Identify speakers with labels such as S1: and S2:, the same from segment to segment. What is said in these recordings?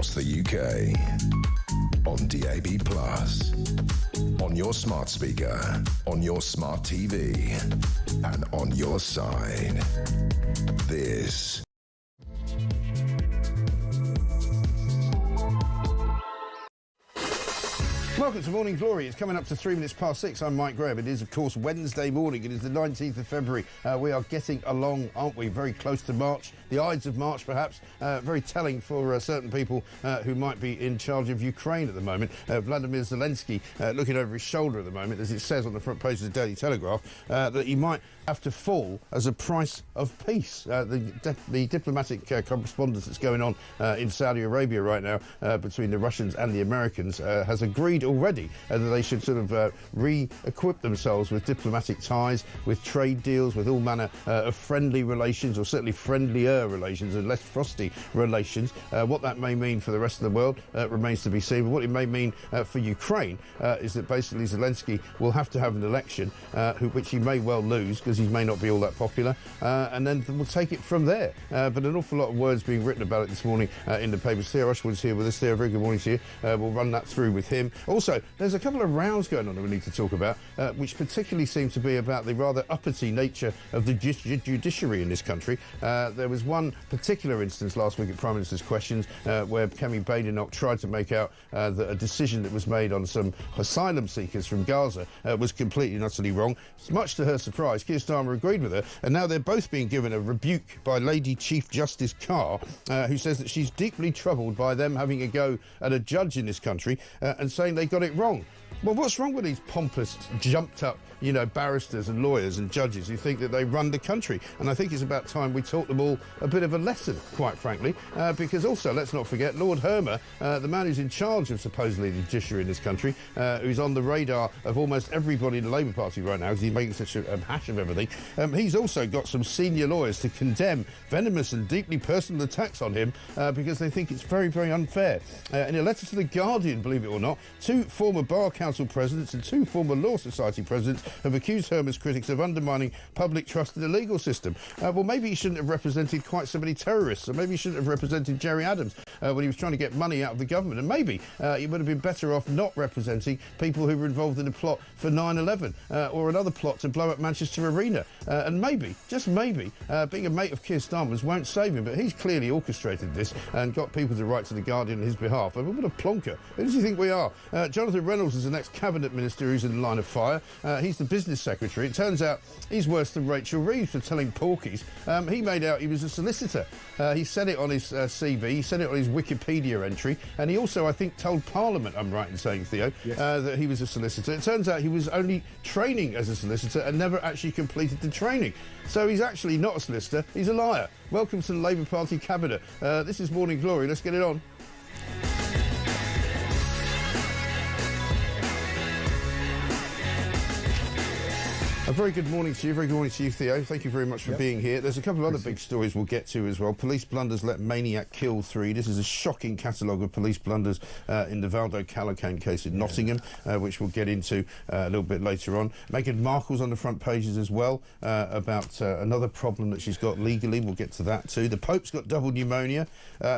S1: across the UK. On DAB+, on your smart speaker, on your smart TV, and on your side. This
S2: Welcome to Morning Glory. It's coming up to 3 minutes past 6. I'm Mike Graham. It is, of course, Wednesday morning. It is the 19th of February. We are getting along, aren't we? Very close to March. The Ides of March, perhaps. Very telling for certain people who might be in charge of Ukraine at the moment. Vladimir Zelensky looking over his shoulder at the moment, as it says on the front page of the Daily Telegraph, that he might have to fall as a price of peace. The diplomatic correspondence that's going on in Saudi Arabia right now between the Russians and the Americans has agreed already that they should sort of re-equip themselves with diplomatic ties, with trade deals, with all manner of friendly relations, or certainly friendlier relations and less frosty relations. What that may mean for the rest of the world remains to be seen. But what it may mean for Ukraine is that basically Zelensky will have to have an election which he may well lose because he may not be all that popular, and then we'll take it from there. But an awful lot of words being written about it this morning in the papers. Theo Rushwood's here with us. Theo, very good morning to you. We'll run that through with him. Also, there's a couple of rows going on that we need to talk about, which particularly seem to be about the rather uppity nature of the judiciary in this country. There was one particular instance last week at Prime Minister's Questions where Kemi Badenoch tried to make out that a decision that was made on some asylum seekers from Gaza was completely and utterly wrong. Much to her surprise, Keir Starmer agreed with her, and now they're both being given a rebuke by Lady Chief Justice Carr, who says that she's deeply troubled by them having a go at a judge in this country and saying they got it wrong. Well, what's wrong with these pompous, jumped-up, barristers and lawyers and judges who think that they run the country? And I think it's about time we taught them all a bit of a lesson, quite frankly, because also, let's not forget, Lord Hermer, the man who's in charge of supposedly the judiciary in this country, who's on the radar of almost everybody in the Labour Party right now because he's making such a hash of everything. He's also got some senior lawyers to condemn venomous and deeply personal attacks on him because they think it's very, very unfair. In a letter to The Guardian, believe it or not, 2 former Bar Council presidents and 2 former Law Society presidents have accused Hermer's critics of undermining public trust in the legal system. Well, maybe he shouldn't have represented quite so many terrorists, or maybe he shouldn't have represented Jerry Adams when he was trying to get money out of the government, and maybe he would have been better off not representing people who were involved in a plot for 9/11 or another plot to blow up Manchester Arena. And maybe, just maybe, being a mate of Keir Starmer's won't save him, but he's clearly orchestrated this and got people to write to The Guardian on his behalf. I mean, what a plonker. Who does he think we are? Jonathan Reynolds is the next cabinet minister who's in the line of fire. He's the business secretary. It turns out he's worse than Rachel Reeves for telling porkies. He made out he was a solicitor. He said it on his CV, he said it on his Wikipedia entry, and he also, I think, told Parliament, I'm right in saying, Theo, yes, that he was a solicitor. It turns out he was only training as a solicitor and never actually completed the training. So he's actually not a solicitor, he's a liar. Welcome to the Labour Party cabinet. This is Morning Glory. Let's get it on. A very good morning to you. Very good morning to you, Theo. Thank you very much for being here. There's a couple of other big stories we'll get to as well. Police blunders let maniac kill 3. This is a shocking catalogue of police blunders in the Valdo Callaghan case in Nottingham, which we'll get into a little bit later on. Meghan Markle's on the front pages as well about another problem that she's got legally. We'll get to that too. The Pope's got double pneumonia.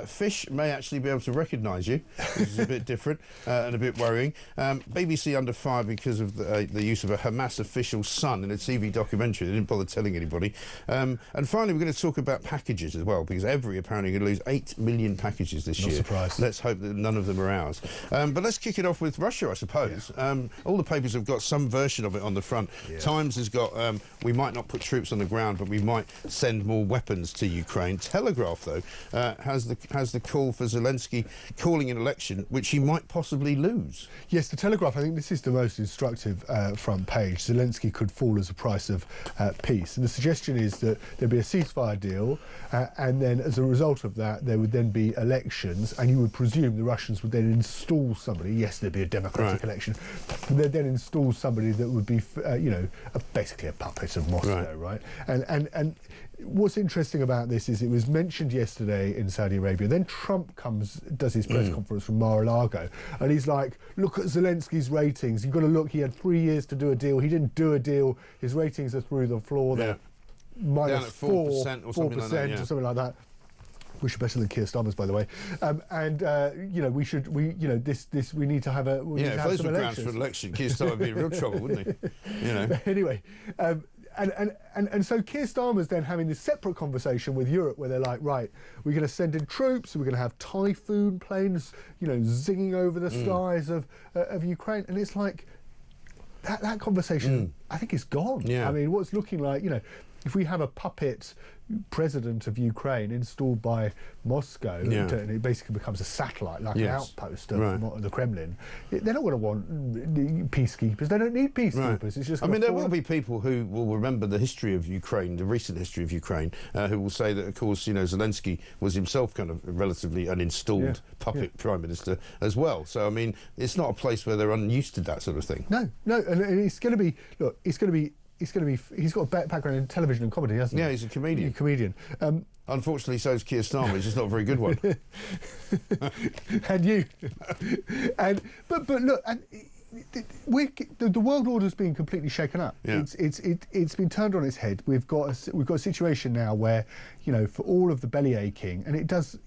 S2: Fish may actually be able to recognise you, which is a bit different and a bit worrying. BBC under fire because of the use of a Hamas official's son in a TV documentary. They didn't bother telling anybody. And finally, we're going to talk about packages as well, because Every apparently going to lose 8 million packages this year. Not surprised. Let's hope that none of them are ours. But let's kick it off with Russia, I suppose. Yeah. All the papers have got some version of it on the front. Yeah. Times has got, we might not put troops on the ground, but we might send more weapons to Ukraine. Telegraph, though, has the call for Zelensky calling an election which he might possibly lose. Yes, the Telegraph, I think this is the most instructive front page. Zelensky could fall as a price of peace. And the suggestion is that there'd be a ceasefire deal, and then as a result of that, there would then be elections, and you would presume the Russians would then install somebody. Yes, there'd be a democratic election, but they'd then install somebody that would be, basically a puppet of Moscow, right? And what's interesting about this is it was mentioned yesterday in Saudi Arabia. Then Trump does his press conference from Mar-a-Lago, and he's like, look at Zelensky's ratings. You've got to look, he had 3 years to do a deal. He didn't do a deal. His ratings are through the floor. They're minus 4% or something like that.
S3: which are better than Keir Starmer's, by the way. We need to have a...
S2: if those were grounds for an election, Keir Starmer would be in real trouble, wouldn't he?
S3: Anyway, and so Keir Starmer's then having this separate conversation with Europe where they're like, right, we're going to send in troops, we're going to have Typhoon planes, zinging over the skies of Ukraine. And it's like, that conversation, I think, is gone.
S2: Yeah.
S3: I mean, what's looking like, if we have a puppet president of Ukraine installed by Moscow, and it basically becomes a satellite, like an outpost of the Kremlin, they're not going to want peacekeepers. They don't need peacekeepers. Right. It's just.
S2: There will be people who will remember the history of Ukraine, the recent history of Ukraine, who will say that, of course, Zelensky was himself kind of relatively an installed puppet prime minister as well. So, it's not a place where they're unused to that sort of thing.
S3: No, and it's going to be. Look, it's going to be. He's got a background in television and comedy, hasn't he?
S2: Yeah, he's a comedian. Unfortunately, so is Keir Starmer. He's just not a very good one.
S3: And you. But look, the world order's been completely shaken up.
S2: Yeah.
S3: It's been turned on its head. We've got a situation now where, for all of the belly aching, and it does,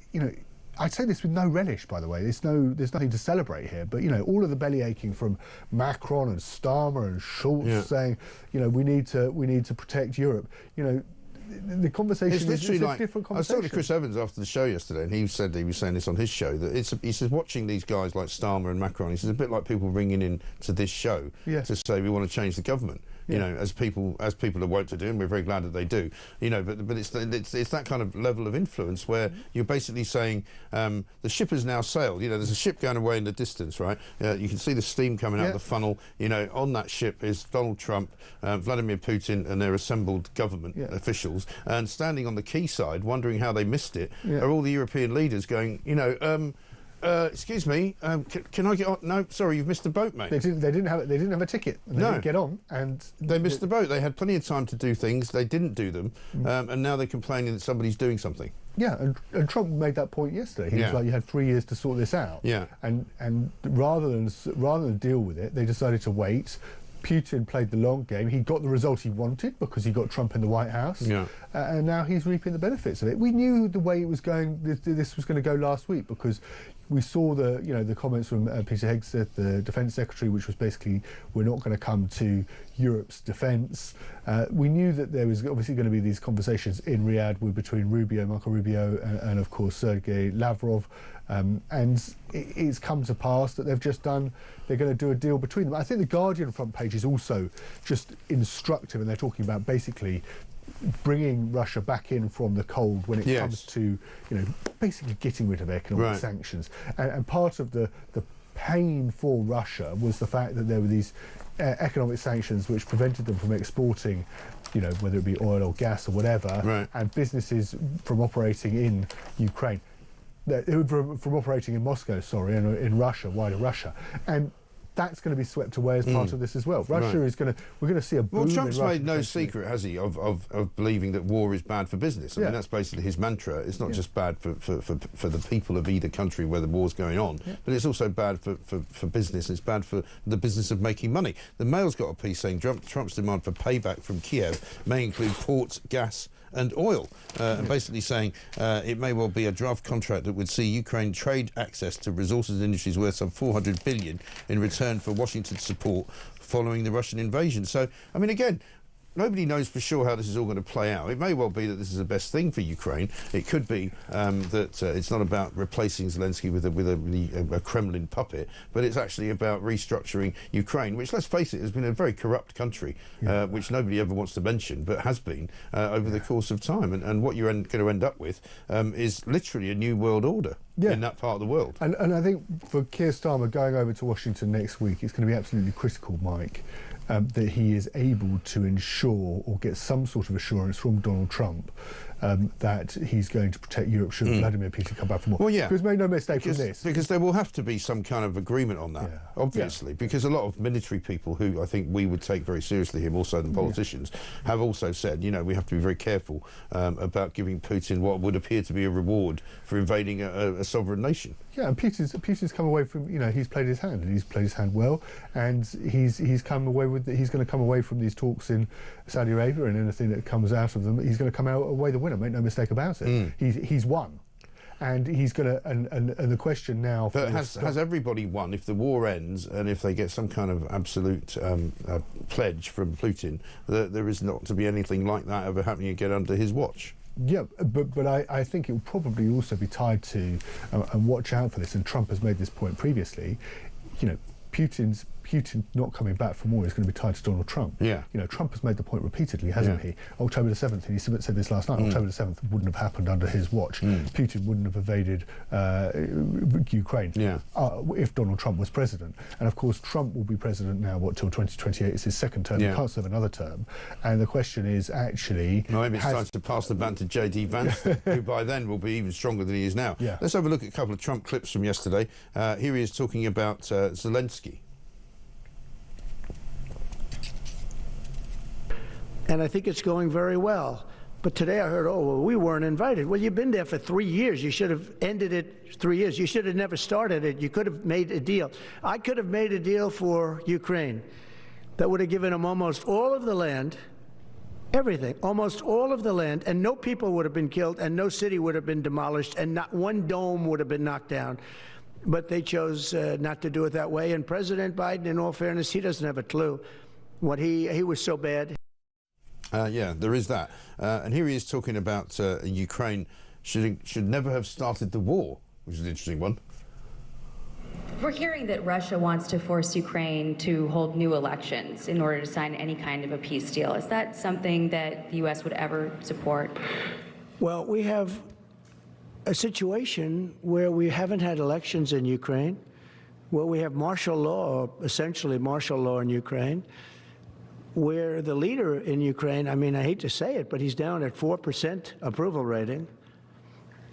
S3: I'd say this with no relish, by the way. There's nothing to celebrate here. But all of the belly aching from Macron and Starmer and Schulz saying, we need to protect Europe. The conversation is a different conversation.
S2: I was talking to Chris Evans after the show yesterday, and he said he was saying this on his show that he says watching these guys like Starmer and Macron, he says a bit like people ringing in to this show to say we want to change the government. As people are wont to do, and we're very glad that they do. But it's that kind of level of influence where you're basically saying the ship has now sailed. There's a ship going away in the distance, right? You can see the steam coming out of the funnel. On that ship is Donald Trump, Vladimir Putin, and their assembled government officials. And standing on the quayside, wondering how they missed it, are all the European leaders going, excuse me, can I get on? No, sorry, you've missed the boat, mate.
S3: They didn't have a ticket. They didn't get on, and
S2: they missed the boat. They had plenty of time to do things. They didn't do them, and now they're complaining that somebody's doing something.
S3: Yeah, and Trump made that point yesterday. He was like, you had 3 years to sort this out.
S2: Yeah,
S3: and rather than deal with it, they decided to wait. Putin played the long game. He got the result he wanted because he got Trump in the White House. Yeah. And now he's reaping the benefits of it. We knew the way it was going. This was going to go last week because we saw the comments from Peter Hegseth, the Defence Secretary, which was basically, we're not going to come to Europe's defence. We knew that there was obviously going to be these conversations in Riyadh between Marco Rubio, and of course Sergei Lavrov. And it's come to pass that they're going to do a deal between them. I think the Guardian front page is also just instructive, and they're talking about basically bringing Russia back in from the cold when it comes to, basically getting rid of economic sanctions. And part of the pain for Russia was the fact that there were these economic sanctions which prevented them from exporting, whether it be oil or gas or whatever, and businesses from operating in Ukraine. From operating in Moscow, and in Russia, wider Russia. And that's going to be swept away as part of this as well. Russia is we're going to see a boom.
S2: Well, Trump's
S3: in Russia
S2: made no secret, has he, of believing that war is bad for business. I mean, that's basically his mantra. It's not just bad for the people of either country where the war's going on, but it's also bad for business. It's bad for the business of making money. The Mail's got a piece saying Trump's demand for payback from Kiev may include ports, gas and oil, and basically saying it may well be a draft contract that would see Ukraine trade access to resources and industries worth some $400 billion in return for Washington's support following the Russian invasion. So, again, nobody knows for sure how this is all going to play out. It may well be that this is the best thing for Ukraine. It could be that it's not about replacing Zelensky with a Kremlin puppet, but it's actually about restructuring Ukraine, which, let's face it, has been a very corrupt country, which nobody ever wants to mention, but has been over the course of time. And what you're going to end up with is literally a new world order in that part of the world.
S3: And I think for Keir Starmer going over to Washington next week, it's going to be absolutely critical, Mike, that he is able to ensure or get some sort of assurance from Donald Trump that he's going to protect Europe should Vladimir Putin come back from war.
S2: Well, yeah.
S3: Because make no mistake from this.
S2: Because there will have to be some kind of agreement on that, obviously, because a lot of military people who I think we would take very seriously here, more so than politicians, have also said, we have to be very careful about giving Putin what would appear to be a reward for invading a sovereign nation.
S3: Yeah, and Putin's come away from, he's played his hand, and he's played his hand well, and he's come away with, he's going to come away from these talks in Saudi Arabia, and anything that comes out of them, he's going to come away the winner, make no mistake about it. He's won. and he's going to. And the question now.
S2: But has everybody won? If the war ends and if they get some kind of absolute pledge from Putin that there is not to be anything like that ever happening again under his watch?
S3: Yeah, but I think it will probably also be tied to, and watch out for this, and Trump has made this point previously, you know, Putin not coming back from war is going to be tied to Donald Trump.
S2: Yeah.
S3: You know, Trump has made the point repeatedly, hasn't he? October the 7th, and he said this last night, October the 7th wouldn't have happened under his watch. Putin wouldn't have invaded Ukraine if Donald Trump was president. And of course, Trump will be president now, till 2028? It's his second term. He can't serve another term. And the question is actually...
S2: Well, maybe it's time to pass the baton to J.D. Vance, who by then will be even stronger than he is now.
S3: Yeah.
S2: Let's have a look at a couple of Trump clips from yesterday. Here he is talking about Zelensky.
S4: And I think it's going very well. But today I heard, oh, well, we weren't invited. Well, you've been there for 3 years. You should have ended it 3 years. You should have never started it. You could have made a deal. I could have made a deal for Ukraine that would have given them almost all of the land, everything, almost all of the land, and no people would have been killed, and no city would have been demolished, and not one dome would have been knocked down. But they chose not to do it that way. And President Biden, in all fairness, he doesn't have a clue. What he was so bad.
S2: Yeah, there is that. And here he is talking about Ukraine should never have started the war, which is an interesting one.
S5: We're hearing that Russia wants to force Ukraine to hold new elections in order to sign any kind of a peace deal. Is that something that the U.S. would ever support?
S4: Well, we have a situation where we haven't had elections in Ukraine, where we have martial law, essentially martial law in Ukraine, where the leader in Ukraine, I mean, I hate to say it, but he's down at 4% approval rating,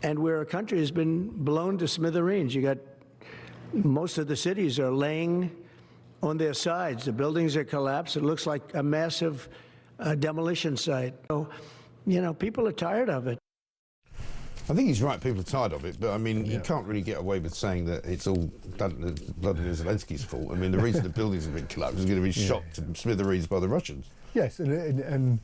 S4: and where a country has been blown to smithereens. You got most of the cities are laying on their sides. The buildings are collapsed. It looks like a massive demolition site. So, you know, people are tired of it.
S2: I think he's right, people are tired of it, but I mean, you can't really get away with saying that it's all Vladimir Zelensky's fault. I mean, the reason the buildings have been collapsed is going to be shot to smithereens by the Russians. Yes,
S3: and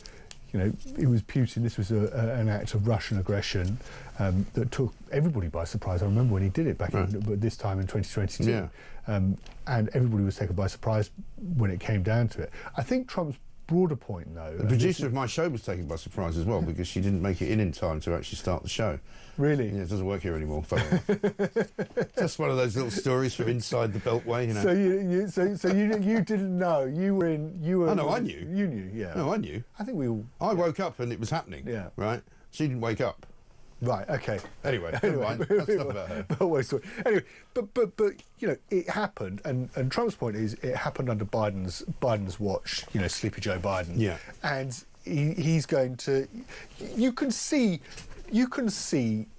S3: you know, it was Putin. This was an act of Russian aggression that took everybody by surprise. I remember when he did it back this time in 2022.
S2: Yeah.
S3: And everybody was taken by surprise when it came down to it. I think Trump's broader point, though...
S2: The producer of my show was taken by surprise as well, because she didn't make it in time to actually start the show.
S3: Really?
S2: Yeah, it doesn't work here anymore. Just one of those little stories from inside the Beltway, you know.
S3: So you didn't know. You were...
S2: Oh, no, I knew.
S3: You knew, yeah.
S2: No, I knew.
S3: I think we all...
S2: I woke up and it was happening.
S3: Yeah.
S2: Right? She didn't wake up.
S3: Right. Okay.
S2: Anyway, never mind. That's enough about her.
S3: Anyway, but you know, it happened, and Trump's point is it happened under Biden's watch. You know, Sleepy Joe Biden.
S2: Yeah.
S3: And he's going to. You can see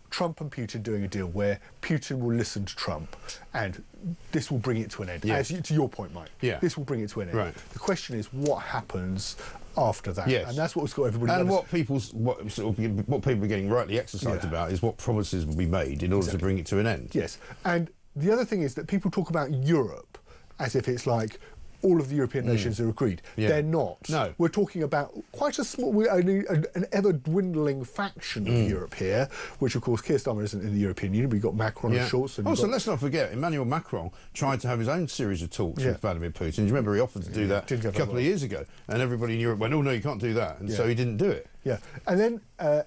S3: Trump and Putin doing a deal where Putin will listen to Trump, and this will bring it to an end.
S2: Yes.
S3: To your point, Mike.
S2: Yeah.
S3: This will bring it to an end.
S2: Right.
S3: The question is, what happens after that?
S2: Yes.
S3: And that's what's got everybody.
S2: And what people are getting rightly exercised about is what promises will be made in order to bring it to an end.
S3: Yes. And the other thing is that people talk about Europe as if it's like all of the European nations are agreed.
S2: Yeah.
S3: They're not.
S2: No.
S3: We're talking about quite a small, only an ever-dwindling faction of Europe here, which, of course, Keir Starmer isn't in the European Union. We've got Macron and Schulz. And
S2: also, let's not forget, Emmanuel Macron tried to have his own series of talks with Vladimir Putin. Do you remember he offered to do that a couple of years ago? And everybody in Europe went, oh, no, you can't do that. And so he didn't do it.
S3: Yeah. And then...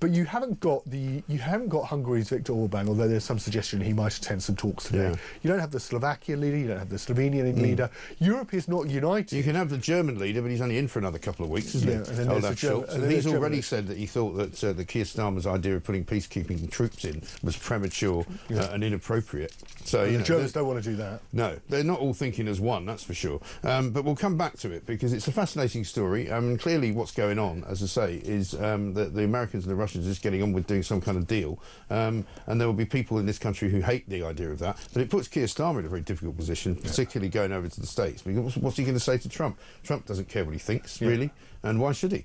S3: but you haven't got Hungary's Viktor Orban, although there's some suggestion he might attend some talks today.
S2: Yeah.
S3: You don't have the Slovakian leader, you don't have the Slovenian leader. Europe is not united.
S2: You can have the German leader, but he's only in for another couple of weeks, isn't he?
S3: And then there's
S2: Schulz. And he's already said that he thought that the Keir Starmer's idea of putting peacekeeping troops in was premature and inappropriate. So
S3: the Germans don't want to do that.
S2: No, they're not all thinking as one, that's for sure. But we'll come back to it because it's a fascinating story. Clearly what's going on, as I say, is that the Americans and the Russians are just getting on with doing some kind of deal. And there will be people in this country who hate the idea of that. But it puts Keir Starmer in a very difficult position, particularly going over to the States. Because what's he going to say to Trump? Trump doesn't care what he thinks, really. And why should he?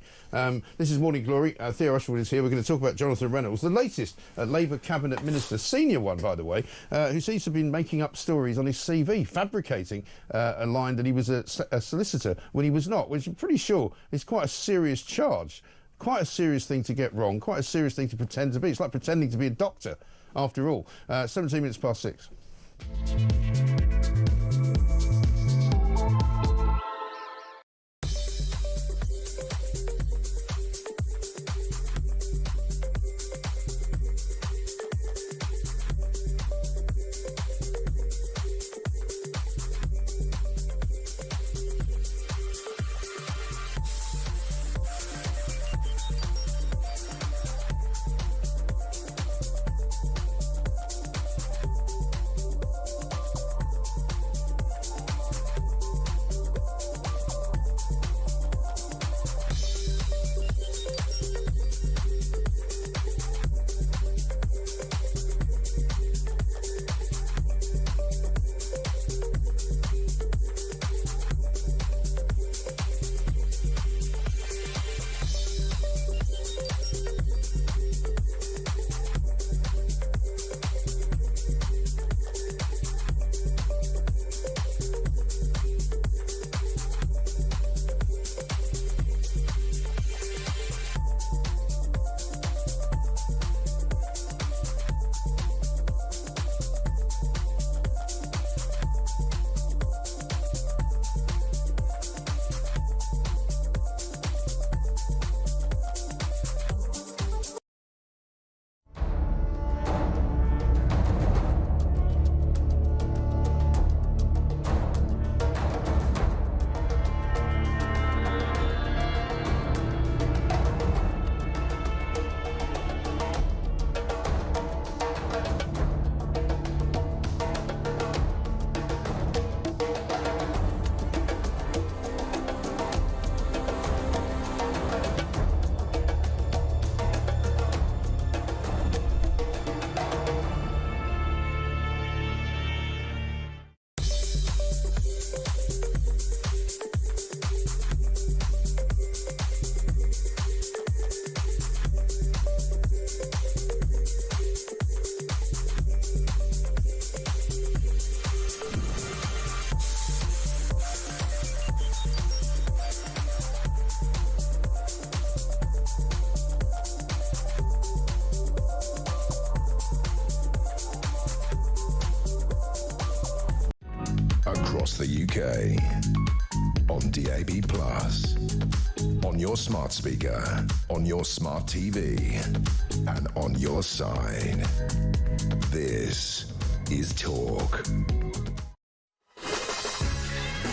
S2: This is Morning Glory. Theo Rushwood is here. We're going to talk about Jonathan Reynolds, the latest Labour cabinet minister, senior one, by the way, who seems to have been making up stories on his CV, fabricating a line that he was a solicitor when he was not, which I'm pretty sure is quite a serious charge. Quite a serious thing to get wrong, quite a serious thing to pretend to be. It's like pretending to be a doctor after all. 17 minutes past 6.
S1: Across the UK, on DAB+, on your smart speaker, on your smart TV, and on your side. This is Talk.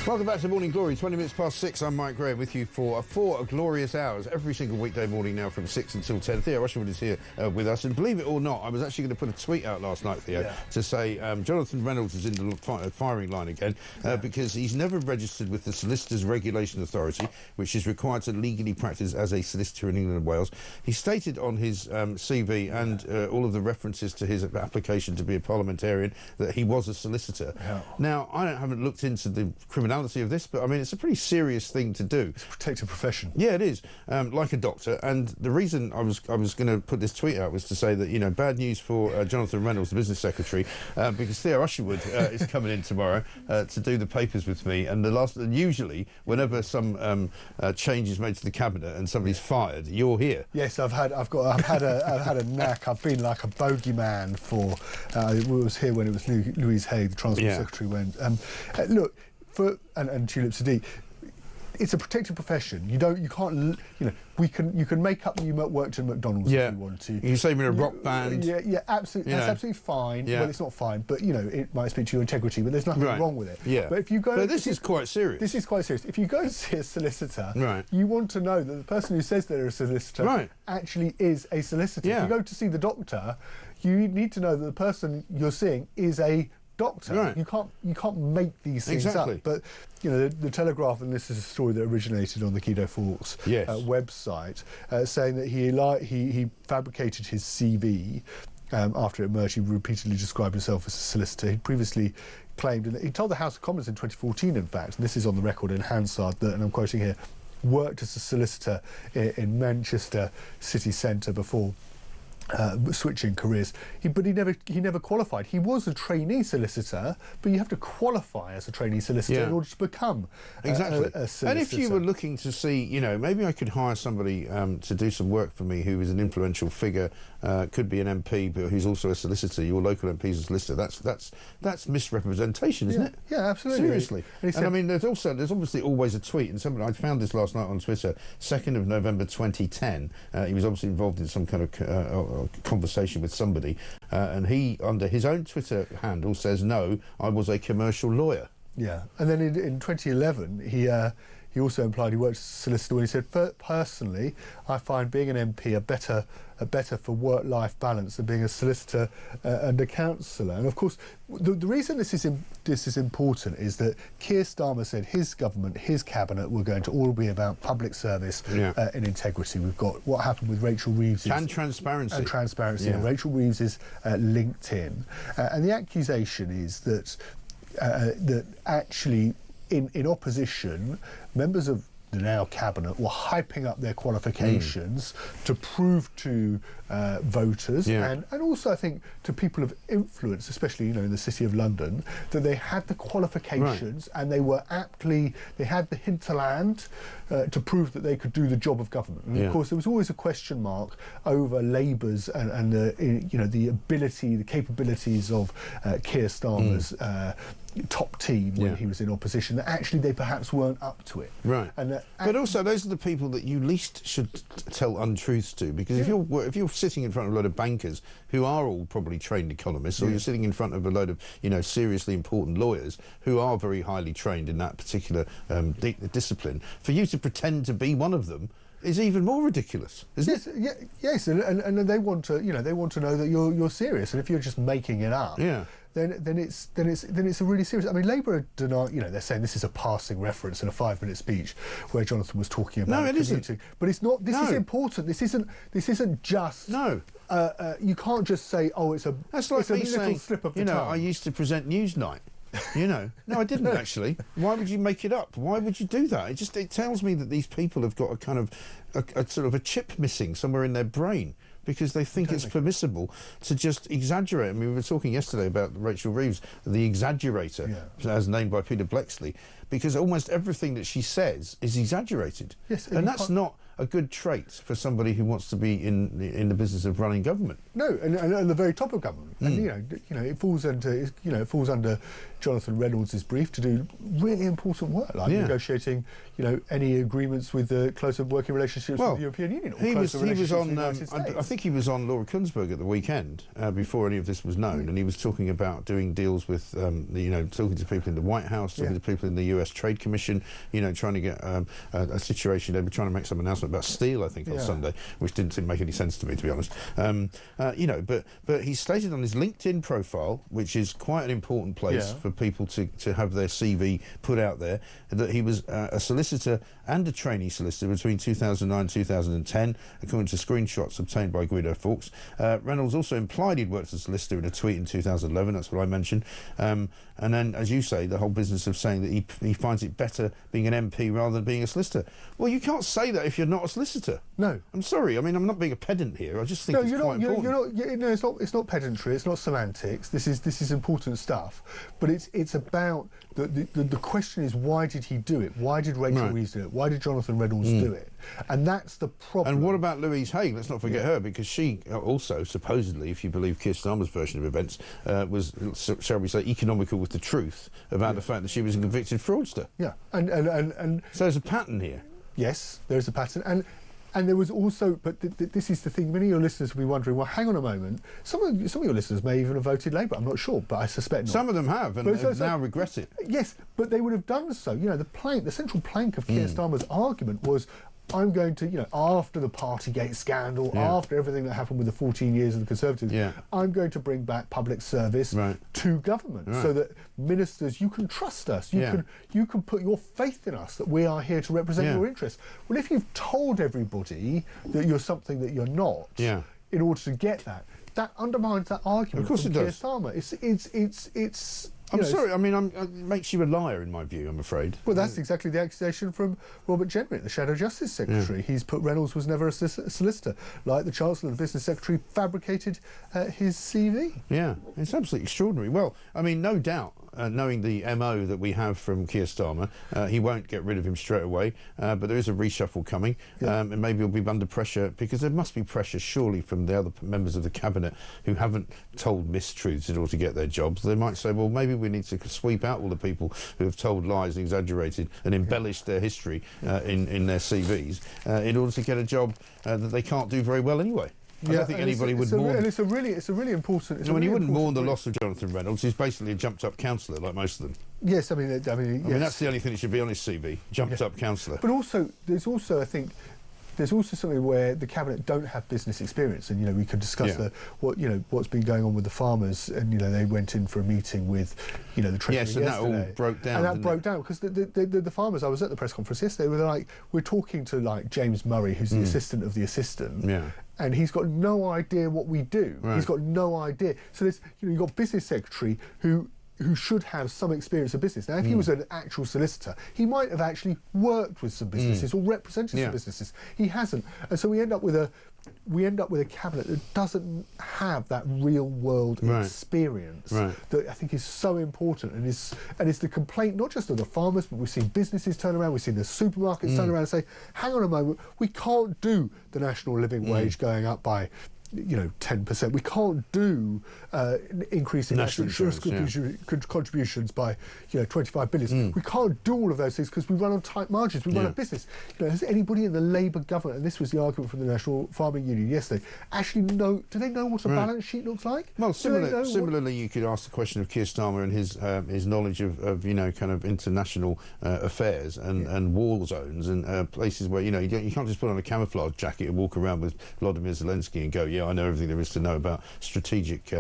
S2: Welcome back to Morning Glory, 20 minutes past 6. I'm Mike Graham with you for 4 glorious hours every single weekday morning now from 6 until 10. Theo Rushwood is here with us, and believe it or not, I was actually going to put a tweet out last night, Theo, to say Jonathan Reynolds is in the firing line again because he's never registered with the Solicitors Regulation Authority, which is required to legally practice as a solicitor in England and Wales. He stated on his CV and all of the references to his application to be a parliamentarian that he was a solicitor. Now, I haven't looked into the criminality of this, but I mean, it's a pretty serious thing to do.
S3: It's a protected profession.
S2: Yeah, it is, like a doctor. And the reason I was going to put this tweet out was to say that, you know, bad news for Jonathan Reynolds, the business secretary, because Theo Usherwood is coming in tomorrow to do the papers with me. And usually, whenever some change is made to the cabinet and somebody's fired, you're here.
S3: Yes, I've had a knack. I've been like a bogeyman for. I was here when it was Louise Hay, the Transport Secretary, went. Look. And Tulip Sadiq, it's a protected profession. You can't, you can make up that you worked in McDonald's if you want to.
S2: You say you're in a rock band.
S3: Yeah, absolutely. That's absolutely fine. Well, it's not fine, but it might speak to your integrity. But there's nothing wrong with it.
S2: Yeah.
S3: But if you go,
S2: this is quite serious.
S3: This is quite serious. If you go and see a solicitor, you want to know that the person who says they're a solicitor actually is a solicitor. If you go to see the doctor, you need to know that the person you're seeing is a doctor. You can't make these things up. But the Telegraph, and this is a story that originated on the Keto Forks website, saying that he fabricated his CV after it emerged. He repeatedly described himself as a solicitor. He previously claimed, and he told the House of Commons in 2014, in fact, and this is on the record in Hansard, that, and I'm quoting here, worked as a solicitor in Manchester city centre before switching careers. But he never qualified. He was a trainee solicitor, but you have to qualify as a trainee solicitor in order to become
S2: exactly
S3: a solicitor.
S2: And if you were looking to see, you know, maybe I could hire somebody to do some work for me who is an influential figure, could be an MP, but who's also a solicitor. Your local MP is a solicitor. That's misrepresentation, isn't it?
S3: Yeah, absolutely.
S2: Seriously. And I mean, there's obviously always a tweet, and somebody I found this last night on Twitter, 2nd of November 2010. He was obviously involved in some kind of conversation with somebody, and he, under his own Twitter handle, says, "No, I was a commercial lawyer."
S3: Yeah, and then in 2011, he also implied he worked as a solicitor when he said, "Personally, I find being an MP a better for work-life balance than being a solicitor and a counsellor." And of course, the reason this is important is that Keir Starmer said his government, his cabinet, were going to all be about public service and integrity. We've got what happened with Rachel Reeves
S2: and transparency.
S3: And Rachel Reeves' LinkedIn, and the accusation is that actually in opposition, members of the now cabinet were hyping up their qualifications to prove to voters and also I think to people of influence, especially in the City of London, that they had the qualifications and they had the hinterland to prove that they could do the job of government. And of course there was always a question mark over Labour's and the ability, the capabilities of Keir Starmer's top team when he was in opposition, that actually they perhaps weren't up to it.
S2: Right. And but also those are the people that you least should tell untruths to, because if you're sitting in front of a lot of bankers who are all probably trained economists, or you're sitting in front of a load of seriously important lawyers who are very highly trained in that particular discipline, for you to pretend to be one of them is even more ridiculous, isn't it?
S3: Yes, and they want to know that you're serious, and if you're just making it up, then it's a really serious. I mean, Labour deny, they're saying this is a passing reference in a 5-minute speech where Jonathan was talking about
S2: no, it isn't.
S3: But it's not. This is important. This isn't just.
S2: No.
S3: You can't just say, oh, it's a.
S2: That's like me
S3: little
S2: saying,
S3: slip of the tongue.
S2: I used to present Newsnight. No, I didn't actually. Why would you make it up? Why would you do that? It tells me that these people have got a kind of a sort of a chip missing somewhere in their brain, because they think it's permissible to just exaggerate. I mean, we were talking yesterday about Rachel Reeves, the exaggerator, as named by Peter Blexley, because almost everything that she says is exaggerated. Yes, and that's not a good trait for somebody who wants to be in the business of running government.
S3: No, and at the very top of government. And it falls under Jonathan Reynolds' brief to do really important work, like negotiating any agreements with the closer working relationships with the European Union. Or
S2: he was on.
S3: I
S2: think he was on Laura Kuenssberg at the weekend before any of this was known, and he was talking about doing deals with talking to people in the White House, talking to people in the US Trade Commission, trying to get a situation. They were trying to make some announcement about steel, I think, on Sunday, which didn't seem to make any sense to me, to be honest. But he stated on his LinkedIn profile, which is quite an important place for people to have their CV put out there, that he was a solicitor and a trainee solicitor between 2009 and 2010, according to screenshots obtained by Guido Fawkes. Reynolds also implied he'd worked as a solicitor in a tweet in 2011, that's what I mentioned. And then, as you say, the whole business of saying that he finds it better being an MP rather than being a solicitor. Well, you can't say that if you're not a solicitor.
S3: No. I'm
S2: sorry. I mean, I'm not being a pedant here. I just think it's quite important.
S3: It's not pedantry. It's not semantics. This is important stuff. But it's about the question is, why did he do it? Why did Rachel Reeves do it? Why did Jonathan Reynolds do it? And that's the problem.
S2: And what about Louise Hay? Let's not forget her, because she also, supposedly, if you believe Keir Starmer's version of events, was, shall we say, economical with the truth about the fact that she was a convicted fraudster.
S3: Yeah, and
S2: so there's a pattern here.
S3: Yes, there's a pattern, and there was also, but this is the thing. Many of your listeners will be wondering, well, hang on a moment. Some of your listeners may even have voted Labour. I'm not sure, but I suspect not.
S2: Some of them have, and now regret it.
S3: Yes, but they would have done so. The central plank of Keir Starmer's argument was, I'm going to, after the Partygate scandal, after everything that happened with the 14 years of the Conservatives, I'm going to bring back public service to government so that ministers, you can trust us, you can put your faith in us that we are here to represent your interests. Well, if you've told everybody that you're something that you're not, in order to get that undermines that argument from Keir Starmer.
S2: I'm sorry, I mean, it makes you a liar in my view, I'm afraid.
S3: Well, that's exactly the accusation from Robert Jenrick, the Shadow Justice Secretary. He's put Reynolds was never a solicitor. Like the Chancellor, the Business Secretary fabricated his CV.
S2: Yeah, it's absolutely extraordinary. Well, I mean, no doubt, knowing the MO that we have from Keir Starmer, he won't get rid of him straight away, but there is a reshuffle coming, and maybe he'll be under pressure, because there must be pressure, surely, from the other members of the Cabinet who haven't told mistruths in order to get their jobs. They might say, well, maybe we need to sweep out all the people who have told lies and exaggerated and embellished their history in their CVs in order to get a job that they can't do very well anyway. I don't think anybody would mourn.
S3: And it's a really important.
S2: You wouldn't mourn the loss of Jonathan Reynolds. He's basically a jumped-up councillor, like most of them.
S3: Yes, I mean,
S2: that's the only thing that should be on his CV: jumped-up councillor.
S3: But also, I think. There's also something where the Cabinet don't have business experience, and we could discuss what's been going on with the farmers, and they went in for a meeting with the Treasury yesterday.
S2: Yes, and that all broke down.
S3: And that broke down because the farmers. I was at the press conference yesterday. We're talking to James Murray, who's the assistant of the assistant. Yeah. And he's got no idea what we do. Right. He's got no idea. So there's you've got business secretary who should have some experience of business. Now, if he was an actual solicitor, he might have actually worked with some businesses or represented some businesses. He hasn't, and so we end up with a cabinet that doesn't have that real world experience that I think is so important, and it's the complaint not just of the farmers, but we've seen businesses turn around, we've seen the supermarkets turn around and say, hang on a moment, we can't do the national living wage going up by 10%. We can't do increasing national insurance contributions by 25 billion. We can't do all of those things because we run on tight margins. We run a business. Has anybody in the Labour government, and this was the argument from the National Farming Union yesterday, actually know? Do they know what a balance sheet looks like?
S2: Well, similarly, you could ask the question of Keir Starmer and his knowledge of kind of international affairs and war zones and places where you can't just put on a camouflage jacket and walk around with Vladimir Zelensky and go, I know everything there is to know about strategic,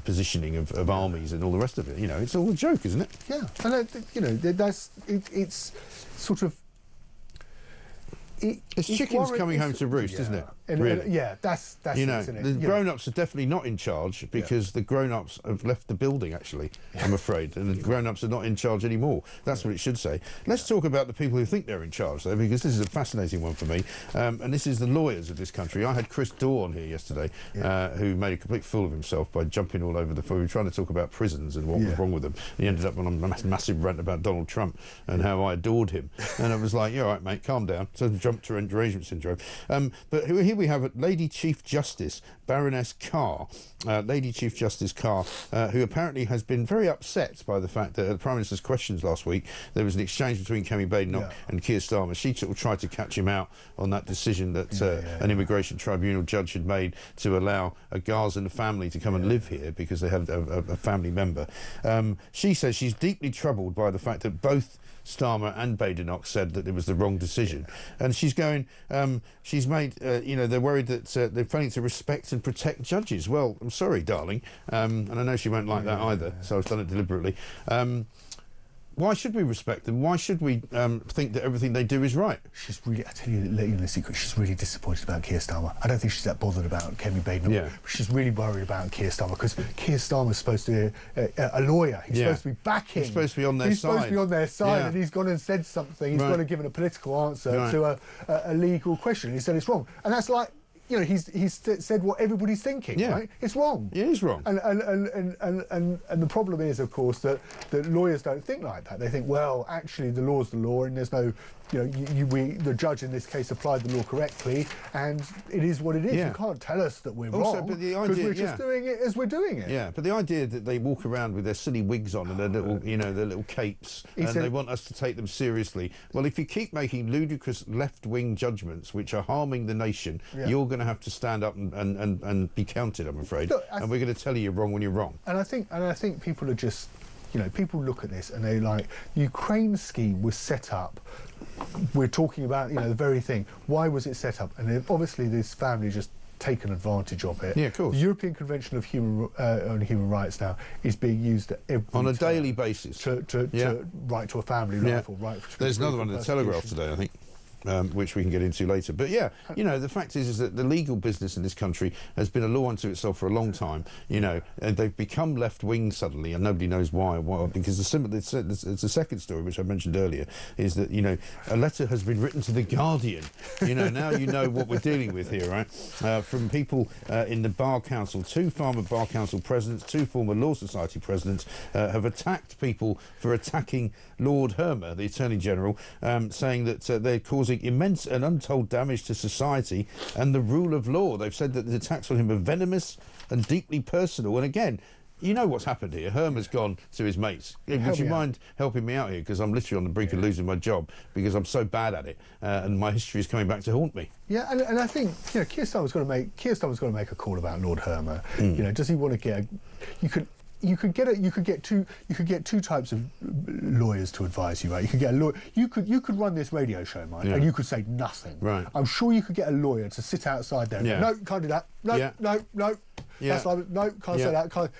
S2: positioning of armies and all the rest of it. It's all a joke, isn't it?
S3: Yeah, and it's sort of.
S2: It's chickens coming home to roost, isn't it?
S3: Really? That's isn't it?
S2: The grown-ups are definitely not in charge because the grown-ups have left the building, actually, I'm afraid, and the grown-ups are not in charge anymore. That's what it should say. Let's talk about the people who think they're in charge, though, because this is a fascinating one for me, and this is the lawyers of this country. I had Chris Daw on here yesterday, who made a complete fool of himself by jumping all over the phone. We were trying to talk about prisons and what was wrong with them. He ended up on a massive rant about Donald Trump and how I adored him. And I was like, all right, mate, calm down. So jump to derangement syndrome. But here we have Lady Chief Justice Baroness Carr, Lady Chief Justice Carr, who apparently has been very upset by the fact that at the Prime Minister's questions last week there was an exchange between Kemi Badenoch and Keir Starmer. She sort of tried to catch him out on that decision that an immigration tribunal judge had made to allow a Gazan family to come and live here because they had a family member. She says she's deeply troubled by the fact that both Starmer and Badenoch said that it was the wrong decision, and she's going. She's made. They're worried that they're failing to respect and protect judges. Well, I'm sorry, darling, and I know she won't like that either. So I've done it deliberately. Why should we respect them? Why should we think that everything they do is right?
S3: She's really, I tell you the secret, she's really disappointed about Keir Starmer. I don't think she's that bothered about Kemi Badenoch, but she's really worried about Keir Starmer because Keir Starmer's supposed to be a lawyer. He's supposed to be backing.
S2: He's supposed to be on their side.
S3: He's supposed to be on their side, and he's gone and said something. He's gone and given a political answer to a legal question. He said it's wrong. And that's like, he's said what everybody's thinking, right? It's wrong.
S2: Yeah, it's wrong.
S3: And the problem is, of course, that lawyers don't think like that. They think, well, actually, the law's the law, and there's no, the judge in this case applied the law correctly, and it is what it is. You can't tell us that we're wrong because we're just doing it as we're doing it.
S2: Yeah, but the idea that they walk around with their silly wigs on and their little, their little capes, and they want us to take them seriously. Well, if you keep making ludicrous left-wing judgments which are harming the nation, you're going to have to stand up and be counted, I'm afraid. Look, and we're going to tell you you're wrong when you're wrong.
S3: And I think people are just, people look at this and they like, the Ukraine scheme was set up. We're talking about, the very thing. Why was it set up? And obviously this family just taken advantage of it.
S2: Yeah, of course.
S3: The European Convention on Human Rights now is being used
S2: on a daily basis
S3: to right to a family life or right.
S2: There's another one in the Telegraph today, I think. which we can get into later. But yeah, you know, the fact is that the legal business in this country has been a law unto itself for a long time. You know, and they've become left-wing suddenly, and nobody knows why. Because it's the second story, which I mentioned earlier, is that, you know, a letter has been written to The Guardian. You know, now you know what we're dealing with here, right? From people in the Bar Council, 2 former Bar Council presidents, 2 former Law Society presidents have attacked people for attacking Lord Hermer, the Attorney General, saying that they're causing immense and untold damage to society and the rule of law. They've said that the attacks on him are venomous and deeply personal. And again, you know what's happened here. Hermer's gone to his mates. Would you mind helping me out here? Because I'm literally on the brink of losing my job because I'm so bad at it, and my history is coming back to haunt me.
S3: Yeah, and I think, you know, Keir Starmer's going to make a call about Lord Hermer. You know, does he want to get? You could get two types of lawyers to advise you, right? You could get a lawyer. You could run this radio show, Mike, and you could say nothing.
S2: Right.
S3: I'm sure you could get a lawyer to sit outside there. And go, no, can't do that. No, no.
S2: Yeah.
S3: That's like, no, can't say that.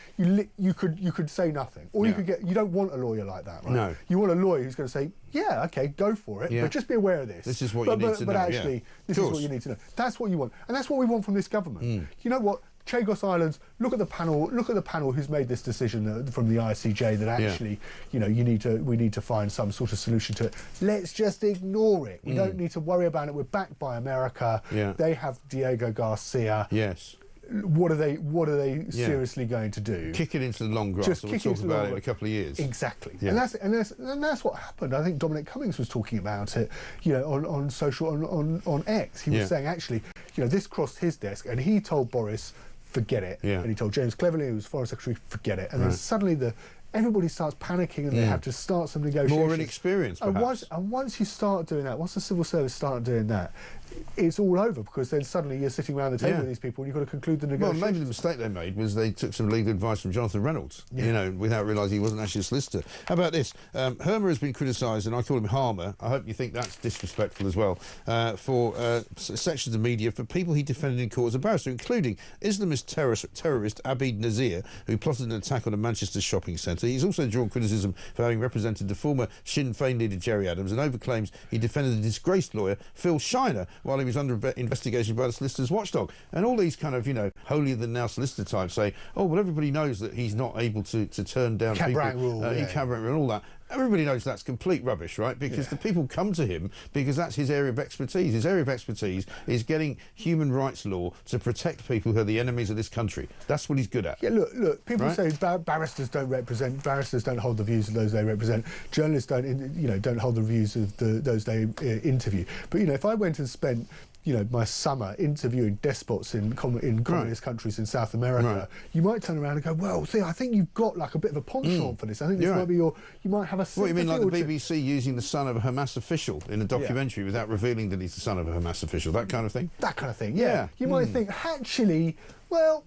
S3: You could say nothing, or you don't want a lawyer like that, right?
S2: No.
S3: You want a lawyer who's going to say, yeah, okay, go for it, but just be aware of this.
S2: This is what you need to know.
S3: But actually, this is what you need to know. That's what you want, and that's what we want from this government. You know what? Chagos Islands, look at the panel who's made this decision from the ICJ that actually, you know, we need to find some sort of solution to it. Let's just ignore it. We don't need to worry about it. We're backed by America. They have Diego Garcia.
S2: Yes.
S3: What are they seriously going to do?
S2: Kick it into the long grass.
S3: Just
S2: we'll talk about it in a couple of years.
S3: Exactly.
S2: Yeah.
S3: And that's what happened. I think Dominic Cummings was talking about it, you know, on X. He was saying, actually, you know, this crossed his desk, and he told Boris, forget it. And he told James Cleverly, who was Foreign Secretary, forget it. And then suddenly everybody starts panicking, and they have to start some negotiations.
S2: More inexperienced, perhaps.
S3: And once you start doing that, once the civil service start doing that, it's all over, because then suddenly you're sitting around the table with these people and you've got to conclude the negotiations.
S2: Well, maybe the mistake they made was they took some legal advice from Jonathan Reynolds, you know, without realising he wasn't actually a solicitor. How about this? Hermer has been criticised, and I call him Harmer. I hope you think that's disrespectful as well, for sections of media for people he defended in court as a barrister, including Islamist terrorist Abid Nazir, who plotted an attack on a Manchester shopping centre. He's also drawn criticism for having represented the former Sinn Féin leader Gerry Adams, and overclaims he defended the disgraced lawyer Phil Shiner while he was under investigation by the Solicitors Watchdog. And all these kind of, you know, holier-than-thou solicitor types say, oh, well, everybody knows that he's not able to turn down people.
S3: Cab-rank rule,
S2: Cab-rank rule and all that. Everybody knows that's complete rubbish, right? Because the people come to him because that's his area of expertise. His area of expertise is getting human rights law to protect people who are the enemies of this country. That's what he's good at.
S3: Yeah, look. People say barristers don't hold the views of those they represent. Journalists don't hold the views of those they interview. But you know, if I went and spent, you know, my summer interviewing despots in communist countries in South America, you might turn around and go, well, see, I think you've got like a bit of a penchant for this. I think this might be you might have a sympathy.
S2: What, you mean like the BBC using the son of a Hamas official in a documentary without revealing that he's the son of a Hamas official, that kind of thing?
S3: That kind of thing, yeah. You might think, actually, well,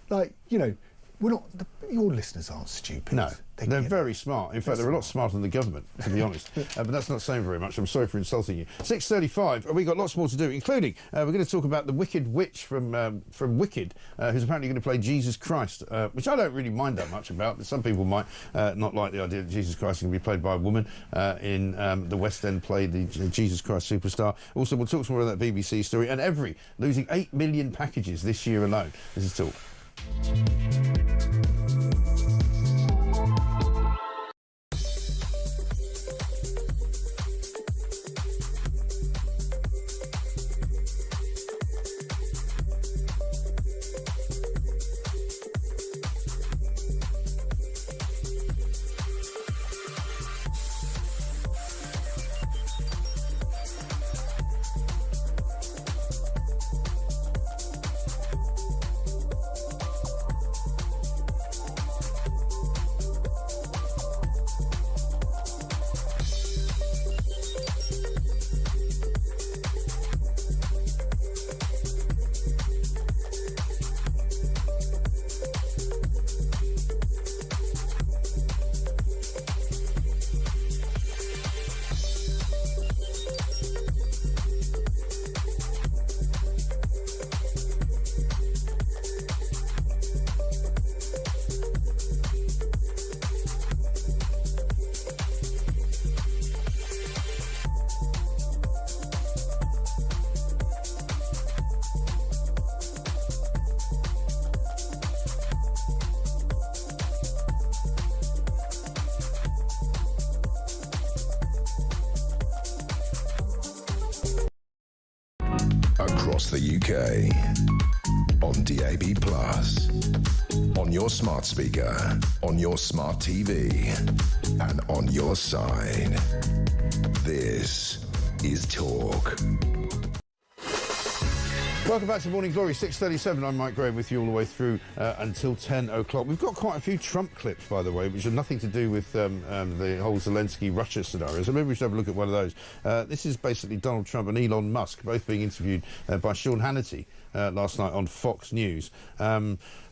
S3: like, you know, we're not. Your listeners aren't stupid.
S2: No, they're very smart. In fact, they're a lot smarter than the government, to be honest. But that's not saying very much. I'm sorry for insulting you. 6:35. We've got lots more to do, including we're going to talk about the Wicked Witch from Wicked, who's apparently going to play Jesus Christ, which I don't really mind that much about. Some people might not like the idea that Jesus Christ can be played by a woman in the West End play, the Jesus Christ Superstar. Also, we'll talk some more about that BBC story, and Every losing 8 million packages this year alone. This is Talk.
S1: across the UK. On DAB+, on your smart speaker, on your smart TV, and on your side. This is Talk.
S2: Welcome back to Morning Glory, 6:37. I'm Mike Graham with you all the way through until 10 o'clock. We've got quite a few Trump clips, by the way, which have nothing to do with the whole Zelensky-Russia scenario. So maybe we should have a look at one of those. This is basically Donald Trump and Elon Musk, both being interviewed by Sean Hannity last night on Fox News.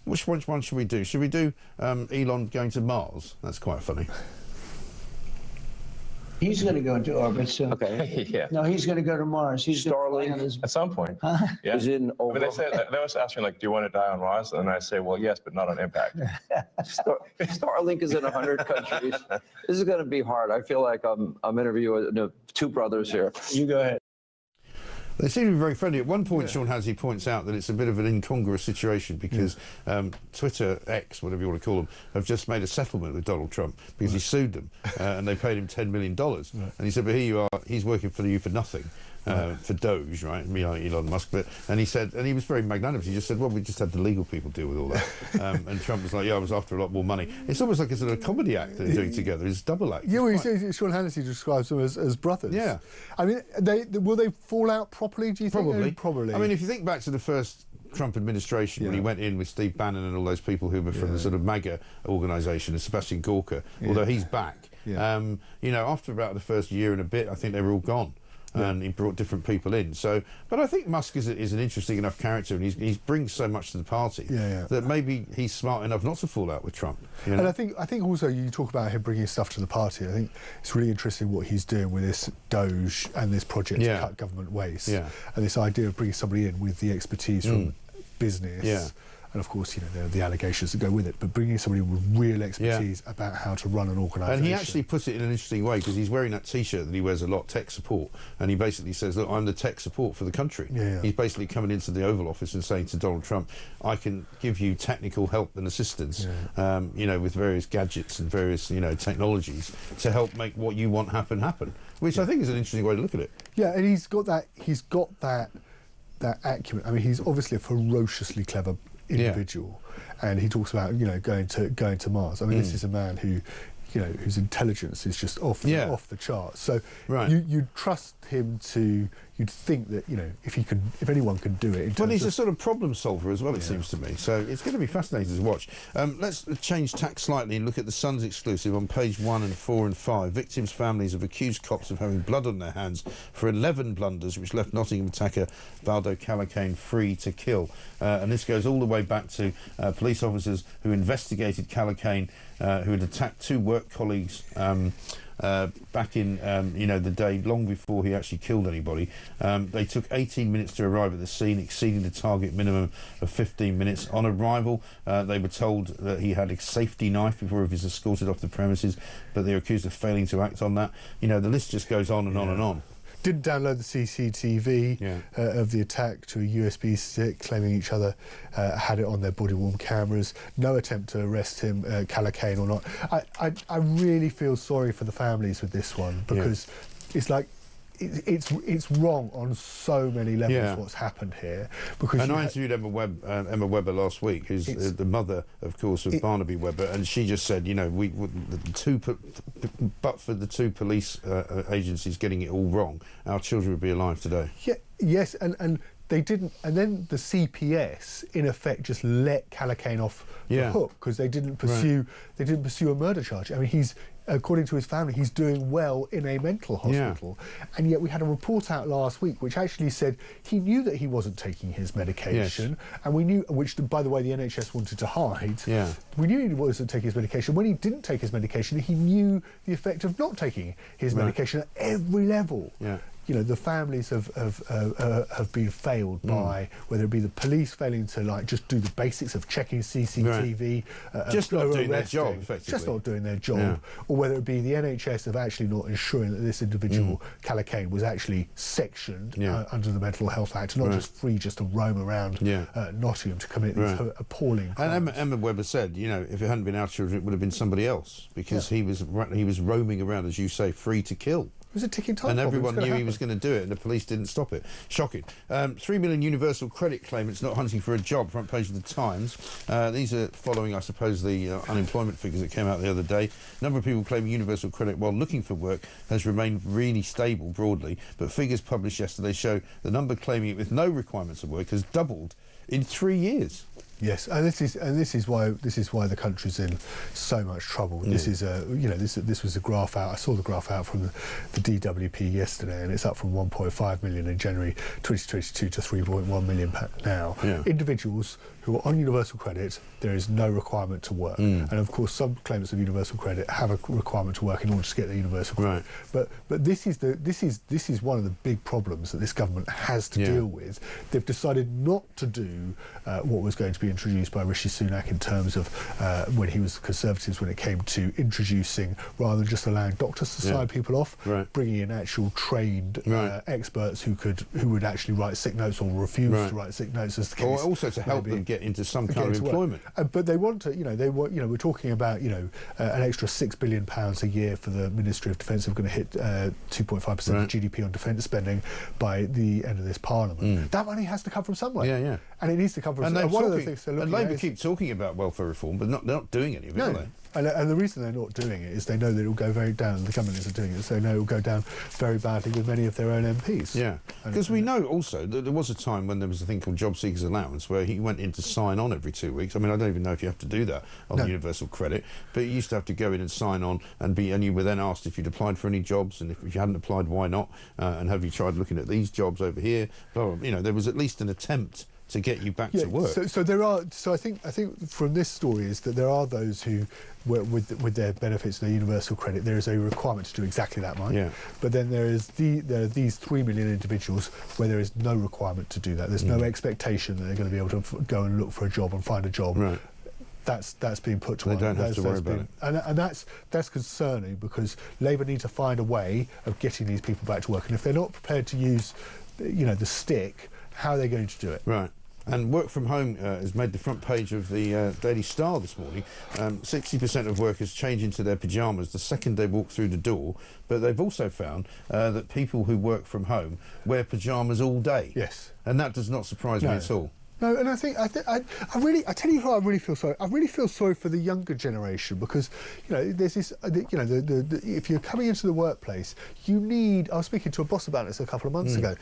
S2: Which one should we do? Should we do Elon going to Mars? That's quite funny.
S4: He's going to go into orbit soon.
S6: Okay.
S7: Yeah.
S4: No, he's going to go to Mars. He's
S6: Starlink
S7: At some point.
S6: is in
S7: I mean,
S6: over.
S7: they always ask me, like, do you want to die on Mars? And I say, well, yes, but not on impact.
S6: Starlink is in 100 countries. This is going to be hard. I feel like I'm interviewing two brothers here.
S4: You go ahead.
S2: They seem to be very friendly. At one point, Sean Hannity points out that it's a bit of an incongruous situation because Twitter, X, whatever you want to call them, have just made a settlement with Donald Trump because he sued them and they paid him $10 million. And he said, but here you are, he's working for you for nothing. For Doge, right? Me, like Elon Musk, and he said, and he was very magnanimous. He just said, "Well, we just had the legal people deal with all that." And Trump was like, "Yeah, I was after a lot more money." It's almost like it's a comedy act they're doing together. It's a double act.
S3: Yeah, well, Sean Hannity describes them as brothers.
S2: Yeah,
S3: I mean, will they fall out properly? Do you think? Probably.
S2: I mean, if you think back to the first Trump administration when he went in with Steve Bannon and all those people who were from the sort of MAGA organisation, and Sebastian Gorka, although he's back. Yeah. You know, after about the first year and a bit, I think they were all gone. And he brought different people in. So, but I think Musk is an interesting enough character, and he brings so much to the party that maybe he's smart enough not to fall out with Trump. You know?
S3: And I think also you talk about him bringing stuff to the party. I think it's really interesting what he's doing with this Doge and this project to cut government waste. Yeah. And this idea of bringing somebody in with the expertise from business. Yeah. And of course, you know, there are the allegations that go with it, but bringing somebody with real expertise about how to run an organisation.
S2: And he actually puts it in an interesting way because he's wearing that T-shirt that he wears a lot, tech support, and he basically says, look, I'm the tech support for the country. He's basically coming into the Oval Office and saying to Donald Trump, I can give you technical help and assistance, you know, with various gadgets and various, you know, technologies to help make what you want happen, which I think is an interesting way to look at it. Yeah, and he's got that acumen. I mean, he's obviously a ferociously clever individual, and he talks about, you know, going to Mars. I mean, this is a man who, you know, whose intelligence is just off the charts. So you'd trust him to. You'd think that, you know, if anyone could do it. Well, he's a sort of problem solver as well, it seems to me. So it's going to be fascinating to watch. Let's change tack slightly and look at the Sun's exclusive on page 1 and 4 and 5. Victims' families have accused cops of having blood on their hands for 11 blunders which left Nottingham attacker Valdo Calacane free to kill. And this goes all the way back to police officers who investigated Calacane, who had attacked 2 work colleagues back in, you know, the day long before he actually killed anybody. They took 18 minutes to arrive at the scene, exceeding the target minimum of 15 minutes. On arrival, they were told that he had a safety knife before he was escorted off the premises, but they were accused of failing to act on that. You know, the list just goes on and on and on.
S3: Didn't download the CCTV of the attack to a USB stick, claiming each other had it on their body-worn cameras. No attempt to arrest him, Calacane or not. I really feel sorry for the families with this one, because it's like it's wrong on so many levels what's happened here. Because
S2: I interviewed Emma Webber last week, who's the mother, of course, of Barnaby Webber, and she just said, you know, but for the 2 police agencies getting it all wrong, our children would be alive today. Yeah,
S3: yes, and they didn't, and then the CPS in effect just let Calacane off the hook because they didn't pursue a murder charge. I mean, he's, according to his family, he's doing well in a mental hospital. And yet we had a report out last week which actually said he knew that he wasn't taking his medication, and we knew, which, by the way, the NHS wanted to hide. We knew he wasn't taking his medication. When he didn't take his medication, he knew the effect of not taking his medication at every level. You know, the families have been failed by, whether it be the police failing to, like, just do the basics of checking CCTV,
S2: just not doing their job, effectively.
S3: Just not doing their job, or whether it be the NHS of actually not ensuring that this individual, Calacane, was actually sectioned under the Mental Health Act, not just free just to roam around Nottingham to commit these appalling crimes.
S2: And Emma Webber said, you know, if it hadn't been our children, it would have been somebody else, because he was roaming around, as you say, free to kill.
S3: was a ticking time
S2: and
S3: bomb.
S2: everyone knew he was going to do it, and the police didn't stop it. Shocking. 3 million universal credit claimants not hunting for a job, front page of the Times. These are following, I suppose, the unemployment figures that came out the other day. Number of people claiming universal credit while looking for work has remained really stable broadly, but figures published yesterday show the number claiming it with no requirements of work has doubled in 3 years.
S3: Yes, and this is why the country's in so much trouble. This is this was a graph out. I saw the graph out from the DWP yesterday, and it's up from 1.5 million in January 2022 to 3.1 million now. Yeah. Individuals who are on universal credit, there is no requirement to work, and of course some claimants of universal credit have a requirement to work in order to get the universal credit. Right. But this is one of the big problems that this government has to deal with. They've decided not to do what was going to be introduced by Rishi Sunak in terms of when he was Conservatives, when it came to introducing, rather than just allowing doctors to sign people off, bringing in actual trained experts who would actually write sick notes or refuse to write sick notes, as the case.
S2: Or also to help them get into some kind of employment.
S3: But they want to, we're talking about, an extra £6 billion a year for the Ministry of Defence. We're going to hit 2.5% of GDP on defence spending by the end of this Parliament. That money has to come from somewhere. And it needs to come from somewhere. One of the things
S2: and Labour keep talking about welfare reform, but they're not doing any of it, are they?
S3: And the reason they're not doing it is they know that it will go very down. The government isn't doing it, so they know it will go down very badly with many of their own MPs.
S2: Yeah, because we know also that there was a time when there was a thing called job seekers allowance, where he went in to sign on every 2 weeks. I mean, I don't even know if you have to do that on universal credit, but you used to have to go in and sign on, and you were then asked if you'd applied for any jobs, and if you hadn't applied, why not? And have you tried looking at these jobs over here? Blah, blah, there was at least an attempt to get you back to work.
S3: So there are. So I think from this story is that there are those who, with their benefits, their universal credit, there is a requirement to do exactly that, Mike. Yeah. But then there are these 3 million individuals where there is no requirement to do that. There's no expectation that they're going to be able to go and look for a job and find a job. Right. That's being put to
S2: one. They don't have to worry about it.
S3: And that's concerning, because Labour need to find a way of getting these people back to work. And if they're not prepared to use, the stick, how are they going to do it?
S2: Right. And work from home has made the front page of the Daily Star this morning. 60% of workers change into their pyjamas the second they walk through the door, but they've also found that people who work from home wear pyjamas all day.
S3: Yes.
S2: And that does not surprise me at all.
S3: No, and I tell you who I really feel sorry. I really feel sorry for the younger generation, because there's this, if you're coming into the workplace, you need. I was speaking to a boss about this a couple of months ago.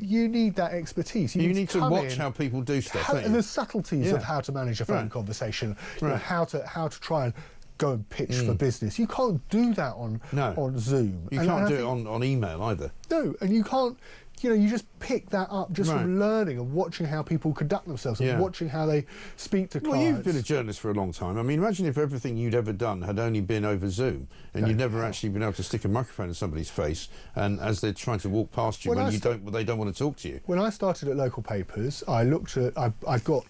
S3: You need that expertise.
S2: You need to watch how people do stuff.
S3: And the subtleties of how to manage a phone conversation. How to try and go and pitch for business. You can't do that on Zoom.
S2: You can't do it on email either.
S3: No, and you can't. You just pick that up just from learning and watching how people conduct themselves and watching how they speak to clients.
S2: Well, you've been a journalist for a long time. I mean, imagine if everything you'd ever done had only been over Zoom, and you'd never actually been able to stick a microphone in somebody's face, and as they're trying to walk past you, they don't want to talk to you.
S3: When I started at local papers, I looked at. I got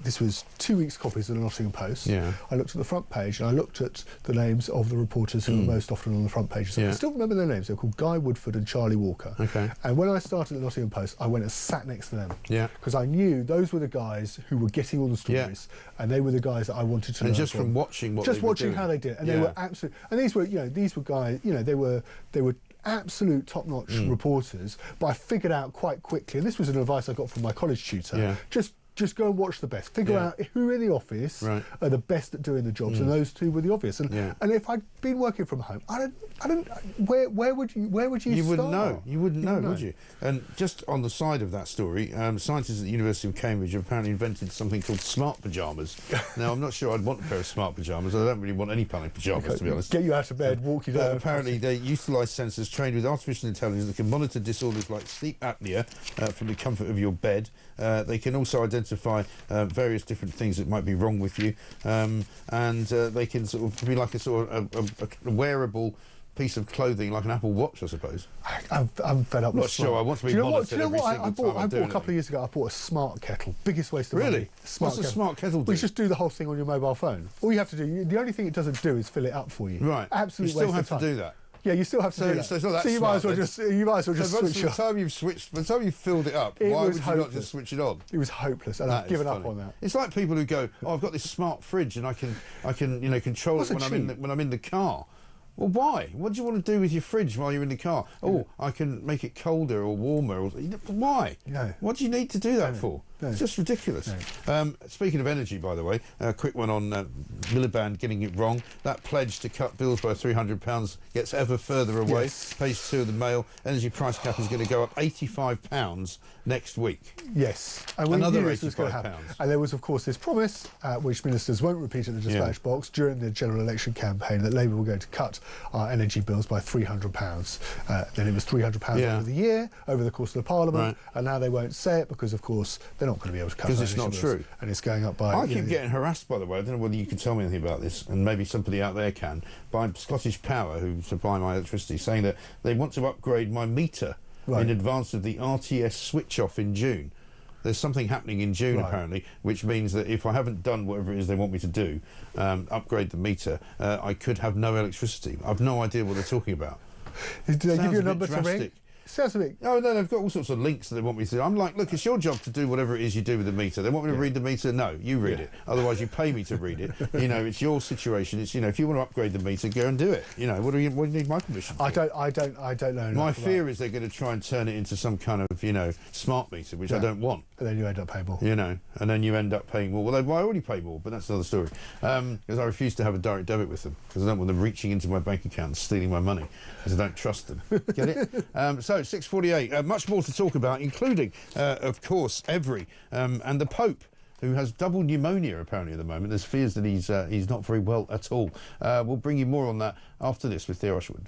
S3: this was 2 weeks' copies of the Nottingham Post. Yeah. I looked at the front page, and I looked at the names of the reporters who were most often on the front pages. I still remember their names. They're called Guy Woodford and Charlie Walker. Okay. And when I started at the Nottingham Post, I went and sat next to them. Yeah. Because I knew those were the guys who were getting all the stories, and they were the guys that I wanted to learn
S2: just from watching what
S3: just watching how they did, and they were absolute. And these were guys. They were absolute top-notch reporters. But I figured out quite quickly, and this was an advice I got from my college tutor. Just go and watch the best. Figure out who in the office are the best at doing the jobs, and those two were the obvious. And if I'd been working from home, where would you start?
S2: You wouldn't know, would you? And just on the side of that story, scientists at the University of Cambridge have apparently invented something called smart pyjamas. Now, I'm not sure I'd want a pair of smart pyjamas. I don't really want any kind of pyjamas, to be honest.
S3: Get you out of bed, walk you down.
S2: Apparently, they utilise sensors trained with artificial intelligence that can monitor disorders like sleep apnea from the comfort of your bed. They can also identify various different things that might be wrong with you, and they can sort of be like a wearable piece of clothing, like an Apple Watch, I suppose.
S3: I'm fed up with
S2: not sure I want to be monitored every single time.
S3: I bought a couple of years ago, I bought a smart kettle. Biggest waste of money.
S2: Really? What's a smart kettle do?
S3: Well, you just do the whole thing on your mobile phone. All you have to do, the only thing it doesn't do is fill it up for you.
S2: Right.
S3: Absolute
S2: waste of time. You still have to do that?
S3: Yeah, you still have to do that.
S2: So
S3: you might as well just switch
S2: off. By the time you've filled it up, why would you not just switch it on?
S3: It was hopeless, and I've given up on that.
S2: It's like people who go, "Oh, I've got this smart fridge, and I can control it when I'm in the car." Well, why? What do you want to do with your fridge while you're in the car? Oh, I can make it colder or warmer. Or, why?
S3: No.
S2: What do you need to do that for?
S3: No.
S2: It's just ridiculous.
S3: No.
S2: Speaking of energy, by the way, a quick one on Miliband getting it wrong. That pledge to cut bills by £300 gets ever further away.
S3: Yes.
S2: Page 2 of the Mail. Energy price cap is going to go up £85 next week.
S3: Yes. And we
S2: Another
S3: knew this was going to happen.
S2: £85.
S3: And there was, of course, this promise, which ministers won't repeat at the dispatch box during the general election campaign, that Labour were going to cut our energy bills by £300. Then it was £300 over the year, over the course of the Parliament, and now they won't say it because, of course, they're not going to be able to cut
S2: because it's not
S3: bills,
S2: true.
S3: and it's going up by...
S2: I keep getting harassed, by the way. I don't know whether you can tell me anything about this, and maybe somebody out there can, by Scottish Power, who supply my electricity, saying that they want to upgrade my meter in advance of the RTS switch-off in June. There's something happening in June, apparently, which means that if I haven't done whatever it is they want me to do, upgrade the meter, I could have no electricity. I've no idea what they're talking about.
S3: Did they give you a number
S2: drastic.
S3: to ring? Sounds a bit...
S2: Oh, no, they've got all sorts of links that they want me to do. I'm like, look, it's your job to do whatever it is you do with the meter. They want me to read the meter? No, you read it. Otherwise, you pay me to read it. You know, it's your situation. It's, you know, if you want to upgrade the meter, go and do it. You know, what do you need my permission for?
S3: I don't know.
S2: My fear is they're going to try and turn it into some kind of, you know, smart meter, which I don't want.
S3: And then you end up paying more.
S2: You know, and then you end up paying more. Well, I already pay more, but that's another story. Because I refuse to have a direct debit with them, because I don't want them reaching into my bank account and stealing my money, because I don't trust them. Get it? So, 6:48. Much more to talk about, including, of course, Every and the Pope, who has double pneumonia apparently at the moment. There's fears that he's not very well at all. We'll bring you more on that after this with Theo Ashwood.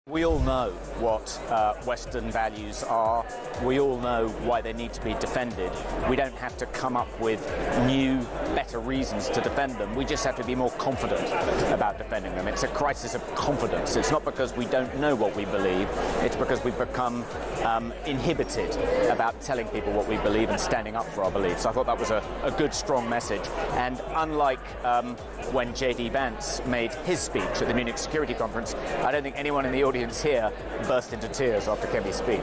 S8: We all know what Western values are. We all know why they need to be defended. We don't have to come up with new, better reasons to defend them. We just have to be more confident about defending them. It's a crisis of confidence. It's not because we don't know what we believe. It's because we've become inhibited about telling people what we believe and standing up for our beliefs. I thought that was a good, strong message. And unlike when J.D. Vance made his speech at the Munich Security Conference, I don't think anyone in the audience here burst into tears after Kemi's speech.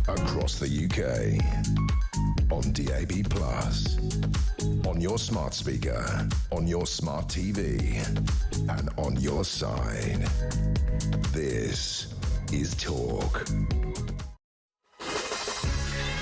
S1: Across the UK, on DAB+, on your smart speaker, on your smart TV, and on your side. This is Talk.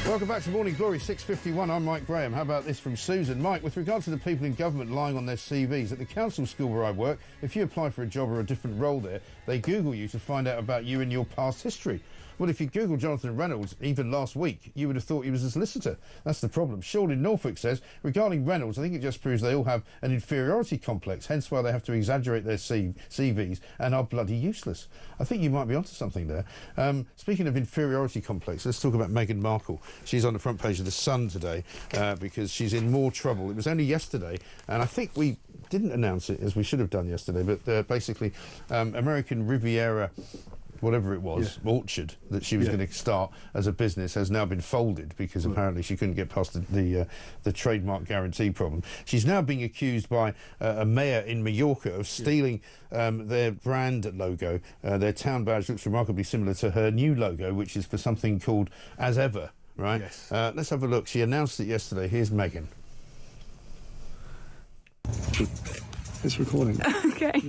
S2: Welcome back to Morning Glory, 6:51. I'm Mike Graham. How about this from Susan? Mike, with regard to the people in government lying on their CVs, at the council school where I work, if you apply for a job or a different role there, they Google you to find out about you and your past history. Well, if you Google Jonathan Reynolds, even last week, you would have thought he was a solicitor. That's the problem. Sean in Norfolk says, regarding Reynolds, I think it just proves they all have an inferiority complex, hence why they have to exaggerate their CVs and are bloody useless. I think you might be onto something there. Speaking of inferiority complex, let's talk about Meghan Markle. She's on the front page of The Sun today because she's in more trouble. It was only yesterday, and I think we didn't announce it as we should have done yesterday, but basically American Riviera, whatever it was, orchard that she was going to start as a business has now been folded because apparently she couldn't get past the trademark guarantee problem. She's now being accused by a mayor in Mallorca of stealing their brand logo. Their town badge looks remarkably similar to her new logo, which is for something called As Ever, right?
S3: Yes.
S2: Let's have a look. She announced it yesterday. Here's Meghan.
S3: It's recording.
S9: Okay.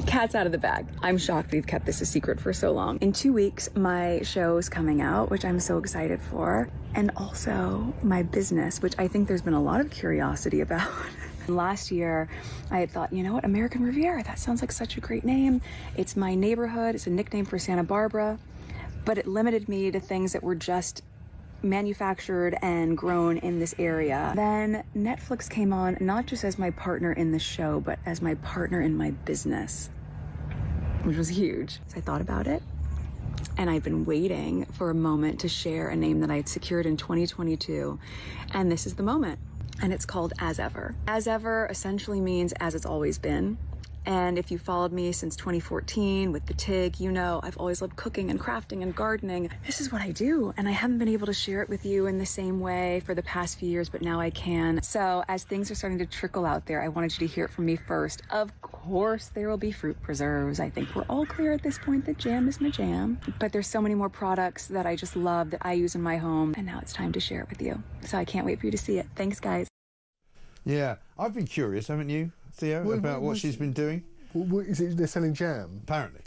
S9: Cat's out of the bag. I'm shocked we've kept this a secret for so long. In 2 weeks, my show is coming out, which I'm so excited for, and also my business, which I think there's been a lot of curiosity about. Last year, I had thought, you know what, American Riviera, that sounds like such a great name. It's my neighborhood, it's a nickname for Santa Barbara, but it limited me to things that were just manufactured and grown in this area. Then Netflix came on, not just as my partner in the show, but as my partner in my business, which was huge. So I thought about it, and I've been waiting for a moment to share a name that I had secured in 2022, and this is the moment. And it's called As Ever. As Ever essentially means as it's always been. And if you followed me since 2014 with the TIG, you know I've always loved cooking and crafting and gardening. This is what I do, and I haven't been able to share it with you in the same way for the past few years, but now I can. So as things are starting to trickle out there, I wanted you to hear it from me first. Of course, there will be fruit preserves. I think we're all clear at this point that jam is my jam. But there's so many more products that I just love that I use in my home, and now it's time to share it with you. So I can't wait for you to see it. Thanks, guys.
S2: Yeah, I've been curious, haven't you, Theo, about what she's been doing?
S3: What, is it they're selling jam?
S2: Apparently,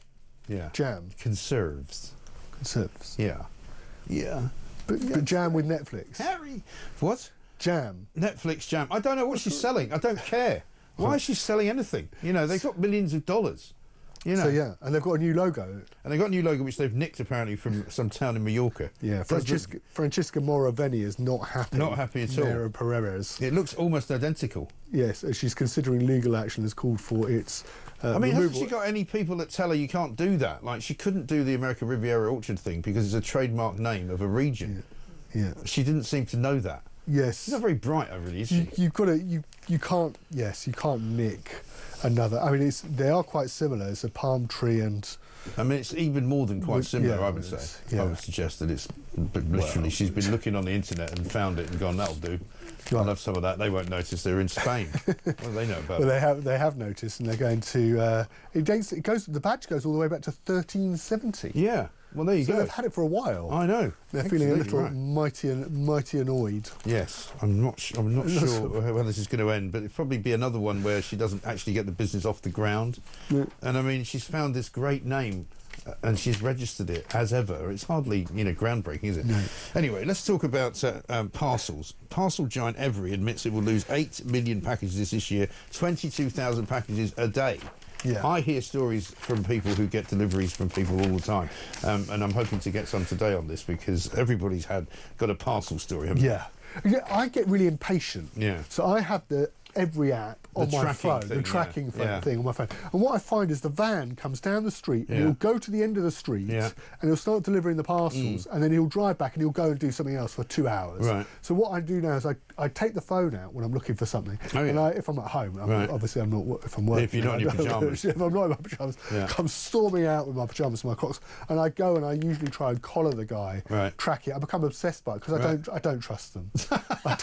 S2: yeah.
S3: Jam?
S2: Conserves.
S3: Conserves?
S2: Yeah. Yeah.
S3: But jam with Netflix?
S2: Harry! What?
S3: Jam?
S2: Netflix jam. I don't know what she's selling. I don't care. Why is she selling anything? You know, they've got millions of dollars. You know.
S3: So, yeah, and they've got a new logo.
S2: And they've got a new logo which they've nicked apparently from some town in Mallorca.
S3: Yeah, Francesca Moraveni is not happy.
S2: Not happy at all.
S3: Mara Perez.
S2: It looks almost identical.
S3: Yes, she's considering legal action has called for its
S2: I mean,
S3: removal.
S2: hasn't she got any people that tell her you can't do that? Like, she couldn't do the American Riviera Orchard thing because it's a trademark name of a region.
S3: Yeah.
S2: She didn't seem to know that.
S3: Yes.
S2: She's not very bright, really, is she?
S3: You've got to, you can't, yes, you can't nick another. I mean, they are quite similar. It's a palm tree and...
S2: I mean, it's even more than quite similar,
S3: yeah,
S2: I would say.
S3: Yeah.
S2: I would suggest that it's literally, she's been looking on the internet and found it and gone, that'll do.
S3: Right.
S2: I'll have some of that. They won't notice they're in Spain. What do they know about it?
S3: Well, they have noticed, and they're going to... the badge goes all the way back to 1370.
S2: Yeah. Well, there you go.
S3: They've had it for a while.
S2: I know.
S3: They're feeling a little
S2: right.
S3: mighty annoyed.
S2: Yes, I'm not sure where this is going to end, but it'll probably be another one where she doesn't actually get the business off the ground. Yeah. And I mean, she's found this great name, and she's registered it As Ever. It's hardly, groundbreaking, is it? No. Anyway, let's talk about parcels. Parcel giant Every admits it will lose 8 million packages this year, 22,000 packages a day. Yeah. I hear stories from people who get deliveries from people all the time, and I'm hoping to get some today on this because everybody's got a parcel story, haven't
S3: yeah. I get really impatient.
S2: Yeah.
S3: So I have every app on my phone, the tracking thing on my phone. And what I find is the van comes down the street, and he'll go to the end of the street, and he'll start delivering the parcels, and then he'll drive back and he'll go and do something else for 2 hours. Right. So what I do now is I take the phone out when I'm looking for something, and if I'm at home, obviously I'm not, if I'm working.
S2: If you're not in your pyjamas.
S3: If I'm not in my pyjamas, come storming out with my pyjamas and my Crocs, and I go and I usually try and collar the guy, track it. I become obsessed by it because I don't trust them.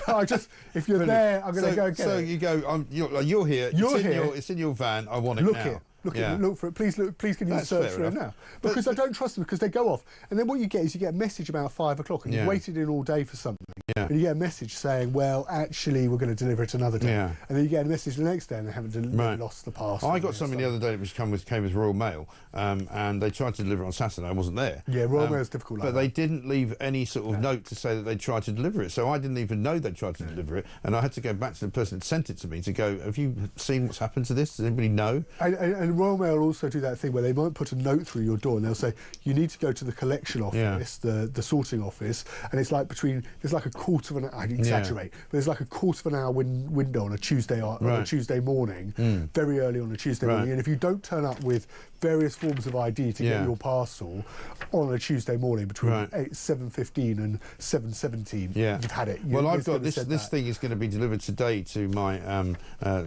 S3: I just, if you're there, I'm going to go get it.
S2: So you go, you're here. It's in your van. I want it now.
S3: Look for it. Please, can you search for it now? Because I don't trust them because they go off. And then what you get is you get a message about 5 o'clock and you've waited in all day for something. Yeah. And you get a message saying, well, actually, we're going to deliver it another day. Yeah. And then you get a message the next day and they haven't lost the parcel.
S2: I got something the other day that came with Royal Mail, and they tried to deliver it on Saturday. I wasn't there.
S3: Yeah, Royal Mail is difficult.
S2: But they didn't leave any sort of note to say that they tried to deliver it. So I didn't even know they tried to deliver it. And I had to go back to the person that sent it to me to go, have you seen what's happened to this? Does anybody know?
S3: And And Royal Mail also do that thing where they might put a note through your door and they'll say, you need to go to the collection office, the sorting office, and it's like there's like a quarter of an hour, I exaggerate, but there's like a quarter of an hour window on a Tuesday morning, very early on a Tuesday morning, and if you don't turn up with various forms of ID to get your parcel on a Tuesday morning between 7:15 and 7:17, you've had it.
S2: Well, I've got this thing is going to be delivered today to my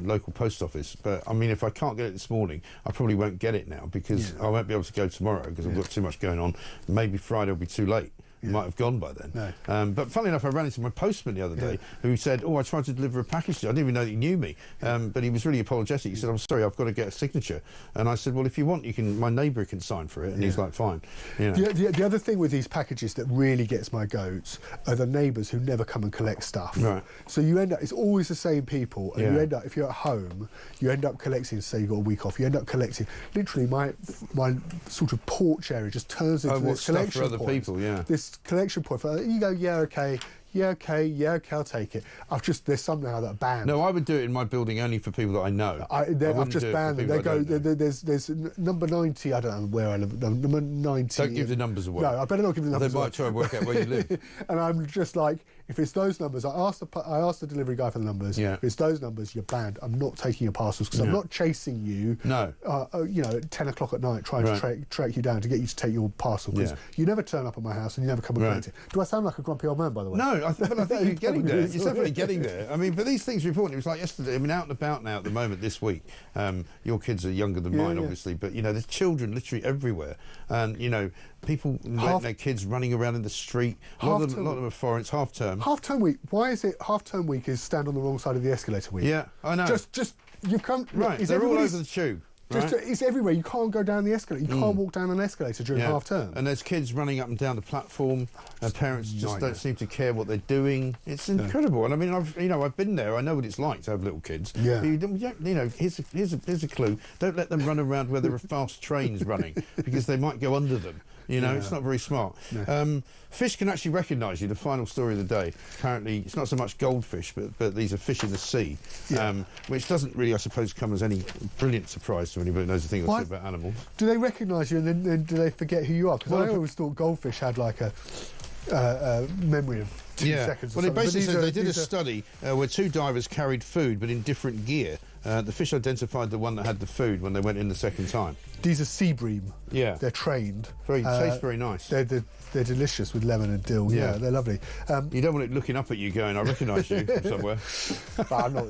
S2: local post office, but I mean, if I can't get it this morning, I probably won't get it now because I won't be able to go tomorrow because I've got too much going on. Maybe Friday will be too late. It might have gone by then.
S3: No.
S2: But funnily enough, I ran into my postman the other day who said, I tried to deliver a package to you. I didn't even know that he knew me. But he was really apologetic. He said, I'm sorry, I've got to get a signature. And I said, well, if you want, my neighbour can sign for it. And he's like, fine. You know.
S3: The other thing with these packages that really gets my goats are the neighbours who never come and collect stuff.
S2: Right.
S3: So you end up, it's always the same people. And you end up, if you're at home, you end up collecting, say you've got a week off, you end up collecting, literally my sort of porch area just turns into this collection
S2: for other
S3: point.
S2: people,
S3: This collection point for you go, okay, I'll take it. There's some now that are banned.
S2: No, I would do it in my building only for people that I know.
S3: I've just banned them. They go, there's number 90, I don't know where I live, number 90.
S2: Don't give the numbers away.
S3: No, I better not give the numbers away.
S2: They might try and work out where you live.
S3: And I'm just like, if it's those numbers, I asked the delivery guy for the numbers. If it's those numbers, you're banned. I'm not taking your parcels because I'm not chasing you.
S2: No.
S3: At 10 o'clock at night trying to track you down to get you to take your parcel because you never turn up at my house and you never come and collect it. Do I sound like a grumpy old man, by the way?
S2: No, but I think you're getting there. You're definitely getting there. I mean, but these things are important. It was like yesterday. I mean, out and about now at the moment this week. Your kids are younger than mine, obviously, but there's children literally everywhere, and people let their kids running around in the street. A lot of them are foreign. It's half term.
S3: Half term week. Why is it half term week? Is stand on the wrong side of the escalator week?
S2: Yeah, I know.
S3: Just you've come
S2: right. They're all over the tube.
S3: It's everywhere. You can't go down the escalator. You can't walk down an escalator during half term.
S2: And there's kids running up and down the platform. Parents just don't seem to care what they're doing. It's incredible. And I mean, I've been there. I know what it's like to have little kids.
S3: Yeah.
S2: But here's a clue. Don't let them run around where there are fast trains running because they might go under them. It's not very smart. No. Fish can actually recognise you. The final story of the day. Apparently, it's not so much goldfish, but these are fish in the sea, which doesn't really, I suppose, come as any brilliant surprise to anybody who knows a thing or two about animals.
S3: Do they recognise you and then do they forget who you are? Because I always thought goldfish had like a memory of 2 seconds.
S2: Well, it basically said they did a study where 2 divers carried food but in different gear. The fish identified the one that had the food when they went in the second time.
S3: These are sea bream.
S2: Yeah.
S3: They're trained.
S2: Tastes very nice.
S3: They're delicious with lemon and dill. Yeah, they're lovely.
S2: You don't want it looking up at you going, I recognise you from somewhere.
S3: But I'm not,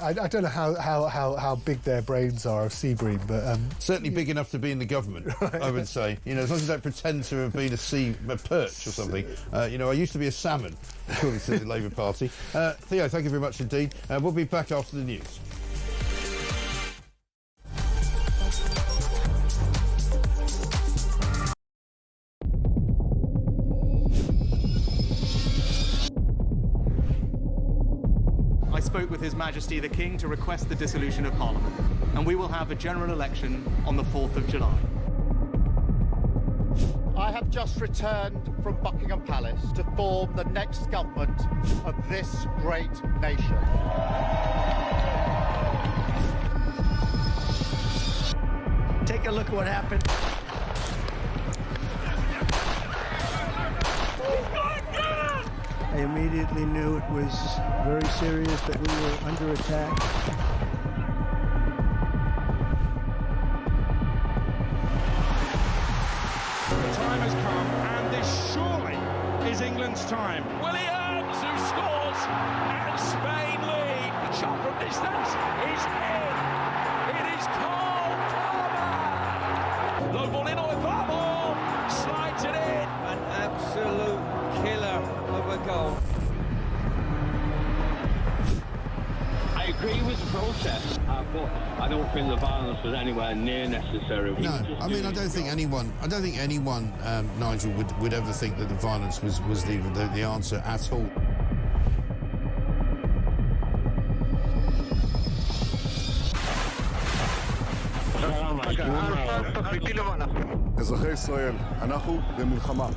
S3: I don't know how big their brains are of sea bream, but...
S2: certainly big enough to be in the government, I would say. As long as they don't pretend to have been a perch or something. I used to be a salmon, according to the Labour Party. Theo, thank you very much indeed. We'll be back after the news.
S10: I spoke with His Majesty the King to request the dissolution of Parliament, and we will have a general election on the 4th of July.
S11: I have just returned from Buckingham Palace to form the next government of this great nation.
S4: Take a look at what happened. I immediately knew it was very serious, that we were under attack.
S12: The time has come, and this surely is England's time. Williams, who scores, and Spain lead. The shot from distance is in. It is Cole Palmer. Low ball in, or far ball, slides it in.
S13: An absolute killer of a goal.
S14: I agree with the protest, but I don't think the violence was anywhere near necessary.
S2: No, I mean, I don't think anyone, Nigel, would ever think that the violence was the answer at all.
S15: אזרחי ישראל, אנחנו במלחמה.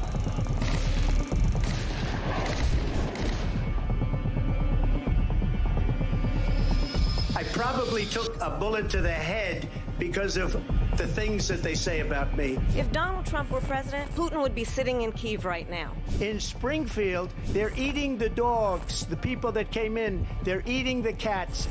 S4: I probably took a bullet to the head because of the things that they say about me.
S16: If Donald Trump were president, Putin would be sitting in Kyiv right now.
S4: In Springfield, they're eating the dogs, the people that came in, they're eating the cats.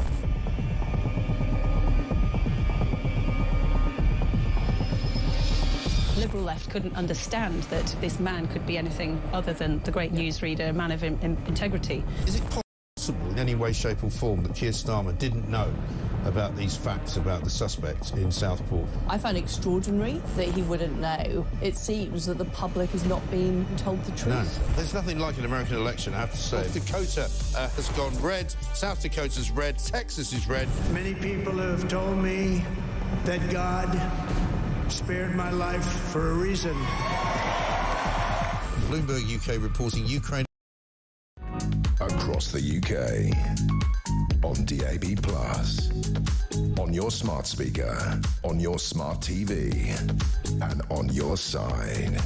S17: Liberal left couldn't understand that this man could be anything other than the great newsreader, a man of integrity.
S2: Is it possible in any way, shape or form that Keir Starmer didn't know about these facts about the suspect in Southport?
S18: I find it extraordinary that he wouldn't know. It seems that the public has not been told the truth.
S2: No. There's nothing like an American election, I have to say. North Dakota has gone red, South Dakota's red, Texas is red.
S4: Many people have told me that God spared my life for a reason.
S2: Bloomberg UK reporting Ukraine
S1: across the UK on DAB+, on your smart speaker, on your smart TV, and on your side.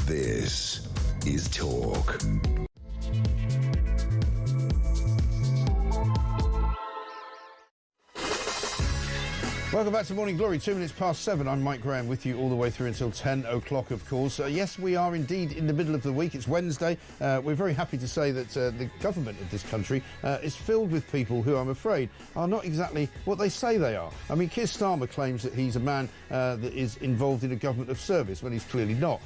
S1: This is Talk.
S2: Welcome back to Morning Glory, 2 minutes past 7. I'm Mike Graham with you all the way through until 10 o'clock, of course. Yes, we are indeed in the middle of the week. It's Wednesday. We're very happy to say that the government of this country is filled with people who, I'm afraid, are not exactly what they say they are. I mean, Keir Starmer claims that he's a man that is involved in a government of service when he's clearly not.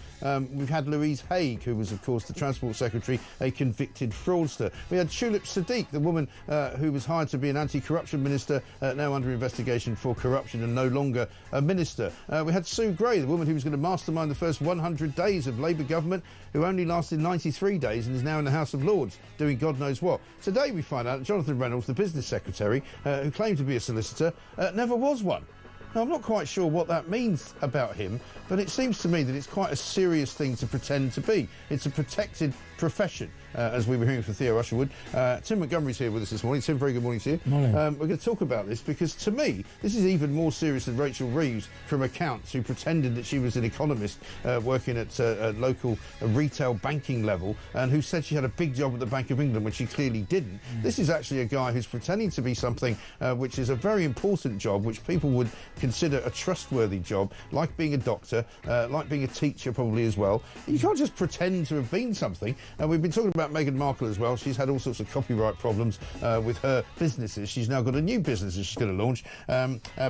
S2: We've had Louise Haigh, who was, of course, the Transport Secretary, a convicted fraudster. We had Tulip Sadiq, the woman who was hired to be an anti-corruption minister, now under investigation for corruption and no longer a minister. We had Sue Gray, the woman who was going to mastermind the first 100 days of Labour government, who only lasted 93 days and is now in the House of Lords doing God knows what. Today we find out that Jonathan Reynolds, the business secretary, who claimed to be a solicitor, never was one. Now, I'm not quite sure what that means about him, but it seems to me that it's quite a serious thing to pretend to be. It's a protected profession, as we were hearing from Theo Usherwood. Tim Montgomery's here with us this morning. Tim, very good morning to you.
S19: Morning.
S2: We're going to talk about this because, to me, this is even more serious than Rachel Reeves from Accounts, who pretended that she was an economist working at a local retail banking level and who said she had a big job at the Bank of England when she clearly didn't. This is actually a guy who's pretending to be something which is a very important job, which people would consider a trustworthy job, like being a doctor, like being a teacher probably as well. You can't just pretend to have been something. And we've been talking about Meghan Markle as well. She's had all sorts of copyright problems with her businesses. She's now got a new business that she's going to launch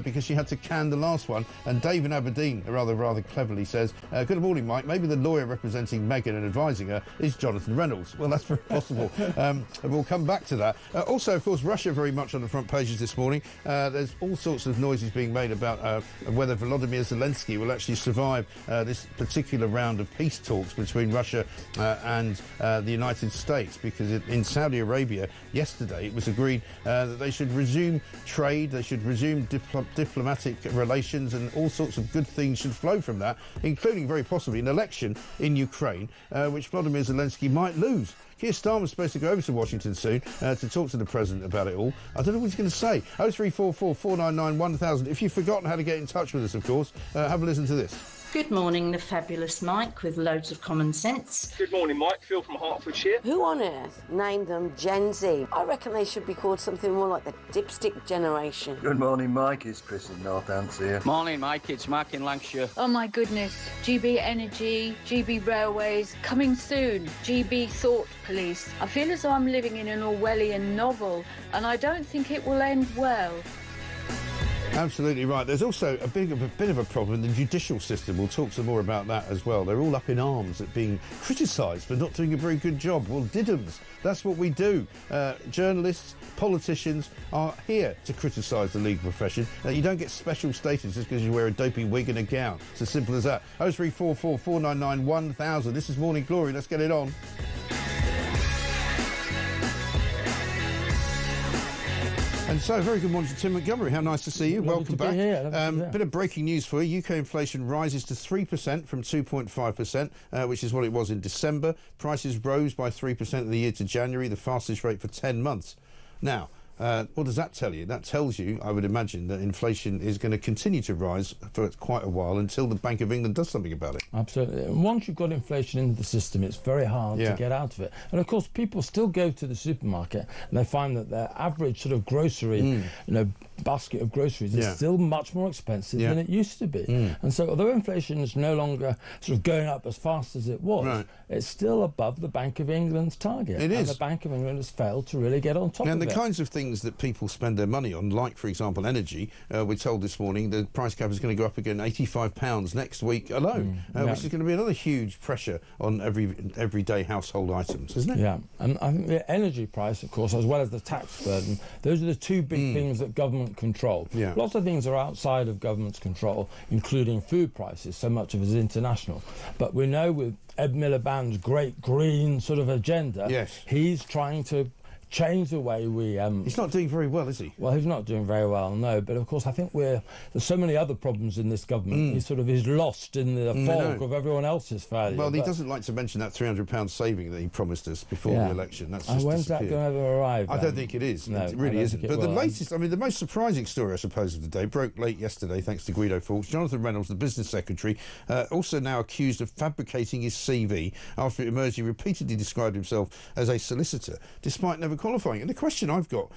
S2: because she had to can the last one. And Dave in Aberdeen rather cleverly says, good morning, Mike. Maybe the lawyer representing Meghan and advising her is Jonathan Reynolds. Well, that's very possible. And we'll come back to that. Also, of course, Russia very much on the front pages this morning. There's all sorts of noises being made about whether Volodymyr Zelensky will actually survive this particular round of peace talks between Russia and the United States, because in Saudi Arabia yesterday it was agreed that they should resume trade, they should resume diplomatic relations, and all sorts of good things should flow from that, including very possibly an election in Ukraine, which Volodymyr Zelensky might lose. Keir Starmer's supposed to go over to Washington soon to talk to the President about it all. I don't know what he's going to say. 0344 499 1000. If you've forgotten how to get in touch with us, of course, have a listen to this.
S20: Good morning, the fabulous Mike with loads of common sense.
S21: Good morning, Mike. Phil from Hertfordshire.
S22: Who on earth named them Gen Z? I reckon they should be called something more like the dipstick generation.
S23: Good morning, Mike. It's Chris in Northants here.
S24: Morning, Mike. It's Mark in Lancashire.
S25: Oh, my goodness. GB Energy, GB Railways, coming soon. GB Thought Police. I feel as though I'm living in an Orwellian novel, and I don't think it will end well.
S2: Absolutely right. There's also a bit of a problem in the judicial system. We'll talk some more about that as well. They're all up in arms at being criticised for not doing a very good job. Well, diddums. That's what we do. Journalists, politicians are here to criticise the legal profession. You don't get special status just because you wear a dopey wig and a gown. It's as simple as that. 0344 499 1000. This is Morning Glory. Let's get it on. And so, very good morning to Tim Montgomery. How nice to see you. Welcome back. Bit of breaking news for you. UK inflation rises to 3% from 2.5%, which is what it was in December. Prices rose by 3% in the year to January, the fastest rate for 10 months. Now, what does that tell you? That tells you, I would imagine, that inflation is going to continue to rise for quite a while until the Bank of England does something about it.
S19: Absolutely. Once you've got inflation into the system, it's very hard to get out of it. And of course, people still go to the supermarket and they find that their average sort of grocery, basket of groceries is still much more expensive than it used to be. And so although inflation is no longer sort of going up as fast as it was, it's still above the Bank of England's target.
S2: It is.
S19: And the Bank of England has failed to really get on top of it.
S2: And the kinds of things that people spend their money on, like, for example, energy, we're told this morning the price cap is going to go up again £85 next week alone, which is going to be another huge pressure on everyday household items, isn't it?
S19: Yeah, and I think the energy price, of course, as well as the tax burden, those are the two big things that government control. Lots of things are outside of government's control, including food prices. So much of it is international. But we know with Ed Miliband's great green sort of agenda, he's trying to change the way we...
S2: he's not doing very well, is he?
S19: Well, he's not doing very well, no. But, of course, I think there's so many other problems in this government. He sort of is lost in the fog of everyone else's failure.
S2: Well, he doesn't like to mention that £300 saving that he promised us before the election. That's just
S19: when's that going to arrive?
S2: I don't think it is. No, it really isn't. But the latest, I mean, the most surprising story, I suppose, of the day broke late yesterday, thanks to Guido Fawkes. Jonathan Reynolds, the business secretary, also now accused of fabricating his CV after it emerged he repeatedly described himself as a solicitor, despite never qualifying. And the question I've got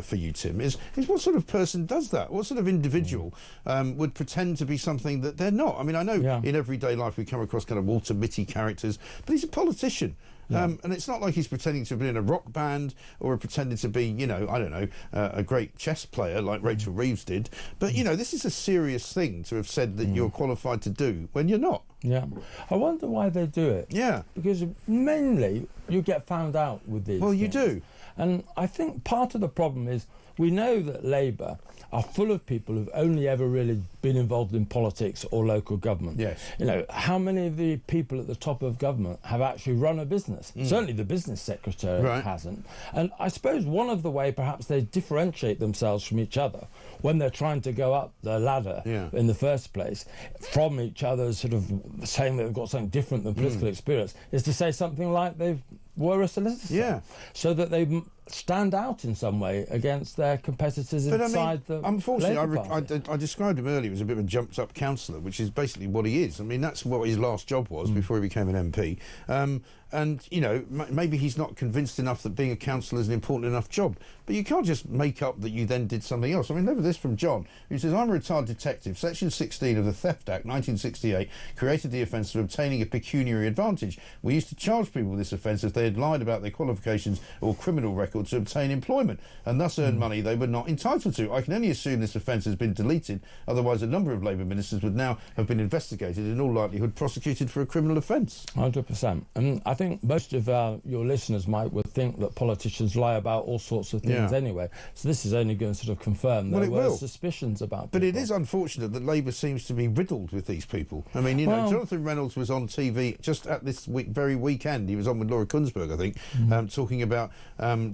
S2: for you, Tim, is what sort of person does that? What sort of individual would pretend to be something that they're not? I mean, I know in everyday life we come across kind of Walter Mitty characters, but he's a politician. And it's not like he's pretending to be in a rock band or pretending to be, you know, I don't know, a great chess player like Rachel Reeves did. But, you know, this is a serious thing to have said that you're qualified to do when you're not.
S19: Yeah. I wonder why they do it.
S2: Yeah.
S19: Because mainly you get found out with these
S2: Well,
S19: things.
S2: you do.
S19: And I think part of the problem is we know that Labour are full of people who've only ever really been involved in politics or local government.
S2: Yes.
S19: You know, how many of the people at the top of government have actually run a business? Certainly the business secretary hasn't. And I suppose one of the way perhaps they differentiate themselves from each other when they're trying to go up the ladder in the first place from each other, sort of saying that they've got something different than political experience, is to say something like they were a solicitor. So that they stand out in some way against their competitors inside the
S2: unfortunately, I described him earlier as a bit of a jumped-up councillor, which is basically what he is. I mean, that's what his last job was before he became an MP. And, you know, maybe he's not convinced enough that being a councillor is an important enough job. But you can't just make up that you then did something else. I mean, look at this from John, who says, I'm a retired detective. Section 16 of the Theft Act, 1968, created the offence of obtaining a pecuniary advantage. We used to charge people with this offence if they had lied about their qualifications or criminal record to obtain employment, and thus earn money they were not entitled to. I can only assume this offence has been deleted, otherwise a number of Labour ministers would now have been investigated and in all likelihood prosecuted for a criminal offence.
S19: 100%. And I think most of your listeners would think that politicians lie about all sorts of things anyway. So this is only going to sort of confirm there were suspicions about people.
S2: But it is unfortunate that Labour seems to be riddled with these people. I mean, you know, Jonathan Reynolds was on TV just at this very weekend. He was on with Laura Kunsberg, I think, talking about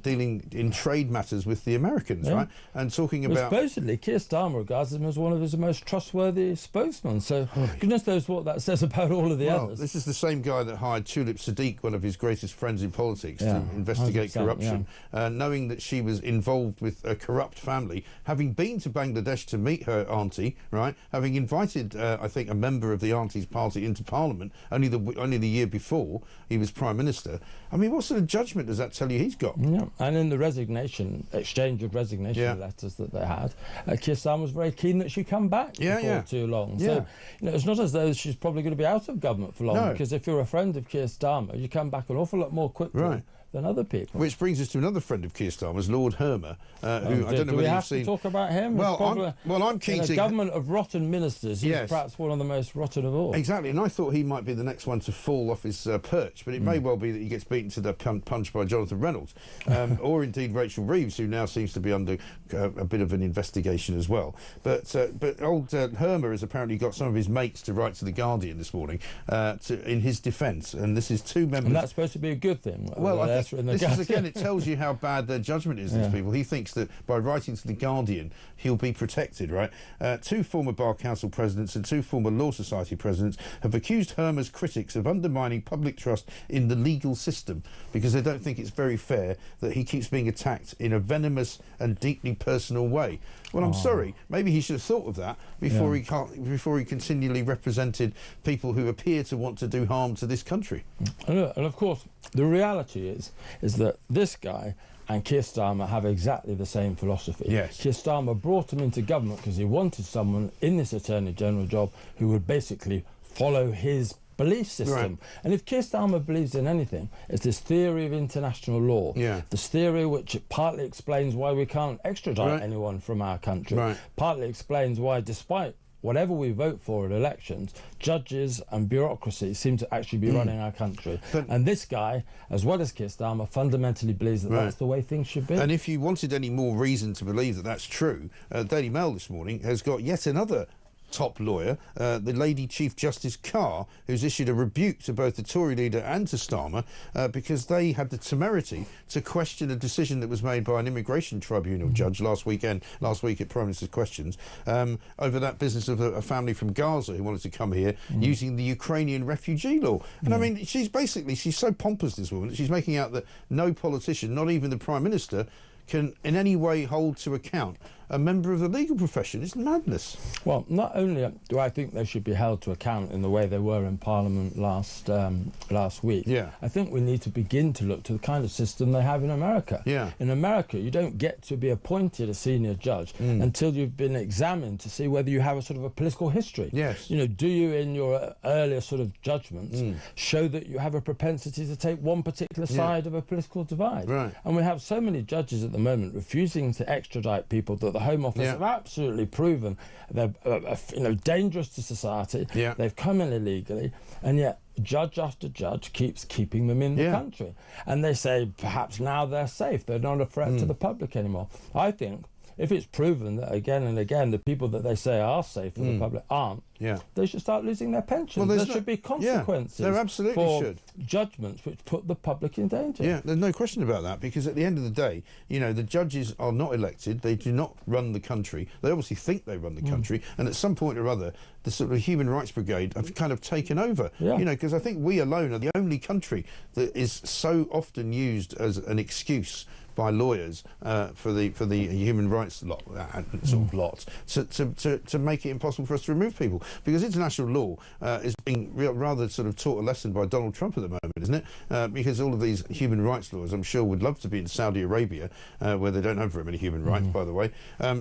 S2: dealing in trade matters with the Americans, right? And talking about...
S19: Supposedly, Keir Starmer regards him as one of his most trustworthy spokesmen. So goodness knows what that says about all of the others.
S2: This is the same guy that hired Tulip Sadiq, one of his greatest friends in politics, to investigate corruption, knowing that she was involved with a corrupt family, having been to Bangladesh to meet her auntie, right? Having invited, I think, a member of the auntie's party into Parliament only the year before he was Prime Minister. I mean, what sort of judgment does that tell you he's got?
S19: Yeah. And in the exchange of resignation letters that they had, Keir Starmer was very keen that she come back before too long. So, you know, it's not as though she's probably going to be out of government for long, because if you're a friend of Keir Starmer, you come back an awful lot more quickly than other people.
S2: Which brings us to another friend of Keir Starmer's, Lord Hermer, who I don't know whether you've seen...
S19: Do we have to talk about him?
S2: Well, I'm keen to...
S19: In a government of rotten ministers, he's perhaps one of the most rotten of all.
S2: Exactly, and I thought he might be the next one to fall off his perch, but it may well be that he gets beaten to the punch by Jonathan Reynolds, or indeed Rachel Reeves, who now seems to be under a bit of an investigation as well. But old Hermer has apparently got some of his mates to write to The Guardian this morning in his defence, and this is two members...
S19: And that's supposed to be a good thing.
S2: Well, I think this is, again, it tells you how bad their judgment is, these people. He thinks that by writing to The Guardian, he'll be protected, right? Two former Bar Council presidents and two former Law Society presidents have accused Hermer's critics of undermining public trust in the legal system because they don't think it's very fair that he keeps being attacked in a venomous and deeply personal way. Well, I'm sorry. Maybe he should have thought of that before he continually represented people who appear to want to do harm to this country.
S19: And of course, the reality is that this guy and Keir Starmer have exactly the same philosophy.
S2: Yes.
S19: Keir Starmer brought him into government because he wanted someone in this Attorney General job who would basically follow his belief system.
S2: Right.
S19: And if Keir Starmer believes in anything, it's this theory of international law.
S2: Yeah.
S19: This theory which partly explains why we can't extradite anyone from our country.
S2: Right.
S19: Partly explains why, despite whatever we vote for in elections, judges and bureaucracy seem to actually be running our country. And this guy, as well as Keir Starmer, fundamentally believes that that's the way things should be.
S2: And if you wanted any more reason to believe that that's true, Daily Mail this morning has got yet another top lawyer, the Lady Chief Justice Carr, who's issued a rebuke to both the Tory leader and to Starmer because they had the temerity to question a decision that was made by an immigration tribunal judge last week at Prime Minister's Questions over that business of a family from Gaza who wanted to come here using the Ukrainian refugee law. And I mean, she's so pompous, this woman, that she's making out that no politician, not even the Prime Minister, can in any way hold to account a member of the legal profession. It's madness.
S19: Well, not only do I think they should be held to account in the way they were in Parliament last week, I think we need to begin to look to the kind of system they have in America. In America, you don't get to be appointed a senior judge until you've been examined to see whether you have a sort of a political history.
S2: Yes.
S19: You know, do you, in your earlier sort of judgments, show that you have a propensity to take one particular side of a political divide?
S2: Right.
S19: And we have so many judges at the moment refusing to extradite people that the Home Office have absolutely proven they're dangerous to society. They've come in illegally, and yet judge after judge keeps keeping them in the country. And they say perhaps now they're safe, they're not a threat to the public anymore. I think if it's proven that again and again the people that they say are safe for the public aren't, they should start losing their pensions. Well, there should be consequences
S2: there absolutely
S19: for
S2: should.
S19: Judgments which put the public in danger.
S2: Yeah, there's no question about that, because at the end of the day, you know, the judges are not elected, they do not run the country. They obviously think they run the country, and at some point or other, the sort of Human Rights Brigade have kind of taken over. You know, because I think we alone are the only country that is so often used as an excuse by lawyers for the human rights lot to make it impossible for us to remove people, because international law is being rather sort of taught a lesson by Donald Trump at the moment, isn't it? Because all of these human rights laws, I'm sure, would love to be in Saudi Arabia, where they don't have very many human rights, by the way,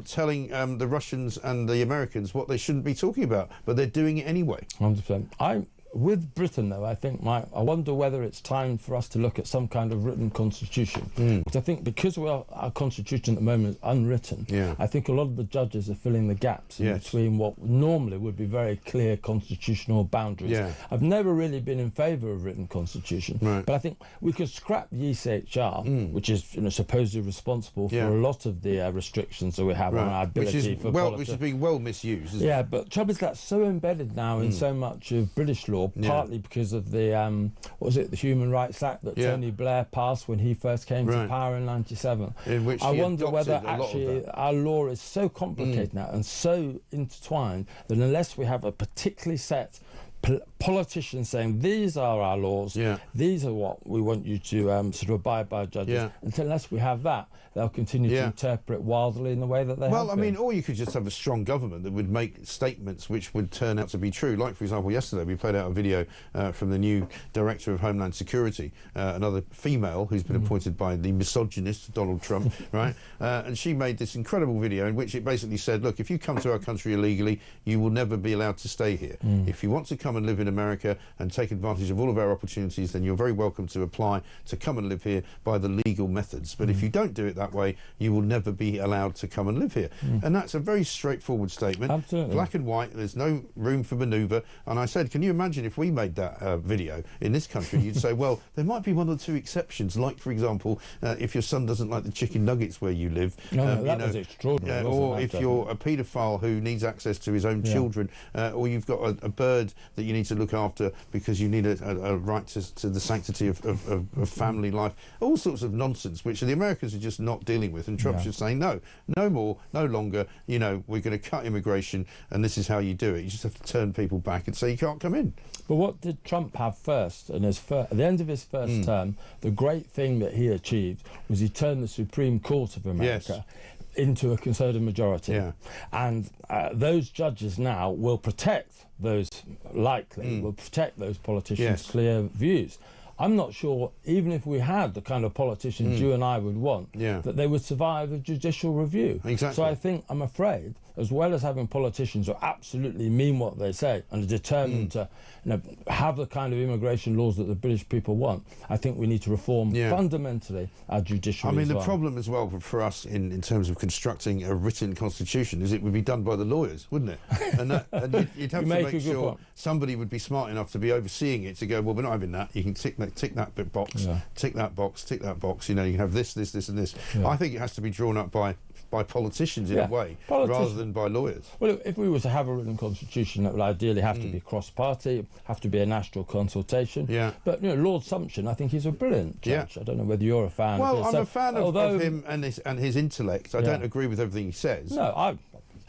S2: telling the Russians and the Americans what they shouldn't be talking about, but they're doing it anyway.
S19: 100%. With Britain, though, I wonder whether it's time for us to look at some kind of written constitution. Because I think because our constitution at the moment is unwritten, I think a lot of the judges are filling the gaps in between what normally would be very clear constitutional boundaries. I've never really been in favour of written constitution, but I think we could scrap the ECHR, which is supposedly responsible for a lot of the restrictions that we have on our ability for politics.
S2: Which is being well misused, isn't it?
S19: But the trouble is that's so embedded now in so much of British law, partly because of the the Human Rights Act that Tony Blair passed when he first came to power in '97.
S2: In which
S19: I wonder whether actually our law is so complicated now and so intertwined that unless we have a particularly set politicians saying these are our laws, these are what we want you to sort of abide by, judges, unless we have that, they'll continue to interpret wildly in the way that they have been.
S2: Well, I mean, or you could just have a strong government that would make statements which would turn out to be true. Like, for example, yesterday we played out a video from the new Director of Homeland Security, another female who's been appointed by the misogynist Donald Trump, right? And she made this incredible video in which it basically said, look, if you come to our country illegally, you will never be allowed to stay here. If you want to come and live in America and take advantage of all of our opportunities, then you're very welcome to apply to come and live here by the legal methods. But if you don't do it that way, you will never be allowed to come and live here. And that's a very straightforward statement.
S19: Absolutely.
S2: Black and white, there's no room for manoeuvre. And I said, can you imagine if we made that video in this country? You'd say, well, there might be one or two exceptions, like, for example, if your son doesn't like the chicken nuggets where you live.
S19: That was extraordinary.
S2: Or if you're a paedophile who needs access to his own children, or you've got a bird that you need to to look after because you need a right to the sanctity of family life. All sorts of nonsense, which the Americans are just not dealing with. And Trump's just saying, no more, no longer. You know, we're going to cut immigration, and this is how you do it. You just have to turn people back and say you can't come in.
S19: But what did Trump have first? And at the end of his first term, the great thing that he achieved was he turned the Supreme Court of America into a conservative majority. And those judges now will protect those, will protect those politicians' clear views. I'm not sure, even if we had the kind of politicians you and I would want, that they would survive a judicial review.
S2: Exactly.
S19: So I think, I'm afraid, as well as having politicians who absolutely mean what they say and are determined to have the kind of immigration laws that the British people want, I think we need to reform fundamentally our judiciary.
S2: I mean, the problem as well for us in terms of constructing a written constitution is it would be done by the lawyers, wouldn't it? And you'd have to make sure somebody would be smart enough to be overseeing it, to go, well, we're not having that. You can tick that bit box, tick that box, tick that box. You know, you can have this, and this. I think it has to be drawn up by politicians in a way, rather than by lawyers.
S19: Well, if we were to have a written constitution, that would ideally have to be cross-party, have to be a national consultation. But, you know, Lord Sumption, I think he's a brilliant judge. I don't know whether you're a fan of his.
S2: Well, I'm a fan of him and his intellect. I don't agree with everything he says.
S19: No,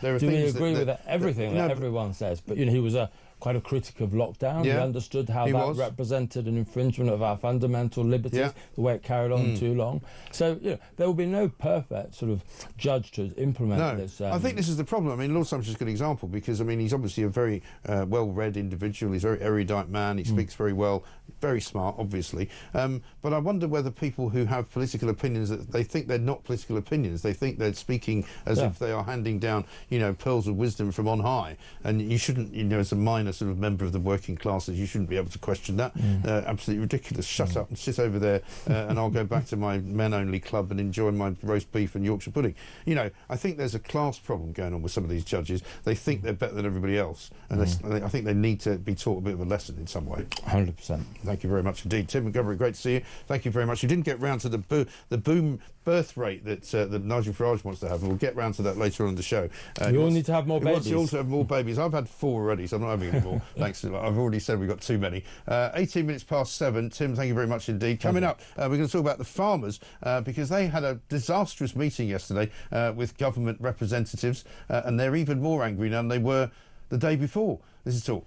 S19: do we agree with everything that everyone says? But, you know, he was quite a critic of lockdown. He understood how that represented an infringement of our fundamental liberties, the way it carried on too long. So, you know, there will be no perfect sort of judge to implement this.
S2: I think this is the problem. I mean, Lord Sumption's a good example because, I mean, he's obviously a very well-read individual. He's a very erudite man. He speaks very well, very smart, obviously. But I wonder whether people who have political opinions, that they think they're not political opinions. They think they're speaking as if they are handing down, you know, pearls of wisdom from on high. And you shouldn't, you know, as a minor sort of member of the working classes, you shouldn't be able to question that. Absolutely ridiculous. Shut up and sit over there and I'll go back to my men-only club and enjoy my roast beef and Yorkshire pudding. You know, I think there's a class problem going on with some of these judges. They think they're better than everybody else, and I think they need to be taught a bit of a lesson in some way.
S19: 100%.
S2: Thank you very much indeed. Tim Montgomery, great to see you. Thank you very much. You didn't get round to the boom birth rate that Nigel Farage wants to have, and we'll get round to that later on in the show.
S19: You all need to have more babies.
S2: You also have more babies. I've had 4 already, so I'm not having any more. Thanks. I've already said we've got too many. 18 minutes past 7. Tim, thank you very much indeed. Coming up, we're going to talk about the farmers because they had a disastrous meeting yesterday with government representatives, and they're even more angry now than they were the day before. This is Talk.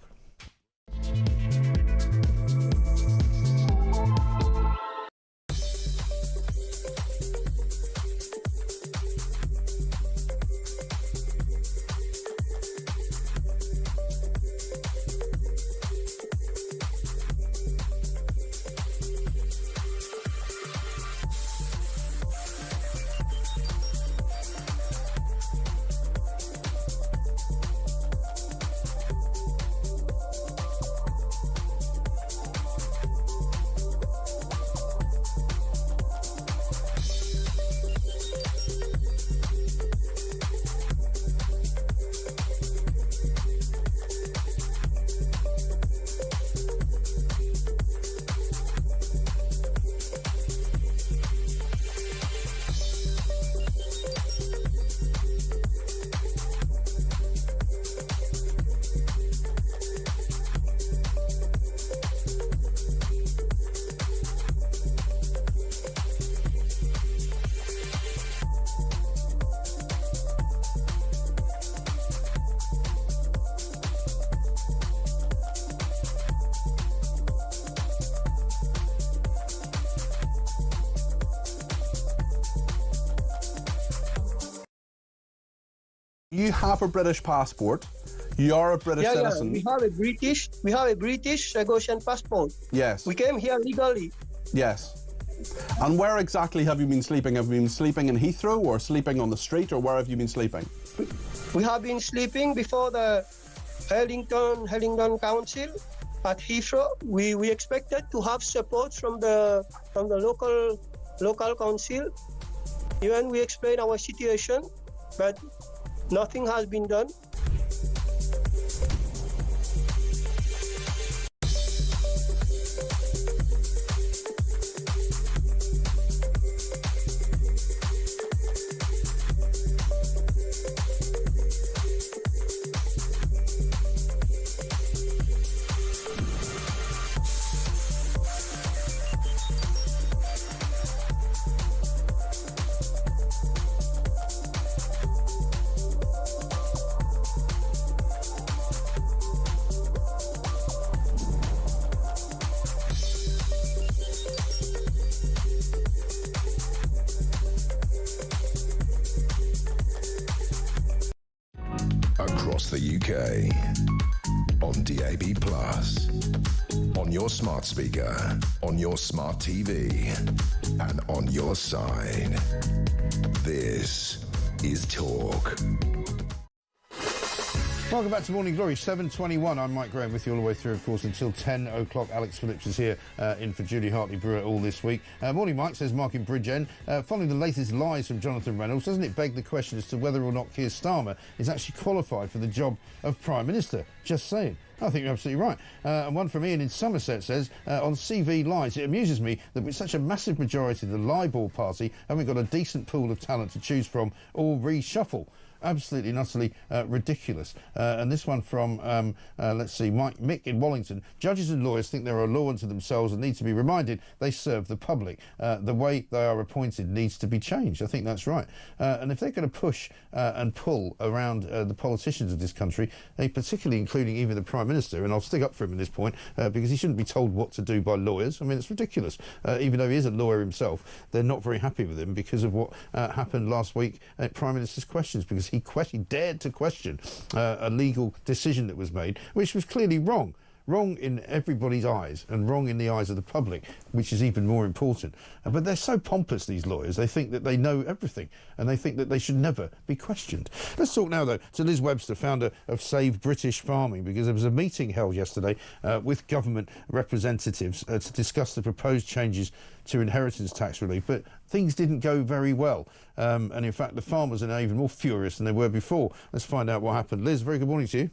S5: You have a British passport. You are a British citizen.
S6: Yeah. We have a British Chagosian passport.
S5: Yes.
S6: We came here legally.
S5: Yes. And where exactly have you been sleeping? Have you been sleeping in Heathrow or sleeping on the street, or where have you been sleeping?
S6: We have been sleeping before the Hillingdon Council at Heathrow. We expected to have support from the local council. Even we explained our situation, but nothing has been done.
S1: across the UK. On DAB+, on your smart speaker, on your smart TV, and on your side. This is Talk.
S2: Welcome back to Morning Glory, 7:21. I'm Mike Graham with you all the way through, of course, until 10 o'clock. Alex Phillips is here in for Julie Hartley-Brewer all this week. Morning, Mike, says Mark in Bridgend. Following the latest lies from Jonathan Reynolds, doesn't it beg the question as to whether or not Keir Starmer is actually qualified for the job of Prime Minister? Just saying. I think you're absolutely right. And one from Ian in Somerset says, on CV lies, it amuses me that with such a massive majority of the Libel party, haven't got a decent pool of talent to choose from or reshuffle. Absolutely and utterly ridiculous. And this one from, let's see, Mick in Wallington. Judges and lawyers think they're a law unto themselves and need to be reminded they serve the public. The way they are appointed needs to be changed. I think that's right. And if they're going to push and pull around the politicians of this country, particularly including even the Prime Minister, and I'll stick up for him at this point, because he shouldn't be told what to do by lawyers. I mean, it's ridiculous. Even though he is a lawyer himself, they're not very happy with him because of what happened last week at Prime Minister's Questions, because he dared to question a legal decision that was made, which was clearly wrong. Wrong in everybody's eyes and wrong in the eyes of the public, which is even more important. But they're so pompous, these lawyers. They think that they know everything and they think that they should never be questioned. Let's talk now, though, to Liz Webster, founder of Save British Farming, because there was a meeting held yesterday with government representatives to discuss the proposed changes to inheritance tax relief. But things didn't go very well. And in fact, the farmers are now even more furious than they were before. Let's find out what happened. Liz, very good morning to you.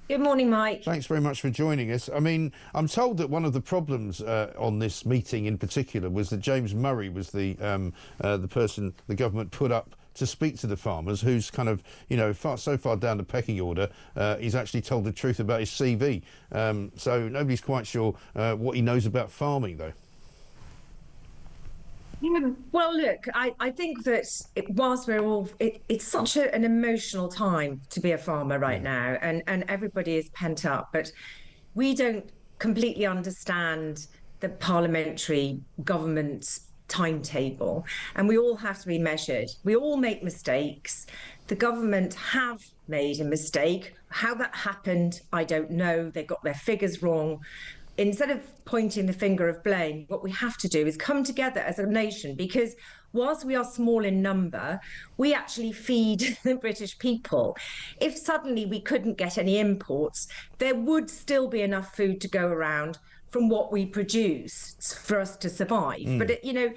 S3: Good morning, Mike.
S2: Thanks very much for joining us. I mean, I'm told that one of the problems on this meeting in particular was that James Murray was the person the government put up to speak to the farmers, who's kind of, you know, so far down the pecking order, he's actually told the truth about his CV. So nobody's quite sure what he knows about farming, though.
S3: Yeah, well, look, I think that whilst we're all, it's such an emotional time to be a farmer right now, and everybody is pent up, but we don't completely understand the parliamentary government's timetable, and we all have to be measured. We all make mistakes. The government have made a mistake. How that happened, I don't know. They got their figures wrong. Instead of pointing the finger of blame, what we have to do is come together as a nation, because whilst we are small in number, we actually feed the British people. If suddenly we couldn't get any imports, there would still be enough food to go around from what we produce for us to survive. But, you know,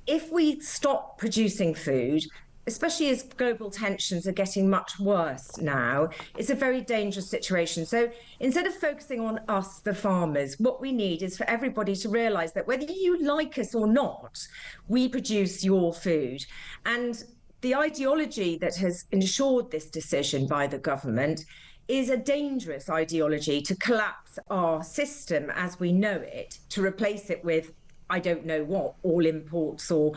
S3: if we stop producing food, especially as global tensions are getting much worse now, it's a very dangerous situation. So instead of focusing on us, the farmers, what we need is for everybody to realise that whether you like us or not, we produce your food. And the ideology that has ensured this decision by the government is a dangerous ideology to collapse our system as we know it, to replace it with, I don't know what, all imports or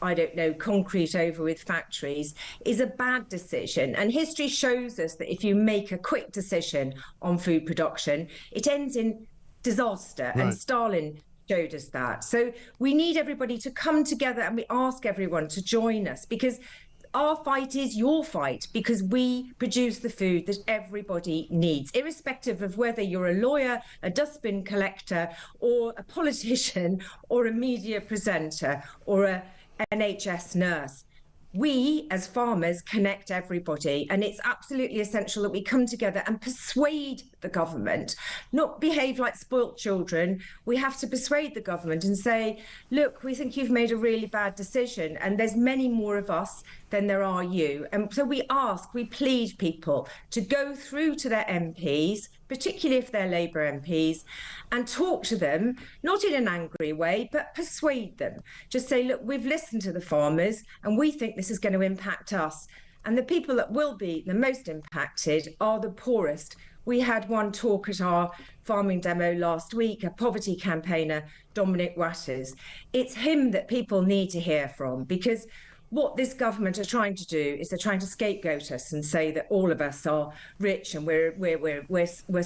S3: I don't know, concrete over with factories, is a bad decision. And history shows us that if you make a quick decision on food production, it ends in disaster. Right. And Stalin showed us that. So we need everybody to come together, and we ask everyone to join us, because our fight is your fight, because we produce the food that everybody needs, irrespective of whether you're a lawyer, a dustbin collector, or a politician, or a media presenter, or a NHS nurse. We, as farmers, connect everybody, and it's absolutely essential that we come together and persuade the government, not behave like spoilt children. We have to persuade the government and say, look, we think you've made a really bad decision, and there's many more of us than there are you. And so we plead people to go through to their MPs, particularly if they're Labour MPs, and talk to them, not in an angry way, but persuade them. Just say, look, we've listened to the farmers and we think this is going to impact us. And the people that will be the most impacted are the poorest. We had one talk at our farming demo last week, a poverty campaigner, Dominic Watters. It's him that people need to hear from, because what this government are trying to do is they're trying to scapegoat us and say that all of us are rich and we're superfluous.
S2: Well,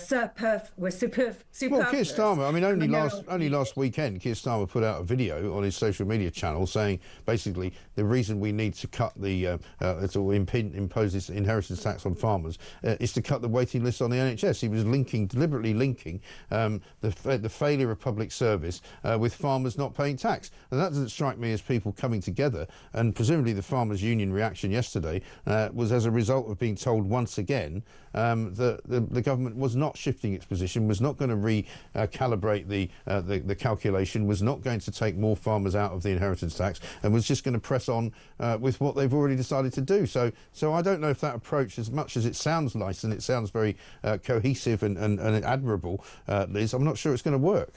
S2: Keir Starmer, I mean, only last weekend, Keir Starmer put out a video on his social media channel saying basically the reason we need to cut the impose this inheritance tax on farmers is to cut the waiting list on the NHS. He was deliberately linking the failure of public service with farmers not paying tax, and that doesn't strike me as people coming together. And presumably the farmers' union reaction yesterday was as a result of being told once again that the government was not shifting its position, was not going to recalibrate the calculation, was not going to take more farmers out of the inheritance tax, and was just going to press on with what they've already decided to do. So I don't know if that approach, as much as it sounds nice and it sounds very cohesive and admirable, Liz, I'm not sure it's going to work.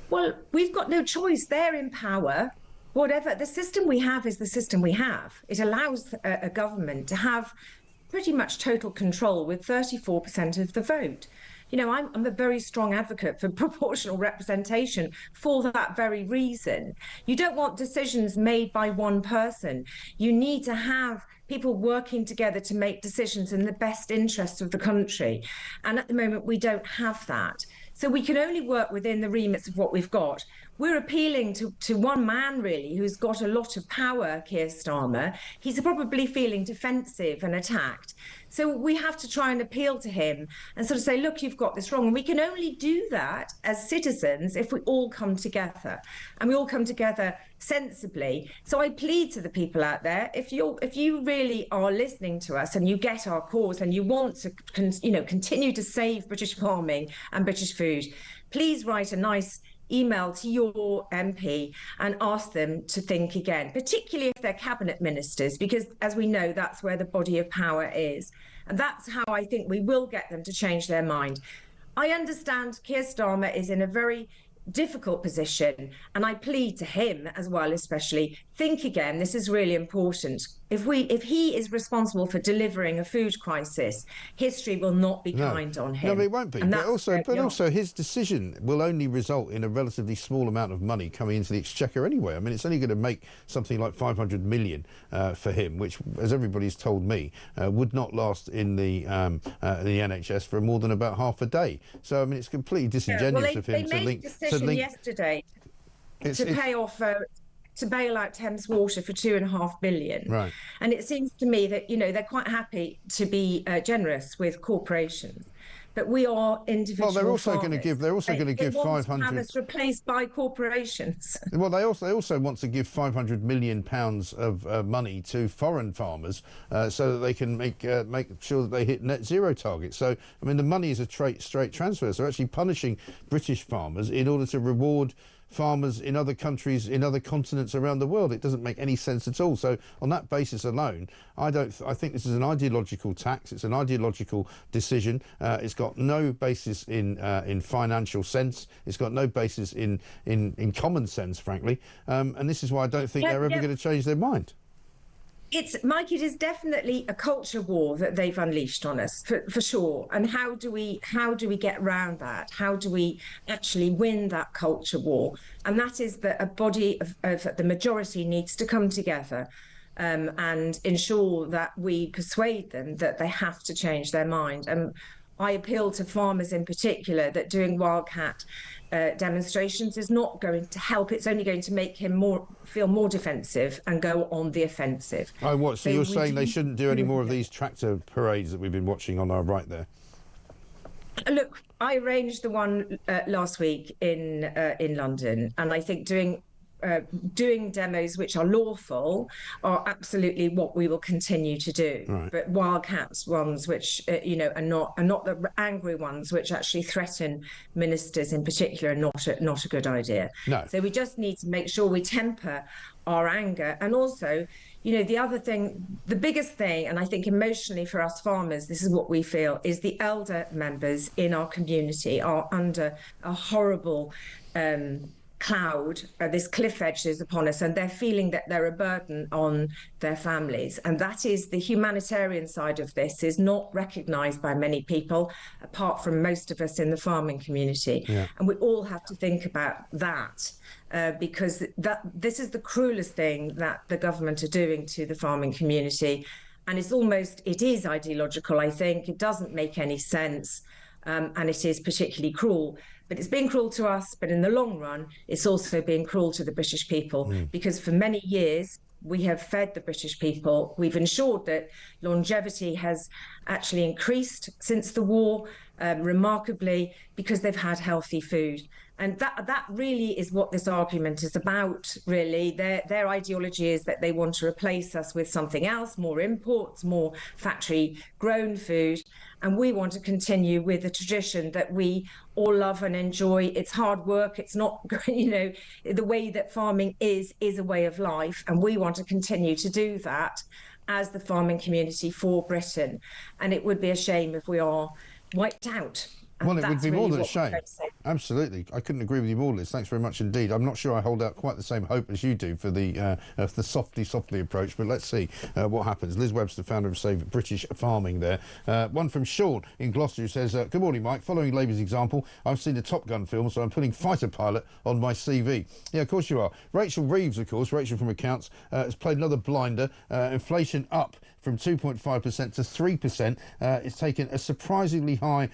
S3: Well, we've got no choice. They're in power. Whatever the system we have is the system we have. It allows a government to have pretty much total control with 34% of the vote. You know, I'm a very strong advocate for proportional representation for that very reason. You don't want decisions made by one person. You need to have people working together to make decisions in the best interests of the country. And at the moment, we don't have that. So we can only work within the remits of what we've got. We're appealing to one man, really, who's got a lot of power, Keir Starmer. He's probably feeling defensive and attacked. So we have to try and appeal to him and sort of say, look, you've got this wrong. And we can only do that as citizens if we all come together, and we all come together sensibly. So I plead to the people out there, if you really are listening to us and you get our cause and you want to continue to save British farming and British food, please write a nice email to your MP and ask them to think again, particularly if they're cabinet ministers, because as we know, that's where the body of power is. And that's how I think we will get them to change their mind. I understand Keir Starmer is in a very difficult position, and I plead to him as well, especially, think again. This is really important. If he is responsible for delivering a food crisis, history will not be kind on him.
S2: No, it won't be. But also his decision will only result in a relatively small amount of money coming into the exchequer anyway. I mean, it's only going to make something like 500 million for him, which, as everybody's told me, would not last in the NHS for more than about half a day. So, I mean, it's completely disingenuous of him to link.
S3: Yesterday to bail out Thames Water for $2.5 billion.
S2: Right.
S3: And it seems to me that, you know, they're quite happy to be generous with corporations. But we are individual.
S2: Well, they're also going to give 500.
S3: Have us replaced by corporations.
S2: Well, they also want to give £500 million of money to foreign farmers so that they can make sure that they hit net zero targets. So, I mean, the money is a straight transfer. So, they're actually punishing British farmers in order to reward farmers in other countries, in other continents around the world. It doesn't make any sense at all. So on that basis alone, I think this is an ideological tax. It's an ideological decision. It's got no basis in financial sense. It's got no basis in common sense, frankly. And this is why I don't think they're ever going to change their mind.
S3: Mike, it is definitely a culture war that they've unleashed on us, for sure. And how do we get around that? How do we actually win that culture war? And that is that a body of the majority needs to come together and ensure that we persuade them that they have to change their mind. And I appeal to farmers in particular that doing wildcat demonstrations is not going to help. It's only going to make him feel more defensive and go on the offensive.
S2: Oh, what? So you're saying they shouldn't do any more of these tractor parades that we've been watching on our right there?
S3: Look, I arranged the one last week in London, and I think doing demos which are lawful are absolutely what we will continue to do.
S2: Right.
S3: But wildcats ones which are not the angry ones which actually threaten ministers in particular are not a good idea.
S2: No.
S3: So we just need to make sure we temper our anger. And also, the other thing, the biggest thing, and I think emotionally for us farmers, this is what we feel, is the elder members in our community are under a horrible cloud, this cliff edge is upon us, and they're feeling that they're a burden on their families. And that is the humanitarian side of this is not recognised by many people, apart from most of us in the farming community.
S2: Yeah.
S3: And we all have to think about that. Because this is the cruelest thing that the government are doing to the farming community. And it is ideological, I think. It doesn't make any sense. And it is particularly cruel. But it's being cruel to us, but in the long run, it's also being cruel to the British people. Because for many years, we have fed the British people. We've ensured that longevity has actually increased since the war, remarkably, because they've had healthy food. And that really is what this argument is about, really. Their ideology is that they want to replace us with something else, more imports, more factory-grown food. And we want to continue with the tradition that we all love and enjoy. It's hard work. It's not, the way that farming is a way of life. And we want to continue to do that as the farming community for Britain. And it would be a shame if we are wiped out.
S2: Well, it would be more than a shame. Absolutely. I couldn't agree with you more, Liz. Thanks very much indeed. I'm not sure I hold out quite the same hope as you do for the softly approach, but let's see what happens. Liz Webster, founder of Save British Farming there. One from Sean in Gloucester who says, good morning, Mike. Following Labour's example, I've seen the Top Gun film, so I'm putting fighter pilot on my CV. Yeah, of course you are. Rachel Reeves, of course, Rachel from Accounts, has played another blinder. Inflation up from 2.5% to 3%. It's taken a surprisingly high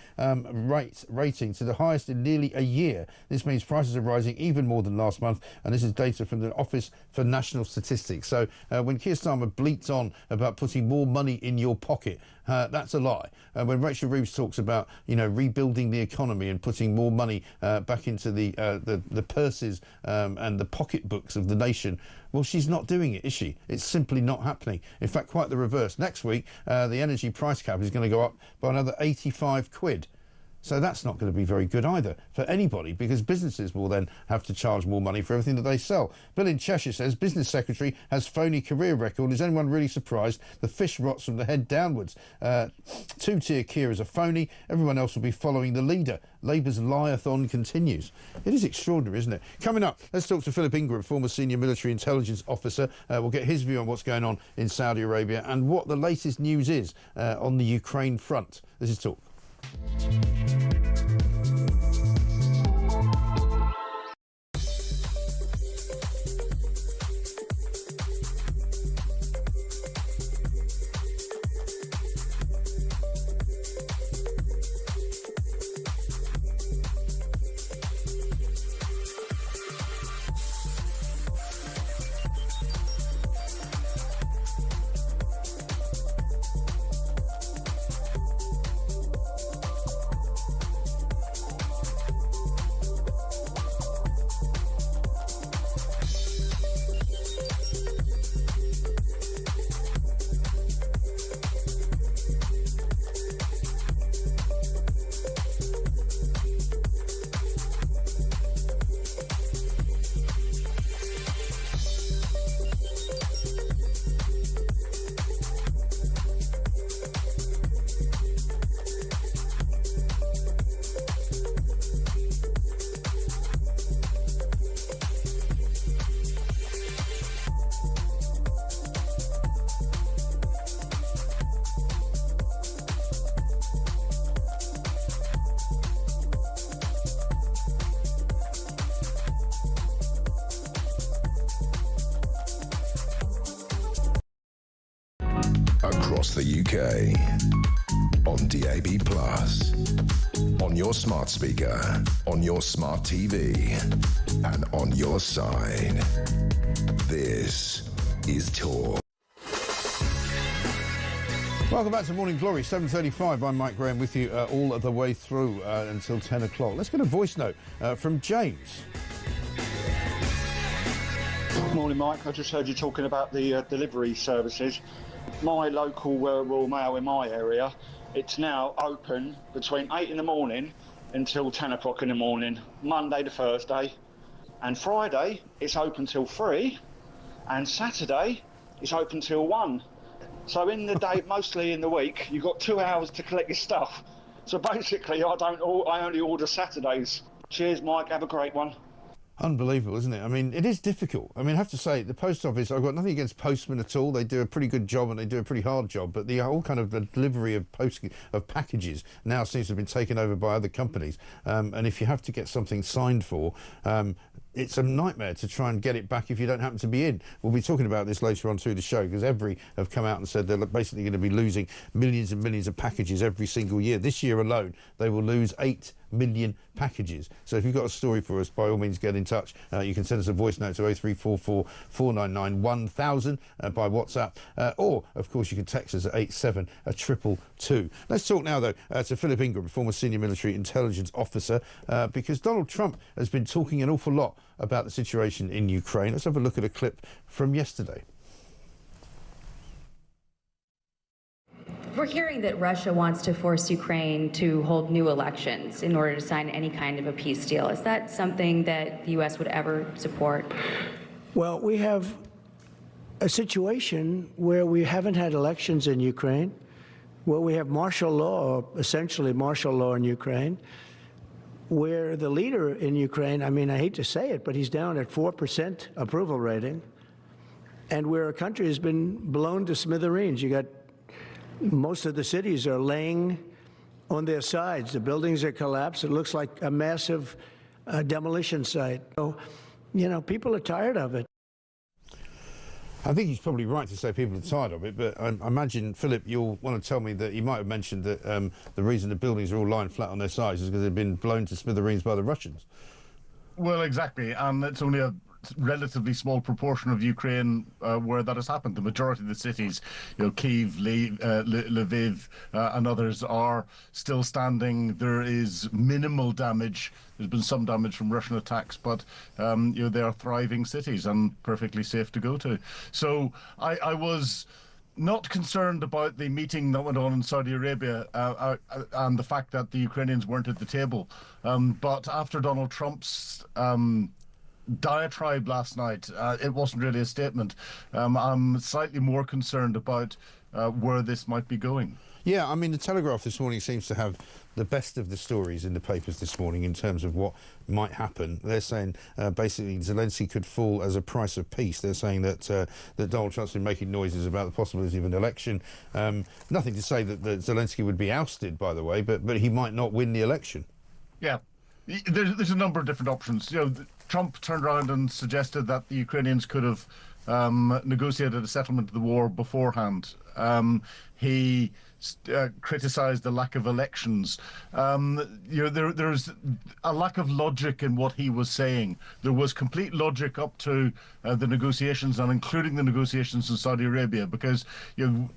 S2: rating to the highest in nearly a year. This means prices are rising even more than last month, and this is data from the Office for National Statistics. So when Keir Starmer bleats on about putting more money in your pocket, that's a lie. When Rachel Reeves talks about rebuilding the economy and putting more money back into the purses and the pocketbooks of the nation, well, she's not doing it, is she? It's simply not happening. In fact, quite the reverse. Next week, the energy price cap is going to go up by another 85 quid. So that's not going to be very good either for anybody, because businesses will then have to charge more money for everything that they sell. Bill in Cheshire says, business secretary has phony career record. Is anyone really surprised? The fish rots from the head downwards. Two-tier Keir is a phony. Everyone else will be following the leader. Labour's lie-a-thon continues. It is extraordinary, isn't it? Coming up, let's talk to Philip Ingram, former senior military intelligence officer. We'll get his view on what's going on in Saudi Arabia and what the latest news is on the Ukraine front. This is Talk.
S1: Across the UK, on DAB+, on your smart speaker, on your smart TV, and on your side. This is Talk.
S2: Welcome back to Morning Glory, 7:35. I'm Mike Graham with you all the way through until 10 o'clock. Let's get a voice note from James.
S7: Morning, Mike. I just heard you talking about the delivery services. My local Royal Mail in my area, it's now open between 8 in the morning until 10 o'clock in the morning, Monday to Thursday. And Friday, it's open till 3. And Saturday, it's open till 1. So in the day, mostly in the week, you've got 2 hours to collect your stuff. So basically, I only order Saturdays. Cheers, Mike. Have a great one.
S2: Unbelievable, isn't it? I mean, it is difficult. I mean, I have to say, the post office, I've got nothing against postmen at all. They do a pretty good job and they do a pretty hard job, but the whole kind of the delivery of packages now seems to have been taken over by other companies. And if you have to get something signed for, it's a nightmare to try and get it back if you don't happen to be in. We'll be talking about this later on through the show, because Every have come out and said they're basically going to be losing millions and millions of packages every single year. This year alone, they will lose 8 million packages. So if you've got a story for us, by all means get in touch. You can send us a voice note to 0344 499 1000 by WhatsApp, or of course you can text us at 87222. Let's talk now though to Philip Ingram, former senior military intelligence officer, because Donald Trump has been talking an awful lot about the situation in Ukraine. Let's have a look at a clip from yesterday.
S8: We're hearing that Russia wants to force Ukraine to hold new elections in order to sign any kind of a peace deal. Is that something that the U.S. would ever support?
S4: Well, we have a situation where we haven't had elections in Ukraine, where we have martial law, essentially martial law in Ukraine, where the leader in Ukraine, I mean, I hate to say it, but he's down at 4% approval rating, and where a country has been blown to smithereens. You got most of the cities are laying on their sides. The buildings are collapsed. It looks like a massive demolition site. So, you know, people are tired of it.
S2: I think he's probably right to say people are tired of it, but I imagine, Philip, you'll want to tell me that he might have mentioned that the reason the buildings are all lying flat on their sides is because they've been blown to smithereens by the Russians.
S9: Well, exactly, and it's only a relatively small proportion of Ukraine where that has happened. The majority of the cities, you know, Kyiv, Lviv, and others are still standing. There is minimal damage. There's been some damage from Russian attacks, but you know, they are thriving cities and perfectly safe to go to. So I was not concerned about the meeting that went on in Saudi Arabia and the fact that the Ukrainians weren't at the table. But after Donald Trump's diatribe last night, it wasn't really a statement. I'm slightly more concerned about where this might be going.
S2: Yeah, I mean, the Telegraph this morning seems to have the best of the stories in the papers this morning in terms of what might happen. They're saying basically Zelensky could fall as a price of peace. They're saying that that Donald Trump's been making noises about the possibility of an election. Nothing to say that Zelensky would be ousted, by the way, but he might not win the election.
S9: Yeah, there's a number of different options. You know, Trump turned around and suggested that the Ukrainians could have negotiated a settlement of the war beforehand. He criticised the lack of elections. You know, there's a lack of logic in what he was saying. There was complete logic up to the negotiations, and including the negotiations in Saudi Arabia, because you know,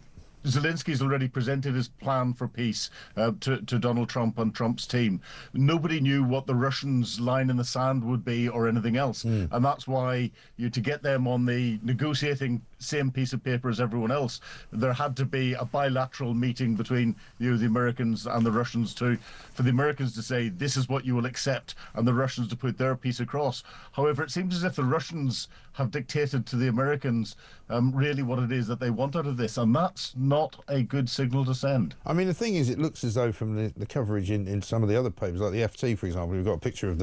S9: Zelensky's already presented his plan for peace to Donald Trump and Trump's team. Nobody knew what the Russians' line in the sand would be or anything else. And that's why to get them on the negotiating same piece of paper as everyone else, there had to be a bilateral meeting between the Americans and the Russians for the Americans to say, this is what you will accept, and the Russians to put their piece across. However, it seems as if the Russians have dictated to the Americans really what it is that they want out of this, and that's not a good signal to send.
S2: I mean, the thing is, it looks as though from the coverage in some of the other papers, like the FT, for example, we've got a picture of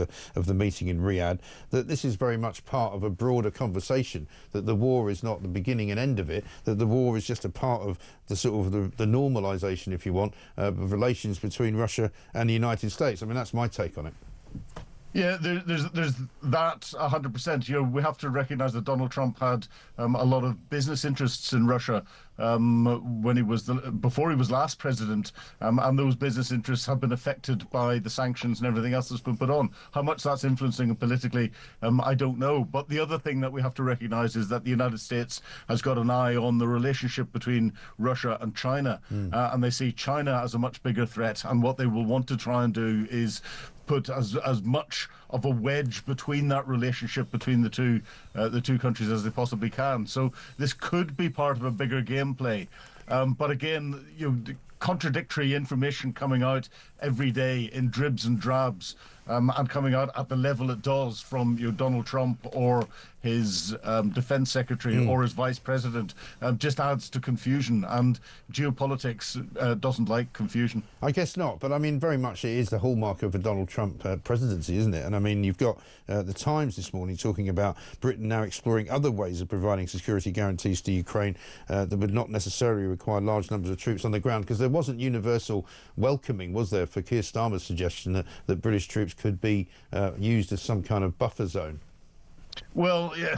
S2: the meeting in Riyadh, that this is very much part of a broader conversation, that the war is not the beginning and end of it, that the war is just a part of the sort of the normalisation, if you want, of relations between Russia and the United States. I mean, that's my take on it.
S9: Yeah, there's that 100%. You know, we have to recognise that Donald Trump had a lot of business interests in Russia when he was before he was last president, and those business interests have been affected by the sanctions and everything else that's been put on. How much that's influencing him politically, I don't know. But the other thing that we have to recognise is that the United States has got an eye on the relationship between Russia and China, and they see China as a much bigger threat. And what they will want to try and do is put as much of a wedge between that relationship between the two countries as they possibly can. So this could be part of a bigger gameplay. But again, you know, contradictory information coming out every day in dribs and drabs. and coming out at the level it does from Donald Trump or his defense secretary or his vice president just adds to confusion, and geopolitics doesn't like confusion.
S2: I guess not, but I mean, very much it is the hallmark of a Donald Trump presidency, isn't it? And I mean, you've got the Times this morning talking about Britain now exploring other ways of providing security guarantees to Ukraine that would not necessarily require large numbers of troops on the ground, because there wasn't universal welcoming, was there, for Keir Starmer's suggestion that British troops could be used as some kind of buffer zone.
S9: Well, yeah,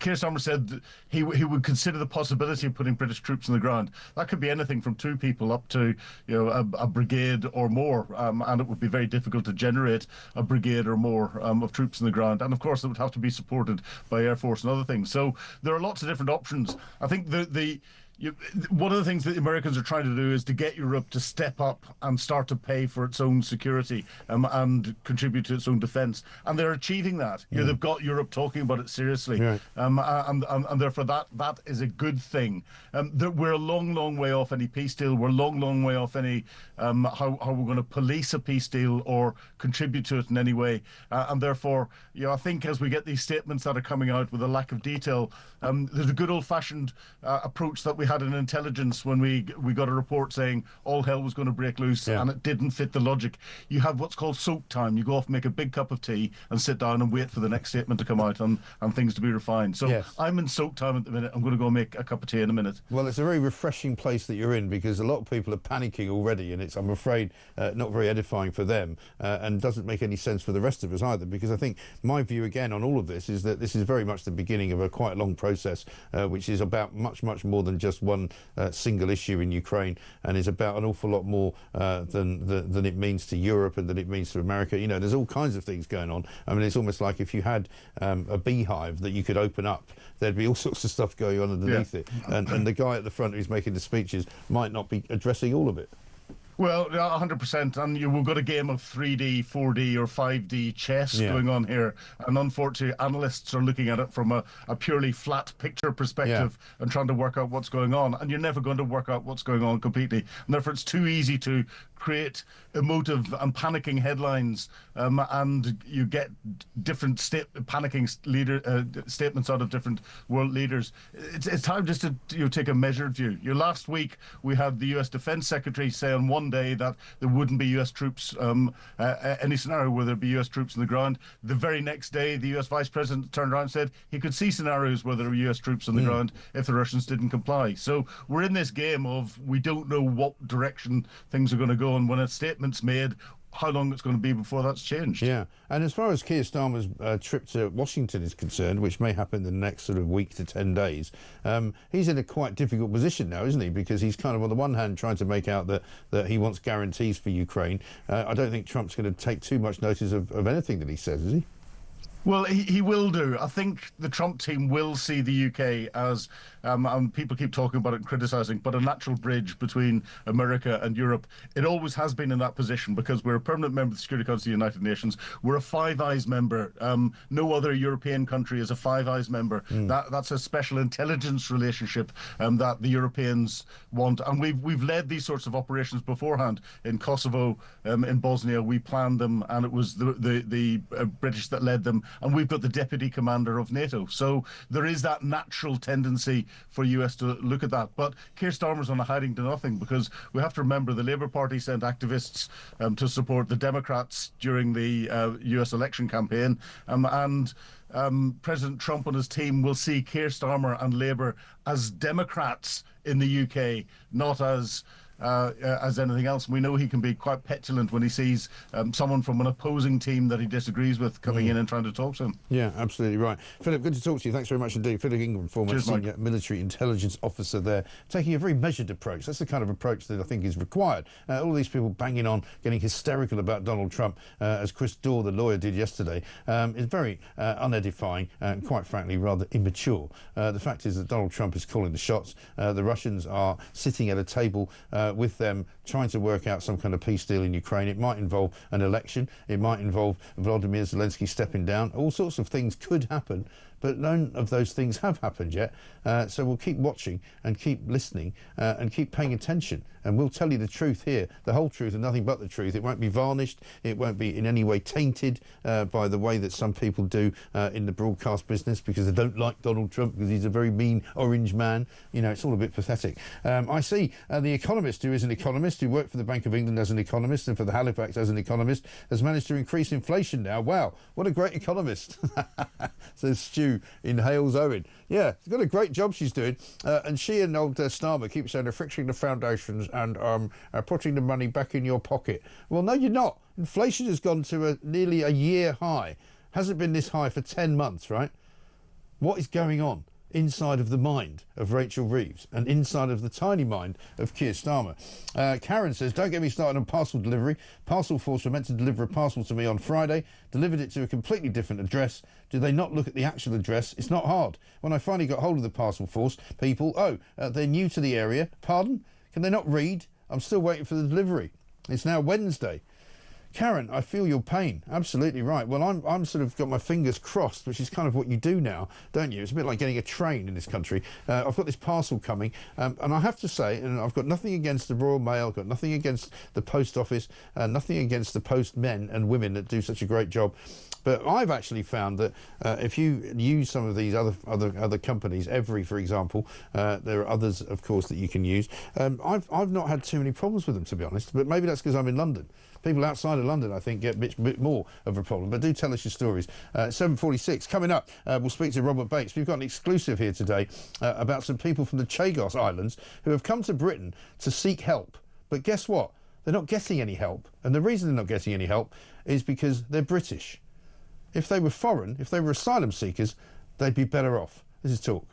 S9: Keir Starmer said he would consider the possibility of putting British troops on the ground. That could be anything from 2 people up to a brigade or more, and it would be very difficult to generate a brigade or more of troops on the ground. And of course, it would have to be supported by Air Force and other things. So there are lots of different options. I think one of the things that the Americans are trying to do is to get Europe to step up and start to pay for its own security and contribute to its own defence. And they're achieving that. They've got Europe talking about it seriously. Right. And therefore that is a good thing. We're a long, long way off any peace deal. We're a long, long way off any how we're going to police a peace deal or contribute to it in any way. And therefore, I think as we get these statements that are coming out with a lack of detail, there's a good old-fashioned approach that we had in intelligence when we got a report saying all hell was going to break loose, and it didn't fit the logic. You have what's called soak time. You go off, make a big cup of tea and sit down and wait for the next statement to come out and things to be refined. So I'm in soak time at the minute. I'm going to go make a cup of tea in a minute. Well,
S2: it's a very refreshing place that you're in, because a lot of people are panicking already, and it's, I'm afraid, not very edifying for them and doesn't make any sense for the rest of us either, because I think my view again on all of this is that this is very much the beginning of a quite long process which is about much more than just one single issue in Ukraine, and is about an awful lot more than it means to Europe and than it means to America. There's all kinds of things going on. I mean, it's almost like if you had a beehive that you could open up, there'd be all sorts of stuff going on underneath it, and the guy at the front who's making the speeches might not be addressing all of it.
S9: Well, 100%, and we've got a game of 3D, 4D or 5D chess going on here, and unfortunately analysts are looking at it from a purely flat picture perspective and trying to work out what's going on, and you're never going to work out what's going on completely, and therefore it's too easy to create emotive and panicking headlines, and you get different panicking statements out of different world leaders. It's time just to take a measured view. Last week we had the US Defense Secretary say on one day that there wouldn't be US troops, any scenario where there'd be US troops on the ground. The very next day the US Vice President turned around and said he could see scenarios where there were US troops on the ground if the Russians didn't comply. So we're in this game of we don't know what direction things are going to go, and when a statement's made, how long it's going to be before that's changed. Yeah, and as far as Keir Starmer's trip to Washington is concerned, which may happen in the next sort of week to 10 days, he's in a quite difficult position now, isn't he? Because he's kind of on the one hand trying to make out that he wants guarantees for Ukraine. I don't think Trump's going to take too much notice of anything that he says, is he? Well, he will do. I think the Trump team will see the UK as, and people keep talking about it and criticising, but a natural bridge between America and Europe. It always has been in that position because we're a permanent member of the Security Council of the United Nations. We're a Five Eyes member. No other European country is a Five Eyes member. That's a special intelligence relationship that the Europeans want. And we've led these sorts of operations beforehand. In Kosovo, in Bosnia, we planned them, and it was the British that led them. And we've got the deputy commander of NATO. So there is that natural tendency for US to look at that. But Keir Starmer's on a hiding to nothing, because we have to remember the Labour Party sent activists to support the Democrats during the US election campaign. President Trump and his team will see Keir Starmer and Labour as Democrats in the UK, not as anything else. We know he can be quite petulant when he sees someone from an opposing team that he disagrees with coming in and trying to talk to him.
S2: Yeah, absolutely right. Philip, good to talk to you. Thanks very much indeed. Philip Ingram, former senior military intelligence officer there, taking a very measured approach. That's the kind of approach that I think is required. All these people banging on, getting hysterical about Donald Trump, as Chris Dorr, the lawyer, did yesterday, is very unedifying and, quite frankly, rather immature. The fact is that Donald Trump is calling the shots. The Russians are sitting at a table with them, trying to work out some kind of peace deal in Ukraine. It might involve an election. It might involve Volodymyr Zelensky stepping down. All sorts of things could happen. but none of those things have happened yet. So we'll keep watching and keep listening and keep paying attention. And we'll tell you the truth here, the whole truth and nothing but the truth. It won't be varnished. It won't be in any way tainted by the way that some people do in the broadcast business, because they don't like Donald Trump because he's a very mean orange man. You know, it's all a bit pathetic. I see The Economist, who is an economist, who worked for the Bank of England as an economist and for the Halifax as an economist, has managed to increase inflation now. Wow, what a great economist, says Stu in Hales Owen. Yeah, she's got a great job she's doing. And she and old Starmer keep saying they're fixing the foundations and putting the money back in your pocket. Well, no, you're not. Inflation has gone to nearly a year high. Hasn't been this high for 10 months, right? What is going on inside of the mind of Rachel Reeves and inside of the tiny mind of Keir Starmer? Karen says, don't get me started on parcel delivery. Parcel force were meant to deliver a parcel to me on Friday, delivered it to a completely different address. Do they not look at the actual address? It's not hard. When I finally got hold of the parcel force people, they're new to the area. Pardon? Can they not read? I'm still waiting for the delivery. It's now Wednesday. Karen, I feel your pain. Absolutely right. Well, I'm sort of got my fingers crossed, which is kind of what you do now, don't you? It's a bit like getting a train in this country. I've got this parcel coming, and I have to say, and I've got nothing against the Royal Mail, got nothing against the Post Office, nothing against the postmen and women that do such a great job. But I've actually found that if you use some of these other companies, Every, for example, there are others, of course, that you can use. I've not had too many problems with them, to be honest. But maybe that's because I'm in London. People outside of London, I think, get a bit more of a problem. But do tell us your stories. 7:46 coming up. We'll speak to Robert Bates. We've got an exclusive here today about some people from the Chagos Islands who have come to Britain to seek help. But guess what? They're not getting any help. And the reason they're not getting any help is because they're British. If they were foreign, if they were asylum seekers, they'd be better off. This is Talk.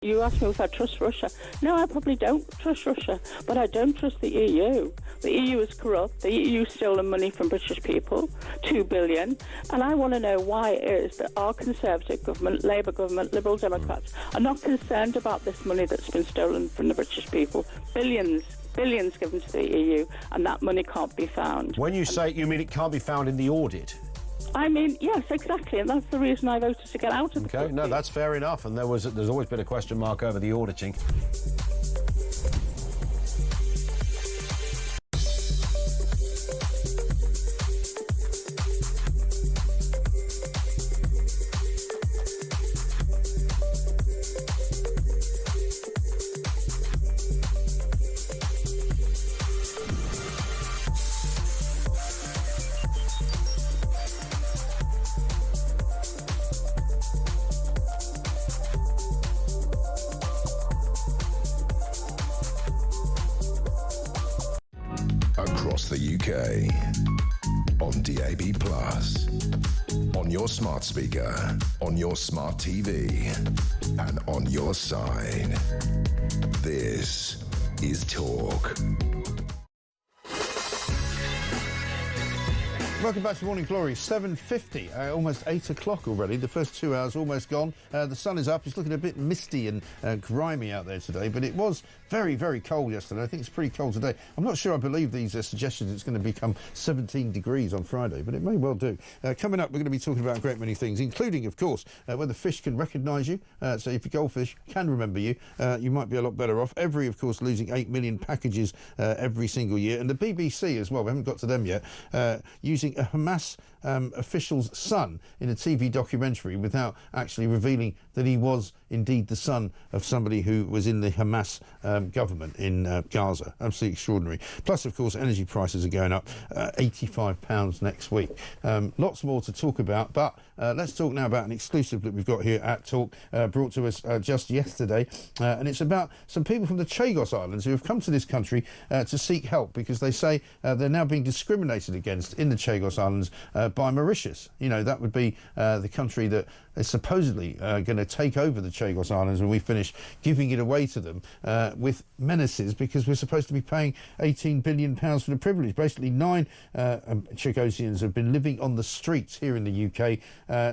S10: You asked me if I trust Russia. No, I probably don't trust Russia, but I don't trust the EU. The EU is corrupt. The EU stolen money from British people, 2 billion. And I want to know why it is that our Conservative government, Labour government, Liberal Democrats are not concerned about this money that's been stolen from the British people. Billions given to the EU, and that money can't be found.
S11: When you say, you mean it can't be found in the audit?
S10: I mean, yes, exactly, and that's the reason I voted to get out of the
S11: Okay, no, that's fair enough, and there's always been a question mark over the auditing.
S1: Across the UK, on DAB+, on your smart speaker, on your smart TV, and on your side. This is Talk.
S2: Welcome back to Morning Glory. 7:50, almost 8 o'clock already. The first 2 hours almost gone. The sun is up. It's looking a bit misty and grimy out there today, but it was very, very cold yesterday. I think it's pretty cold today. I'm not sure I believe these suggestions it's going to become 17 degrees on Friday, but it may well do. Coming up, we're going to be talking about a great many things, including, of course, whether fish can recognise you. So if your goldfish can remember you, you might be a lot better off. Every, of course, losing 8 million packages every single year. And the BBC as well, we haven't got to them yet, using a Hamas official's son in a TV documentary without actually revealing that he was indeed the son of somebody who was in the Hamas government in Gaza. Absolutely extraordinary. Plus, of course, energy prices are going up, £85 next week. Lots more to talk about, but let's talk now about an exclusive that we've got here at Talk, brought to us just yesterday, and it's about some people from the Chagos Islands who have come to this country to seek help because they say they're now being discriminated against in the Chagos Islands by Mauritius. You know, that would be the country that is supposedly going to take over the Chagos Islands when we finish giving it away to them with menaces, because we're supposed to be paying £18 billion for the privilege. Basically, 9 Chagosians have been living on the streets here in the UK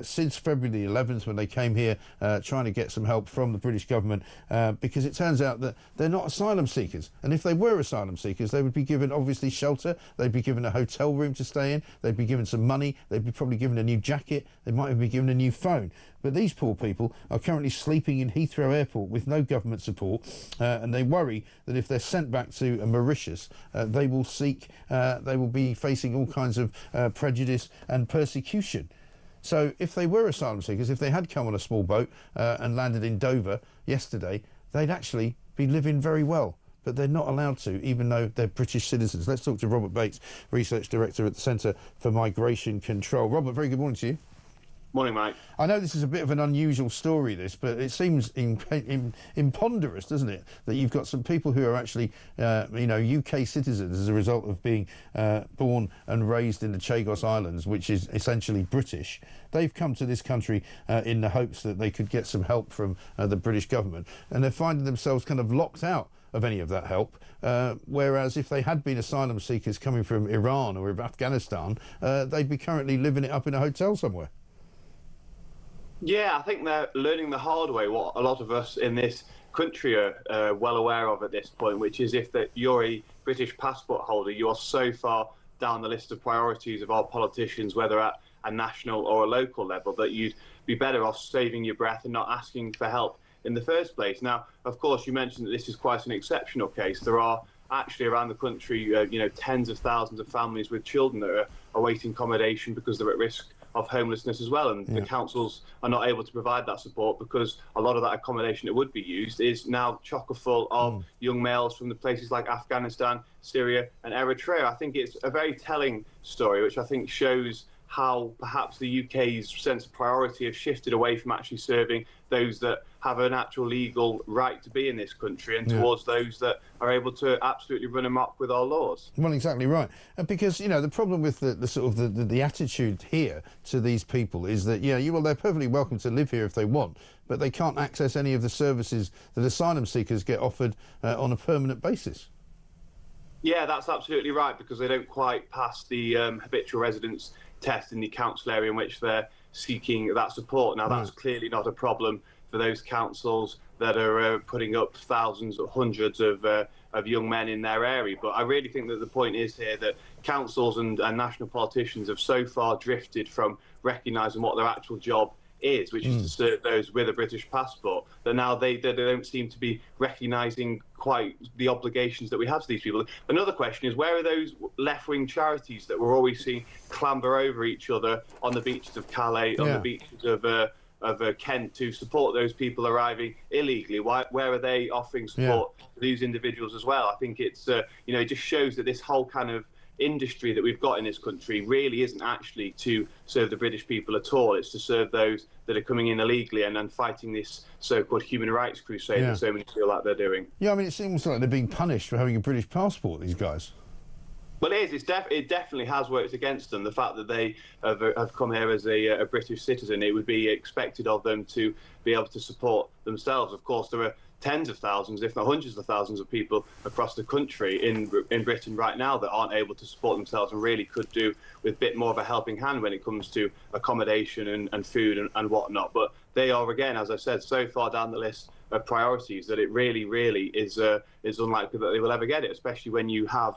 S2: since February the 11th, when they came here trying to get some help from the British government, because it turns out that they're not asylum seekers. And if they were asylum seekers, they would be given, obviously, shelter. They'd be given a hotel room to stay in. They'd be given some money. They'd be probably given a new jacket. They might even be given a new phone. But these poor people are currently sleeping in Heathrow Airport with no government support, and they worry that if they're sent back to Mauritius, they will be facing all kinds of prejudice and persecution. So if they were asylum seekers, if they had come on a small boat and landed in Dover yesterday, they'd actually be living very well. But they're not allowed to, even though they're British citizens. Let's talk to Robert Bates, Research Director at the Centre for Migration Control. Robert, very good morning to you.
S12: Morning, mate.
S2: I know this is a bit of an unusual story, this, but it seems imponderous, doesn't it, that you've got some people who are actually, UK citizens as a result of being born and raised in the Chagos Islands, which is essentially British. They've come to this country in the hopes that they could get some help from the British government, and they're finding themselves kind of locked out of any of that help, whereas if they had been asylum seekers coming from Iran or Afghanistan, they'd be currently living it up in a hotel somewhere.
S12: Yeah, I think they're learning the hard way what a lot of us in this country are well aware of at this point, which is if you're a British passport holder, you are so far down the list of priorities of our politicians, whether at a national or a local level, that you'd be better off saving your breath and not asking for help in the first place. Now, of course, you mentioned that this is quite an exceptional case. There are actually around the country, tens of thousands of families with children that are awaiting accommodation because they're at risk of homelessness as well, and the councils are not able to provide that support because a lot of that accommodation that would be used is now chock full of young males from the places like Afghanistan, Syria and Eritrea. I think it's a very telling story, which I think shows how perhaps the UK's sense of priority has shifted away from actually serving those that have an actual legal right to be in this country and towards those that are able to absolutely run amok with our laws.
S2: Well, exactly right. Because, the problem with the sort of the attitude here to these people is that, they're perfectly welcome to live here if they want, but they can't access any of the services that asylum seekers get offered on a permanent basis.
S12: Yeah, that's absolutely right, because they don't quite pass the habitual residence test in the council area in which they're seeking that support. Now, that's clearly not a problem for those councils that are putting up thousands or hundreds of young men in their area. But I really think that the point is here that councils and national politicians have so far drifted from recognising what their actual job is, which is to serve those with a British passport, that now they don't seem to be recognising quite the obligations that we have to these people. Another question is, where are those left-wing charities that we're always seeing clamber over each other on the beaches of Calais, on the beaches of Kent to support those people arriving illegally? Where are they offering support to these individuals as well? I think it's, it just shows that this whole kind of industry that we've got in this country really isn't actually to serve the British people at all. It's to serve those that are coming in illegally and fighting this so-called human rights crusade that so many feel like they're doing.
S2: Yeah, I mean, it seems like they're being punished for having a British passport, these guys.
S12: Well, it is. It definitely has worked against them. The fact that they have come here as a British citizen, it would be expected of them to be able to support themselves. Of course, there are tens of thousands, if not hundreds of thousands of people across the country in Britain right now that aren't able to support themselves and really could do with a bit more of a helping hand when it comes to accommodation and food and whatnot. But they are, again, as I said, so far down the list priorities that it really is unlikely that they will ever get it, especially when you have,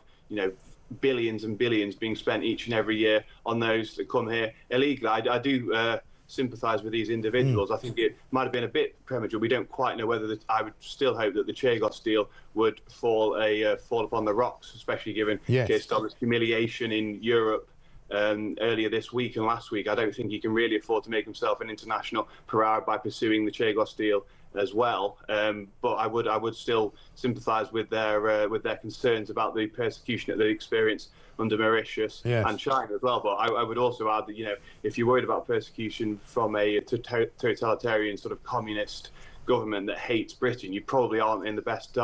S12: billions and billions being spent each and every year on those that come here illegally. I do sympathise with these individuals. I think it might have been a bit premature. We don't quite know whether I would still hope that the Chagos deal would fall upon the rocks, especially given Keir Starmer's humiliation in Europe earlier this week and last week. I don't think he can really afford to make himself an international pariah by pursuing the Chagos deal as well. But I would still sympathise with their concerns about the persecution that they experience under Mauritius and China as well. But I would also add that, if you're worried about persecution from a totalitarian sort of communist government that hates Britain, you probably aren't in the best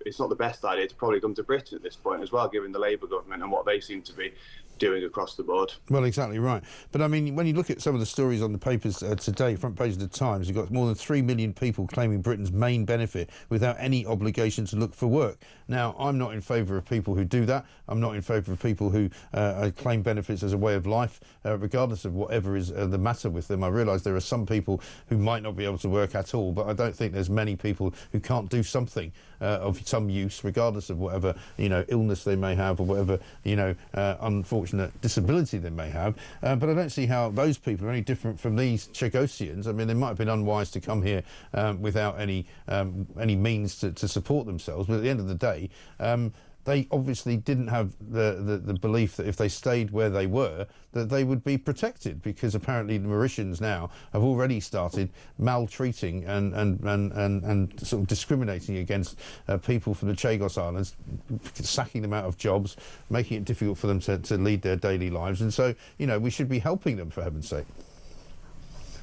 S12: it's not the best idea to probably come to Britain at this point as well, given the Labour government and what they seem to be doing across the board.
S2: Well, exactly right. But I mean, when you look at some of the stories on the papers today, front page of the Times, you've got more than 3 million people claiming Britain's main benefit without any obligation to look for work. Now, I'm not in favour of people who do that. I'm not in favour of people who claim benefits as a way of life, regardless of whatever is the matter with them. I realise there are some people who might not be able to work at all, but I don't think there's many people who can't do something of some use, regardless of whatever, illness they may have or whatever, unfortunate disability they may have. But I don't see how those people are any different from these Chagosians. I mean, they might have been unwise to come here without any means to support themselves, but at the end of the day, they obviously didn't have the belief that if they stayed where they were, that they would be protected, because apparently the Mauritians now have already started maltreating and sort of discriminating against people from the Chagos Islands, sacking them out of jobs, making it difficult for them to lead their daily lives. And so, we should be helping them, for heaven's sake.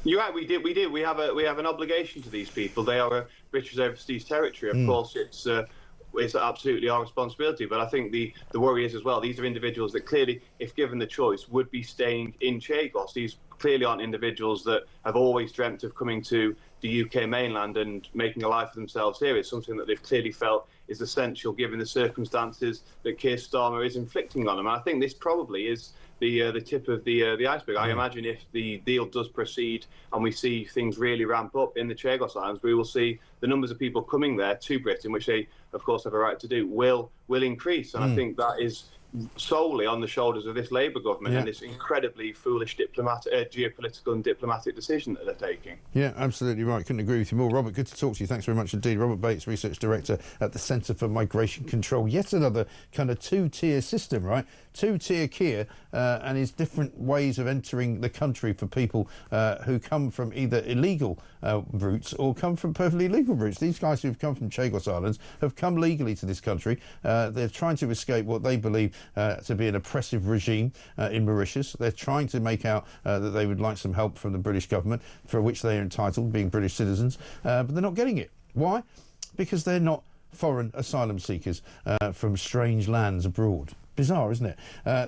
S12: You're right. We did. We have an obligation to these people. They are a British overseas territory. Of course, it's absolutely our responsibility. But I think the worry is as well, these are individuals that clearly, if given the choice, would be staying in Chagos. These clearly aren't individuals that have always dreamt of coming to the UK mainland and making a life for themselves here. It's something that they've clearly felt is essential given the circumstances that Keir Starmer is inflicting on them. And I think this probably is the tip of the iceberg. I imagine if the deal does proceed and we see things really ramp up in the Chagos Islands, we will see the numbers of people coming there to Britain, which they, of course, have a right to do, will increase. And I think that is solely on the shoulders of this Labour government and this incredibly foolish geopolitical and diplomatic decision that they're taking.
S2: Yeah, absolutely right. Couldn't agree with you more. Robert, good to talk to you. Thanks very much indeed. Robert Bates, Research Director at the Centre for Migration Control. Yet another kind of two-tier system, right? Two-tier Keir and his different ways of entering the country for people who come from either illegal routes or come from perfectly legal routes. These guys who've come from Chagos Islands have come legally to this country. They're trying to escape what they believe to be an oppressive regime in Mauritius. They're trying to make out that they would like some help from the British government, for which they are entitled, being British citizens, but they're not getting it. Why? Because they're not foreign asylum seekers from strange lands abroad. Bizarre, isn't it?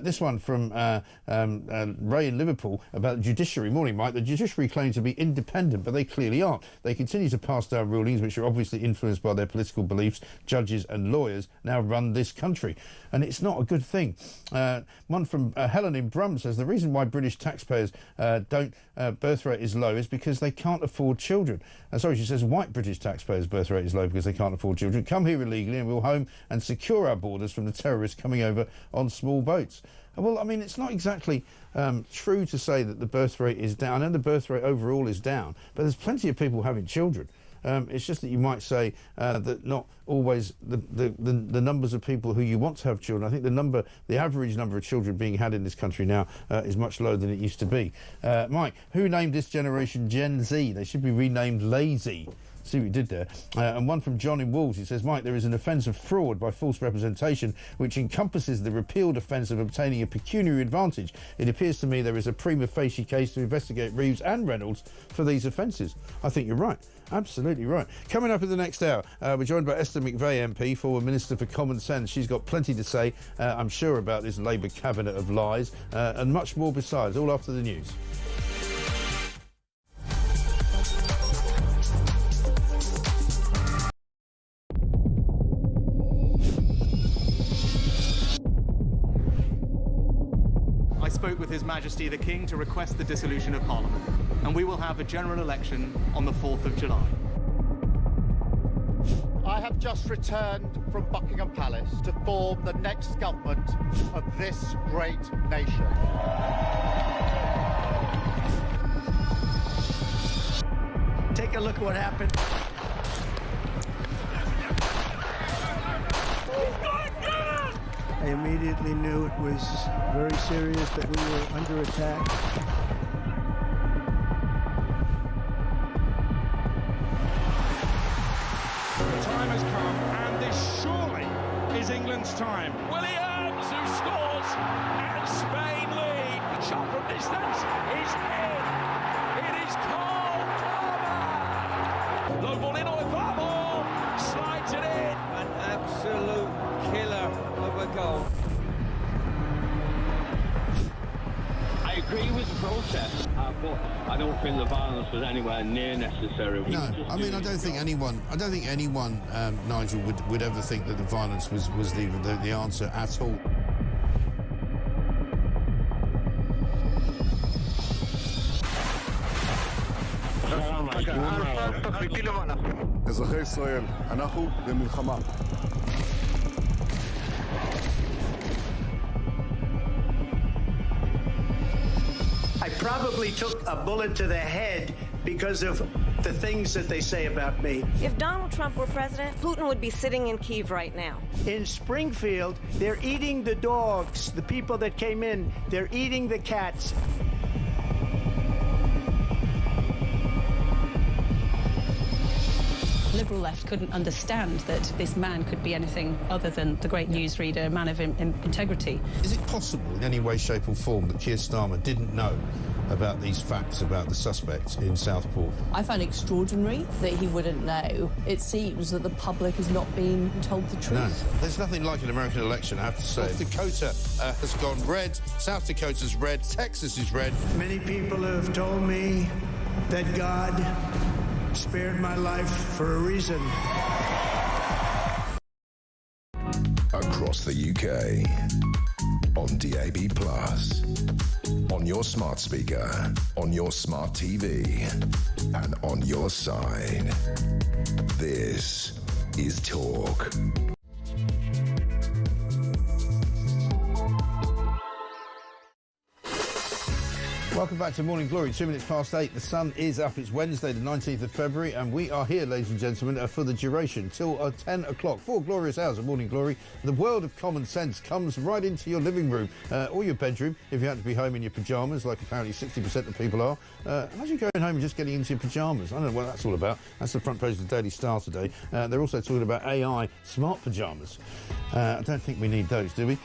S2: This one from Ray in Liverpool about the Judiciary. Morning, Mike. The Judiciary claim to be independent, but they clearly aren't. They continue to pass down rulings which are obviously influenced by their political beliefs. Judges and lawyers now run this country, and it's not a good thing. One from Helen in Brum says the reason why British taxpayers birth rate is low is because they can't afford children. Sorry, she says white British taxpayers' birth rate is low because they can't afford children. Come here illegally and we'll home and secure our borders from the terrorists coming over on small boats. Well, I mean, it's not exactly true to say that the birth rate is down. I know the birth rate overall is down, but there's plenty of people having children. It's just that you might say that not always the numbers of people who you want to have children. I think the average number of children being had in this country now is much lower than it used to be. Mike, who named this generation Gen Z? They should be renamed Lazy. See what you did there. And one from John in Wolves. He says, Mike, there is an offence of fraud by false representation which encompasses the repealed offence of obtaining a pecuniary advantage. It appears to me there is a prima facie case to investigate Reeves and Reynolds for these offences. I think you're right. Absolutely right. Coming up in the next hour, we're joined by Esther McVey MP, former Minister for Common Sense. She's got plenty to say, I'm sure, about this Labour cabinet of lies and much more besides, all after the news.
S13: I spoke with His Majesty the King to request the dissolution of Parliament, and we will have a general election on the 4th of July.
S14: I have just returned from Buckingham Palace to form the next government of this great nation.
S4: Take a look at what happened. I immediately knew it was very serious, that we were under attack.
S15: The time has come, and this surely is England's time. Williams, who scores, and Spain lead. The shot from distance is in. It is Cole Palmer. Low ball in on Farmer, slides it in.
S16: An absolute killer of a goal.
S24: I agree with the protest, but I don't think the violence was anywhere near necessary.
S2: No, I mean, I don't think anyone, Nigel, would ever think that the violence was the answer at all.
S17: אזרחי ישראל, אנחנו במלחמה.
S4: I probably took a bullet to the head because of the things that they say about me.
S18: If Donald Trump were president, Putin would be sitting in Kyiv right now.
S4: In Springfield, they're eating the dogs. The people that came in, they're eating the cats.
S26: Liberal left couldn't understand that this man could be anything other than the great newsreader, a man of integrity.
S2: Is it possible in any way, shape or form that Keir Starmer didn't know about these facts about the suspect in Southport?
S27: I find it extraordinary that he wouldn't know. It seems that the public has not been told the truth.
S2: No, there's nothing like an American election, I have to say. North Dakota has gone red, South Dakota's red, Texas is red.
S4: Many people have told me that God spared my life for a reason.
S1: Across the UK, on DAB+, on your smart speaker, on your smart TV, and on your side. This is Talk.
S2: Welcome back to Morning Glory. 2 minutes past 8. The sun is up. It's Wednesday, the 19th of February, and we are here, ladies and gentlemen, for the duration till 10 o'clock. 4 glorious hours of Morning Glory. The world of common sense comes right into your living room or your bedroom if you happen to be home in your pyjamas, like apparently 60% of people are. Imagine going home and just getting into your pyjamas. I don't know what that's all about. That's the front page of the Daily Star today. They're also talking about AI smart pyjamas. I don't think we need those, do we?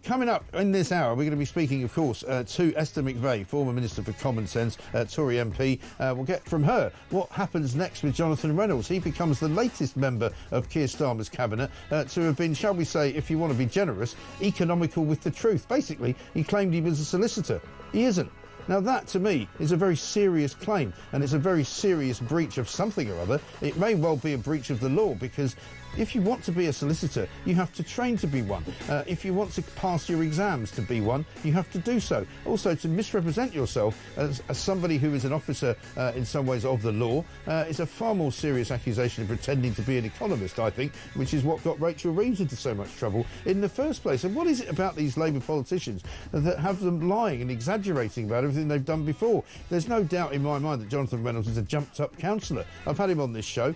S2: Coming up in this hour, we're going to be speaking, of course, to Esther McVey, former Minister for Common Sense, Tory MP. We'll get from her what happens next with Jonathan Reynolds. He becomes the latest member of Keir Starmer's cabinet to have been, shall we say, if you want to be generous, economical with the truth. Basically, he claimed he was a solicitor. He isn't. Now that, to me, is a very serious claim, and it's a very serious breach of something or other. It may well be a breach of the law, because if you want to be a solicitor, you have to train to be one. If you want to pass your exams to be one, you have to do so. Also, to misrepresent yourself as somebody who is an officer in some ways of the law is a far more serious accusation of pretending to be an economist, I think, which is what got Rachel Reeves into so much trouble in the first place. And what is it about these Labour politicians that have them lying and exaggerating about everything they've done before? There's no doubt in my mind that Jonathan Reynolds is a jumped-up councillor. I've had him on this show.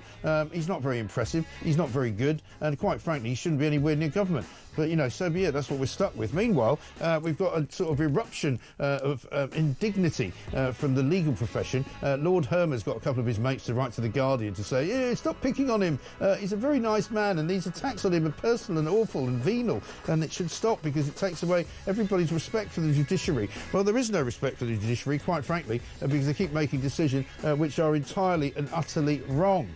S2: He's not very impressive. He's not very good, and quite frankly, he shouldn't be anywhere near government. But, you know, so be it. That's what we're stuck with. Meanwhile, we've got a sort of eruption of indignity from the legal profession. Lord Hermer's got a couple of his mates to write to The Guardian to say, yeah, stop picking on him. He's a very nice man, and these attacks on him are personal and awful and venal, and it should stop because it takes away everybody's respect for the judiciary. Well, there is no respect for the judiciary, quite frankly, because they keep making decisions which are entirely and utterly wrong.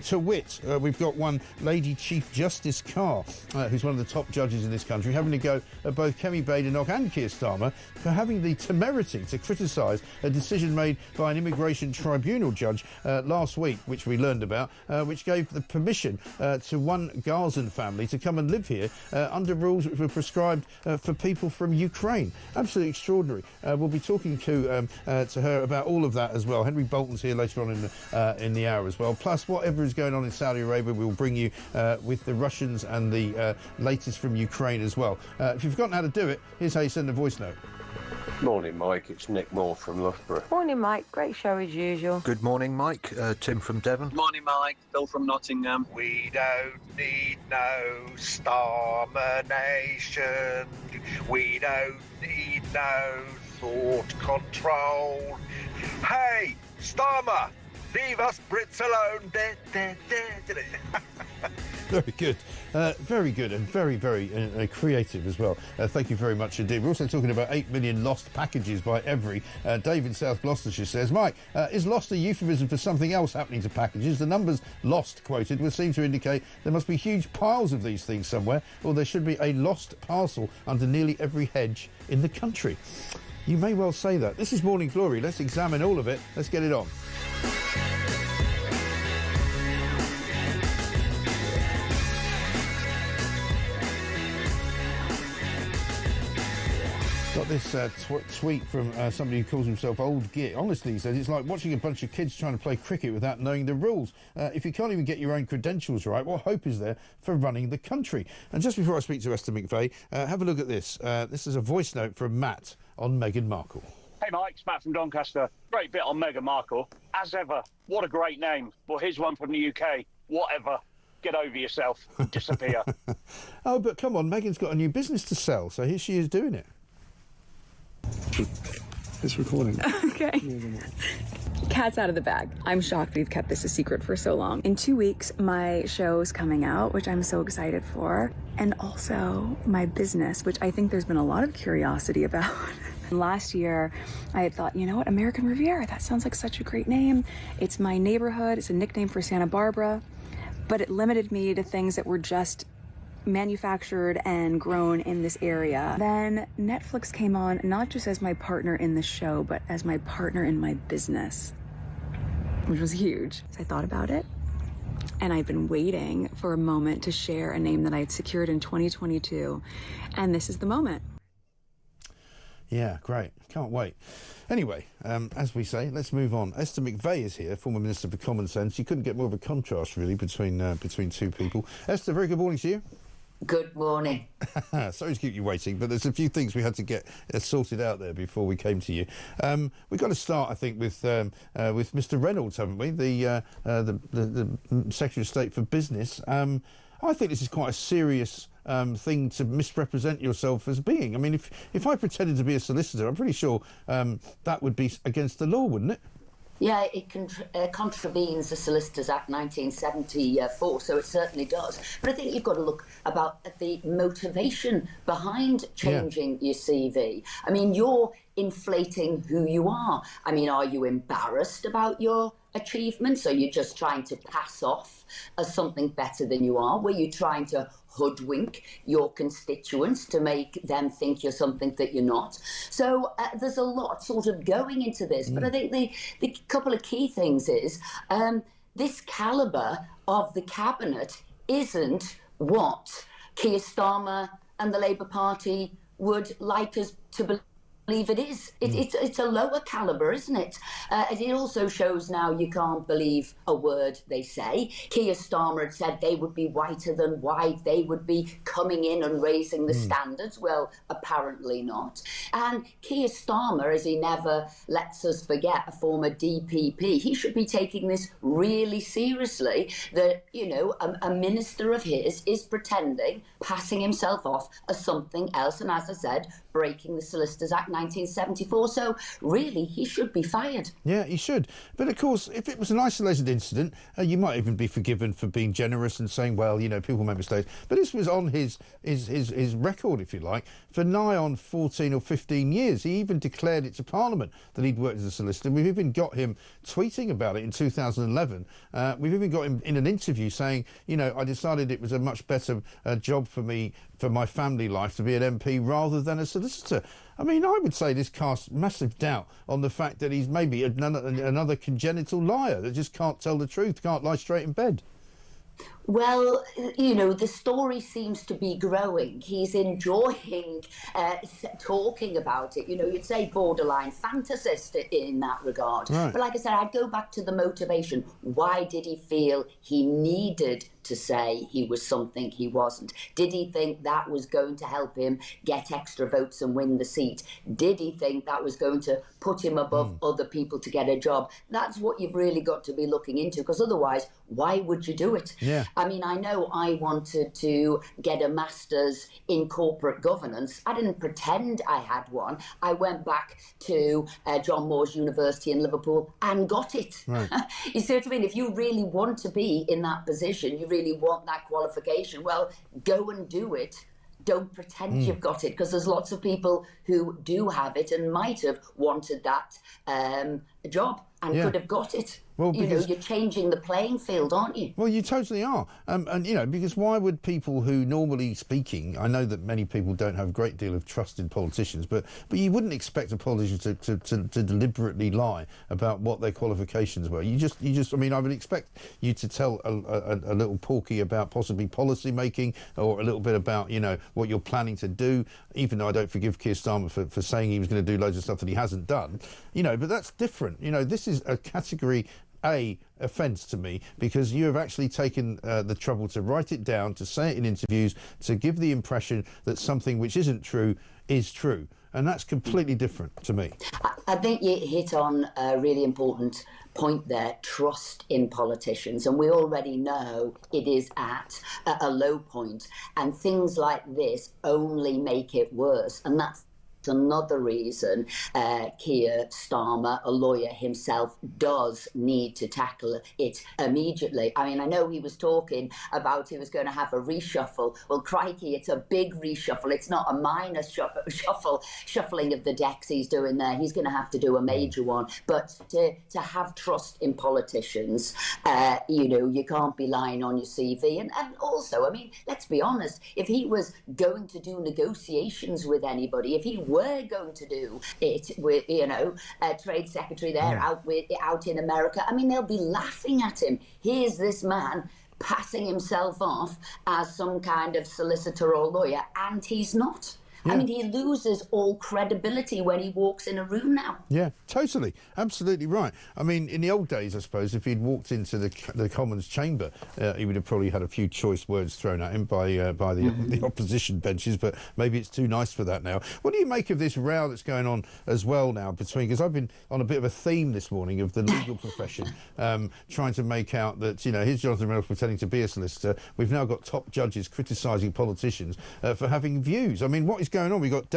S2: To wit, we've got one Lady Chief Justice Carr, who's one of the top judges judges in this country having to go at both Kemi Badenoch and Keir Starmer for having the temerity to criticise a decision made by an immigration tribunal judge last week, which we learned about, which gave the permission to one Gazan family to come and live here under rules which were prescribed for people from Ukraine. Absolutely extraordinary. We'll be talking to her about all of that as well. Henry Bolton's here later on in the hour as well. Plus, whatever is going on in Saudi Arabia, we'll bring you with the Russians and the latest from Ukraine as well. If you've forgotten how to do it, here's how you send a voice note.
S5: Morning, Mike. It's Nick Moore from Loughborough.
S19: Morning, Mike. Great show as usual.
S5: Good morning, Mike. Tim from Devon.
S20: Morning, Mike. Phil from Nottingham.
S21: We don't need no Starmer nation. We don't need no thought control. Hey, Starmer, leave us Brits alone.
S2: Very good. Very good and very, very creative as well. Thank you very much indeed. We're also talking about 8 million lost packages by Every. Dave in South Gloucestershire says, Mike, is lost a euphemism for something else happening to packages? The numbers lost quoted would seem to indicate there must be huge piles of these things somewhere, or there should be a lost parcel under nearly every hedge in the country. You may well say that. This is Morning Glory. Let's examine all of it. Let's get it on. Got this tweet from somebody who calls himself Old Git. Honestly, he says, it's like watching a bunch of kids trying to play cricket without knowing the rules. If you can't even get your own credentials right, what hope is there for running the country? And just before I speak to Esther McVeigh, have a look at this. This is a voice note from Matt on Meghan Markle.
S22: Hey Mike, it's Matt from Doncaster. Great bit on Meghan Markle. As ever, what a great name. Well, here's one from the UK. Whatever. Get over yourself. Disappear.
S2: Oh, but come on, Meghan's got a new business to sell, so here she is doing it.
S23: It's recording.
S25: Okay. Cat's out of the bag. I'm shocked we've kept this a secret for so long. In 2 weeks, my show's coming out, which I'm so excited for. And also my business, which I think there's been a lot of curiosity about. Last year, I had thought, you know what, American Riviera, that sounds like such a great name. It's my neighborhood. It's a nickname for Santa Barbara. But it limited me to things that were just manufactured and grown in this area. Then Netflix came on, not just as my partner in the show, but as my partner in my business, which was huge. So I thought about it, and I've been waiting for a moment to share a name that I had secured in 2022, and this is the moment.
S2: Yeah, great. Can't wait. Anyway, as we say, let's move on. Esther McVeigh is here, former Minister for Common Sense. You couldn't get more of a contrast, really, between two people. Esther, very good morning to you.
S28: Good morning.
S2: Sorry to keep you waiting, but there's a few things we had to get sorted out there before we came to you. We've got to start, I think, with Mr. Reynolds, haven't we? The Secretary of State for Business. I think this is quite a serious thing to misrepresent yourself as being. I mean, if I pretended to be a solicitor, I'm pretty sure that would be against the law, wouldn't it?
S28: Yeah, it contravenes the Solicitors Act 1974, so it certainly does. But I think you've got to look at the motivation behind changing your CV. I mean, you're inflating who you are. I mean, are you embarrassed about your achievements? Are you just trying to pass off as something better than you are? Were you trying to hoodwink your constituents to make them think you're something that you're not? So there's a lot sort of going into this. But I think the couple of key things is this calibre of the cabinet isn't what Keir Starmer and the Labour Party would like us to believe it is. It's a lower calibre, isn't it? It also shows now you can't believe a word they say. Keir Starmer had said they would be whiter than white, they would be coming in and raising the standards. Well, apparently not. And Keir Starmer, as he never lets us forget, a former DPP, he should be taking this really seriously, that, you know, a minister of his is pretending, passing himself off as something else, and as I said, breaking the Solicitors Act 1974. So really, he should be fired.
S2: Yeah, he should. But of course, if it was an isolated incident, you might even be forgiven for being generous and saying, well, you know, people make mistakes. But this was on his record, if you like, for nigh on 14 or 15 years. He even declared it to Parliament that he'd worked as a solicitor. We've even got him tweeting about it in 2011. We've even got him in an interview saying, you know, I decided it was a much better job for me, for my family life, to be an MP rather than a solicitor. I mean, I would say this casts massive doubt on the fact that he's maybe another congenital liar that just can't tell the truth, can't lie straight in bed.
S28: Well, you know, the story seems to be growing. He's enjoying talking about it. You know, you'd say borderline fantasist in that regard.
S2: Right.
S28: But like I said, I'd go back to the motivation. Why did he feel he needed to say he was something he wasn't? Did he think that was going to help him get extra votes and win the seat? Did he think that was going to put him above other people to get a job? That's what you've really got to be looking into, because otherwise, why would you do it?
S2: Yeah.
S28: I mean, I know I wanted to get a master's in corporate governance. I didn't pretend I had one. I went back to John Moores University in Liverpool and got it.
S2: Right.
S28: You see what I mean? If you really want to be in that position, you really want that qualification, well, go and do it. Don't pretend you've got it, because there's lots of people who do have it and might have wanted that job and could have got it.
S2: Well,
S28: you know, you're changing the playing field, aren't you?
S2: Well, you totally are. And, you know, because why would people who normally speaking, I know that many people don't have a great deal of trust in politicians, but you wouldn't expect a politician to deliberately lie about what their qualifications were. You just, I mean, I would expect you to tell a little porky about possibly policy making, or a little bit about, you know, what you're planning to do, even though I don't forgive Keir Starmer for saying he was going to do loads of stuff that he hasn't done, you know, but that's different. You know, this is a category A offence to me, because you have actually taken the trouble to write it down, to say it in interviews, to give the impression that something which isn't true is true. And that's completely different to me.
S28: I think you hit on a really important point there, trust in politicians. And we already know it is at a low point. And things like this only make it worse. And that's another reason Keir Starmer, a lawyer himself, does need to tackle it immediately. I mean, I know he was talking about he was going to have a reshuffle. Well, crikey, it's a big reshuffle. It's not a minor shuffling of the decks he's doing there. He's going to have to do a major one. But to have trust in politicians, you know, you can't be lying on your CV. And also, I mean, let's be honest, if he was going to do negotiations with anybody, if he were going to do it with, you know, a trade secretary there out in America, I mean, they'll be laughing at him. Here's this man passing himself off as some kind of solicitor or lawyer, and he's not. Yeah. I mean, he loses all credibility when he walks in a room now. Yeah,
S2: totally. Absolutely right. I mean, in the old days, I suppose, if he'd walked into the Commons chamber, he would have probably had a few choice words thrown at him by the opposition benches, but maybe it's too nice for that now. What do you make of this row that's going on as well now between, because I've been on a bit of a theme this morning of the legal profession, trying to make out that, you know, here's Jonathan Reynolds pretending to be a solicitor. We've now got top judges criticising politicians for having views. I mean, what is going on? We've got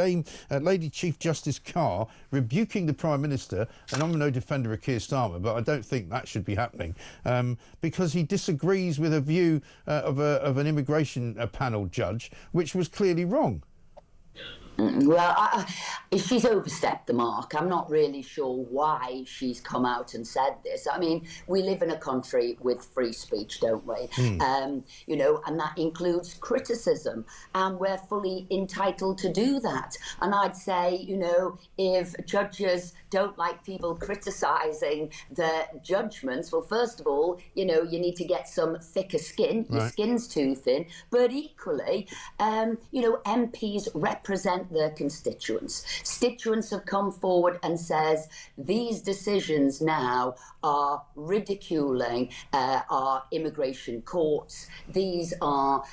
S2: Lady Chief Justice Carr rebuking the Prime Minister, and I'm no defender of Keir Starmer, but I don't think that should be happening, because he disagrees with a view of an immigration panel judge, which was clearly wrong.
S28: Well, she's overstepped the mark. I'm not really sure why she's come out and said this. I mean, we live in a country with free speech, don't we? You know, and that includes criticism, and we're fully entitled to do that. And I'd say, you know, if judges don't like people criticising their judgments, well, first of all, you know, you need to get some thicker skin. Your skin's too thin. But equally, you know, MPs represent their constituents. Constituents have come forward and says these decisions now are ridiculing our immigration courts. These are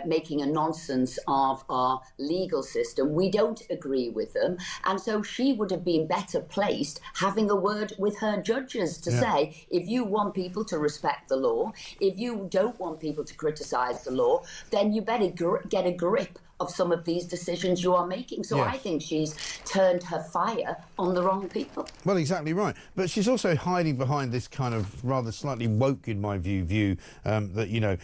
S28: making a nonsense of our legal system. We don't agree with them. And so she would have been better placed having a word with her judges to say, if you want people to respect the law, if you don't want people to criticise the law, then you better get a grip of some of these decisions you are making. So I think she's turned her fire on the wrong people.
S2: Well, exactly right. But she's also hiding behind this kind of rather slightly woke, in my view that, you know,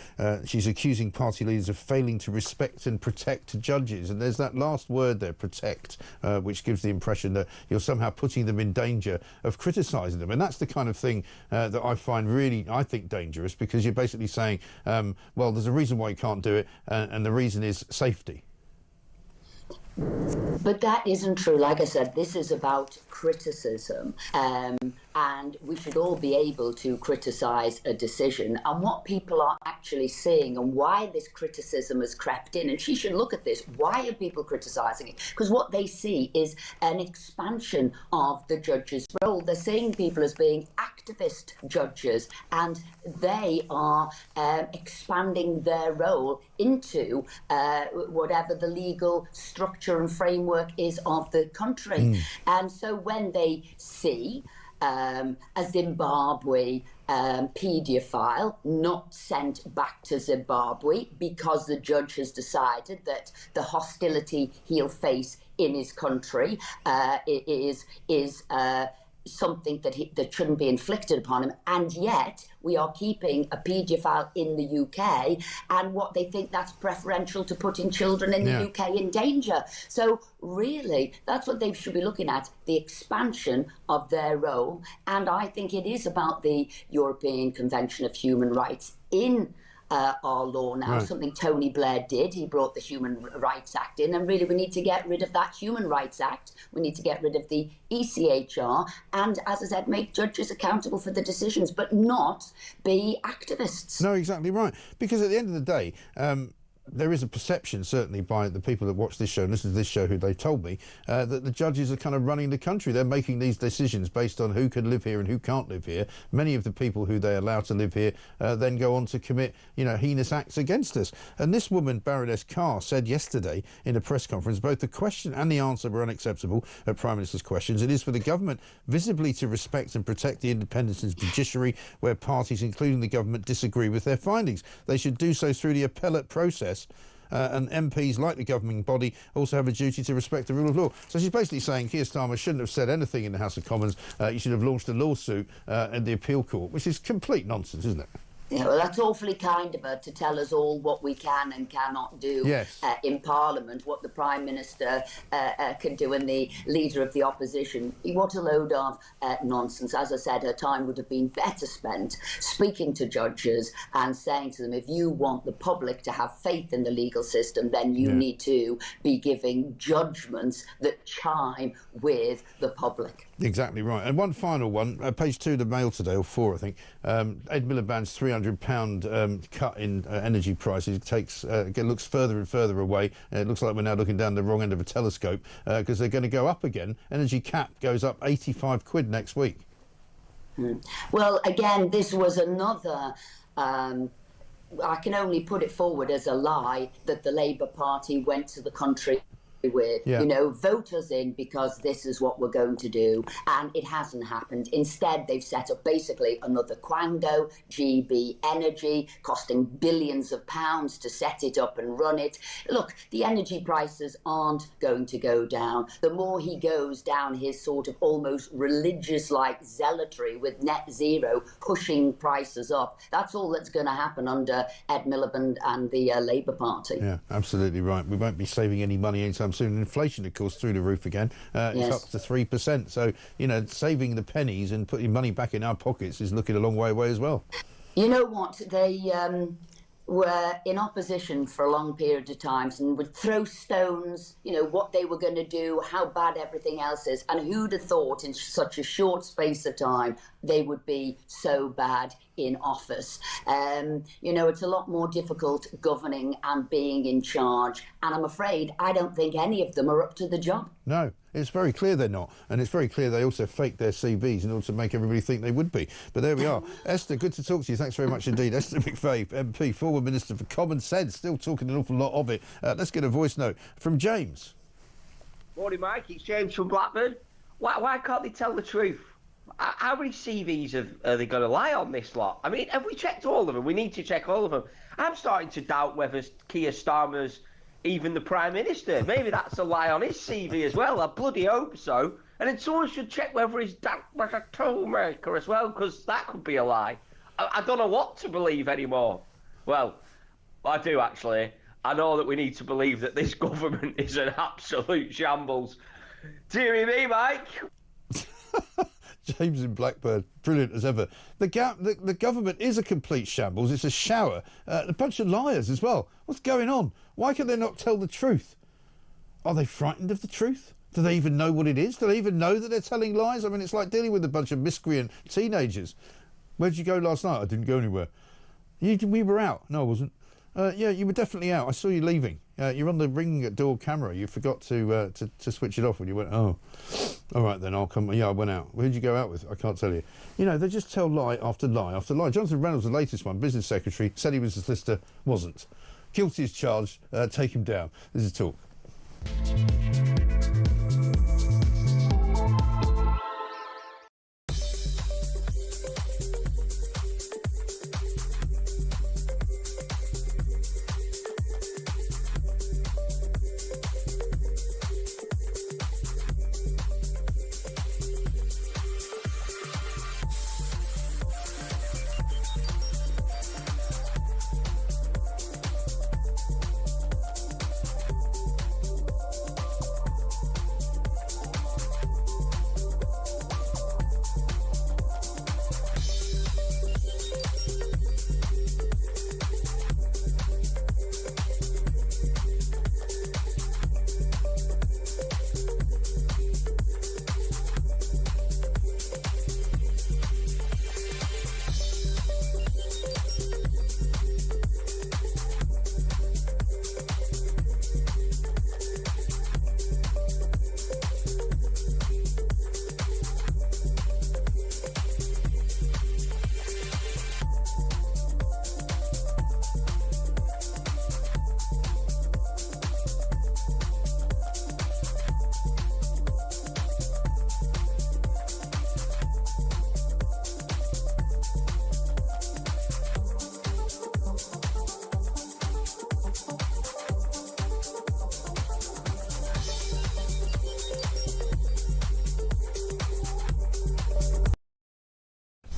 S2: she's accusing party leaders of failing to respect and protect judges. And there's that last word there, protect, which gives the impression that you're somehow putting them in danger of criticising them. And that's the kind of thing that I find really, I think, dangerous, because you're basically saying, well, there's a reason why you can't do it, and the reason is safety.
S28: But that isn't true. Like I said, this is about criticism, and we should all be able to criticise a decision. And what people are actually seeing and why this criticism has crept in, and she should look at this, why are people criticising it? Because what they see is an expansion of the judge's role. They're seeing people as being activist judges, and they are expanding their role into whatever the legal structure and framework is of the country. And so when they see a Zimbabwe paedophile not sent back to Zimbabwe because the judge has decided that the hostility he'll face in his country is something that shouldn't be inflicted upon him, and yet we are keeping a paedophile in the UK, and what they think that's preferential to putting children in the UK in danger. So really, that's what they should be looking at, the expansion of their role. And I think it is about the European Convention of Human Rights in our law now, something Tony Blair did. He brought the Human Rights Act in, and really we need to get rid of that Human Rights Act. We need to get rid of the ECHR and, as I said, make judges accountable for the decisions, but not be activists.
S2: No, exactly right. Because at the end of the day, there is a perception, certainly by the people that watch this show and listen to this show, who they told me, that the judges are kind of running the country. They're making these decisions based on who can live here and who can't live here. Many of the people who they allow to live here then go on to commit, you know, heinous acts against us. And this woman, Baroness Carr, said yesterday in a press conference, both the question and the answer were unacceptable at Prime Minister's questions. It is for the government visibly to respect and protect the independence of the judiciary where parties, including the government, disagree with their findings. They should do so through the appellate process. And MPs, like the governing body, also have a duty to respect the rule of law. So she's basically saying Keir Starmer shouldn't have said anything in the House of Commons. You should have launched a lawsuit in the appeal court, which is complete nonsense, isn't it?
S28: Yeah, well, that's awfully kind of her to tell us all what we can and cannot do in Parliament, what the Prime Minister can do and the Leader of the Opposition. What a load of nonsense. As I said, her time would have been better spent speaking to judges and saying to them, if you want the public to have faith in the legal system, then you need to be giving judgments that chime with the public.
S2: Exactly right. And one final one, page 2 of the Mail today, or 4, I think. Ed Miliband's £300 cut in energy prices looks further and further away. It looks like we're now looking down the wrong end of a telescope, because they're going to go up again. Energy cap goes up 85 quid next week.
S28: Well, again, this was another... I can only put it forward as a lie that the Labour Party went to the country with, you know, vote us in because this is what we're going to do, and it hasn't happened. Instead, they've set up basically another Quango, GB Energy, costing billions of pounds to set it up and run it. Look, the energy prices aren't going to go down. The more he goes down his sort of almost religious-like zealotry with net zero pushing prices up, that's all that's going to happen under Ed Miliband and the Labour Party.
S2: Yeah, absolutely right. We won't be saving any money anytime soon. Inflation, of course, through the roof again. It's up to 3%. So, you know, saving the pennies and putting money back in our pockets is looking a long way away as well.
S28: You know what? They were in opposition for a long period of time and would throw stones, you know, what they were going to do, how bad everything else is. And who'd have thought in such a short space of time they would be so bad in office? You know, it's a lot more difficult governing and being in charge. And I'm afraid I don't think any of them are up to the job. No, it's very clear they're not. And it's very clear they also faked their CVs in order to make everybody think they would be. But there we are. Esther, good to talk to you. Thanks very much indeed. Esther McVeigh, MP, former Minister for Common Sense, still talking an awful lot of it. Let's get a voice note from James.
S3: Morning, Mike. It's James from Blackburn. Why can't they tell the truth? How many CVs are they going to lie on this lot? I mean, have we checked all of them? We need to check all of them. I'm starting to doubt whether Keir Starmer's even the Prime Minister. Maybe that's a lie on his CV as well. I bloody hope so. And then someone should check whether his dad was a toolmaker as well, because that could be a lie. I don't know what to believe anymore. Well, I do actually. I know that we need to believe that this government is an absolute shambles. Deary me, Mike.
S2: James in Blackburn, brilliant as ever. The government is a complete shambles. It's a shower. A bunch of liars as well. What's going on? Why can they not tell the truth? Are they frightened of the truth? Do they even know what it is? Do they even know that they're telling lies? I mean, it's like dealing with a bunch of miscreant teenagers. Where did you go last night? I didn't go anywhere. We were out. No, I wasn't. Yeah, you were definitely out. I saw you leaving. You're on the ring door camera. You forgot to switch it off when you went, oh, all right then, I'll come. Yeah, I went out. Who'd you go out with? I can't tell you. You know, they just tell lie after lie after lie. Jonathan Reynolds, the latest one, business secretary, said he was a solicitor, wasn't. Guilty as charged, take him down. This is Talk.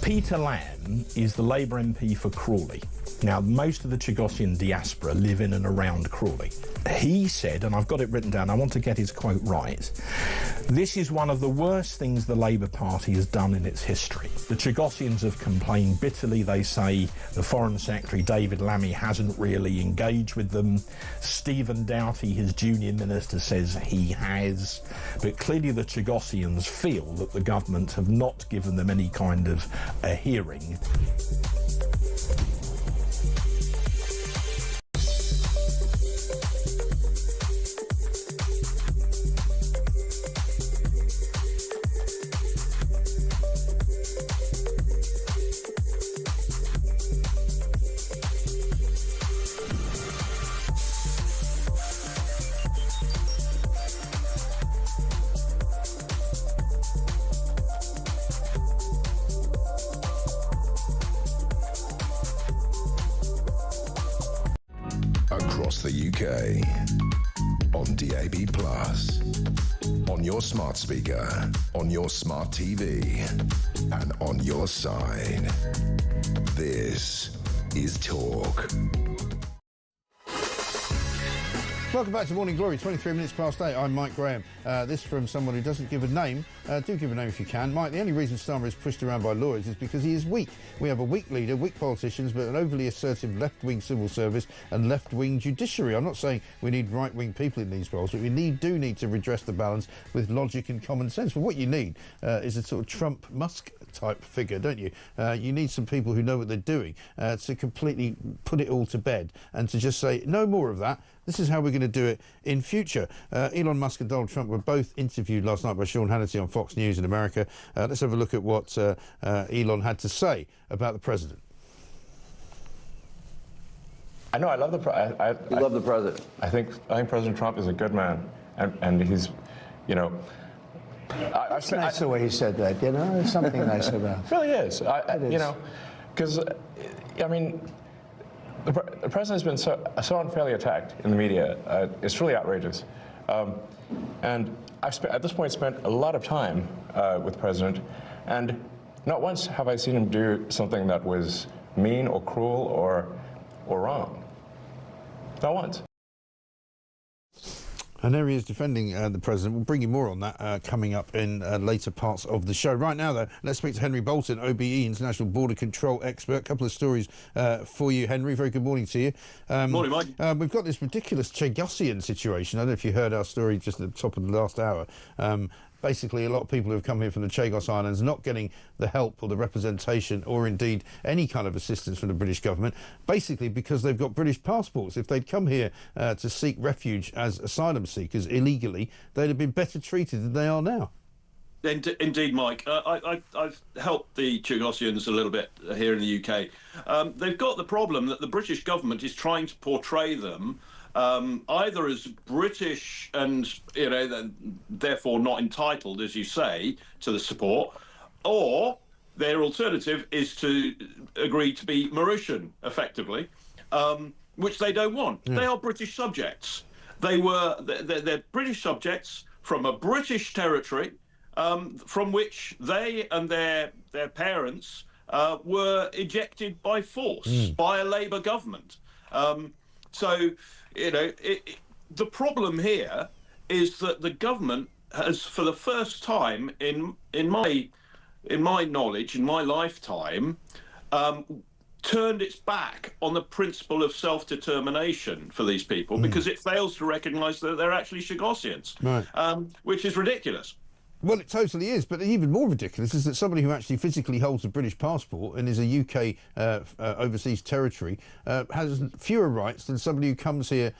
S6: Peter Lamb is the Labour MP for Crawley. Now, most of the Chagosian diaspora live in and around Crawley. He said, and I've got it written down, I want to get his quote right, this is one of the worst things the Labour Party has done in its history. The Chagosians have complained bitterly. They say the Foreign Secretary, David Lammy, hasn't really engaged with them. Stephen Doughty, his junior minister, says he has. But clearly the Chagosians feel that the government have not given them any kind of a hearing.
S1: Across the UK, on DAB+, on your smart speaker, on your smart TV, and on your side. This is Talk.
S2: Welcome back to Morning Glory, 23 minutes past 8. I'm Mike Graham. This from someone who doesn't give a name. Do give a name if you can. Mike, the only reason Starmer is pushed around by lawyers is because he is weak. We have a weak leader, weak politicians, but an overly assertive left-wing civil service and left-wing judiciary. I'm not saying we need right-wing people in these roles, but we do need to redress the balance with logic and common sense. Well, what you need is a sort of Trump-Musk type figure, don't you? You need some people who know what they're doing to completely put it all to bed and to just say, no more of that. This is how we're going to do it in future. Elon Musk and Donald Trump were both interviewed last night by Sean Hannity on Fox News in America. Let's have a look at what Elon had to say about the president.
S7: I know, I love the president. You love the president. I think President Trump is a good man, and he's, you know.
S4: It's nice the way he said that. You know, there's something nice about it.
S7: Really is. You know, because I mean, The president's been so unfairly attacked in the media. It's truly outrageous. And I've at this point spent a lot of time with the president, and not once have I seen him do something that was mean or cruel or wrong. Not once.
S2: And there he is defending the president. We'll bring you more on that coming up in later parts of the show. Right now, though, let's speak to Henry Bolton, OBE, International Border Control Expert. A couple of stories for you, Henry. Very good morning to you.
S8: Morning, Mike.
S2: We've got this ridiculous Chagosian situation. I don't know if you heard our story just at the top of the last hour. Basically, a lot of people who have come here from the Chagos Islands not getting the help or the representation or indeed any kind of assistance from the British government, basically because they've got British passports. If they'd come here to seek refuge as asylum seekers illegally, they'd have been better treated than they are now.
S8: Indeed, Mike. I've helped the Chagosians a little bit here in the UK. They've got the problem that the British government is trying to portray them either as British and, you know, therefore not entitled, as you say, to the support, or their alternative is to agree to be Mauritian, effectively, which they don't want. Yeah. They are British subjects. They're British subjects from a British territory from which they and their parents were ejected by force by a Labour government. So, you know, the problem here is that the government has, for the first time in my knowledge, in my lifetime, turned its back on the principle of self-determination for these people because it fails to recognise that they're actually Chagosians, right. Which is ridiculous.
S2: Well, it totally is, but even more ridiculous is that somebody who actually physically holds a British passport and is a UK overseas territory has fewer rights than somebody who comes here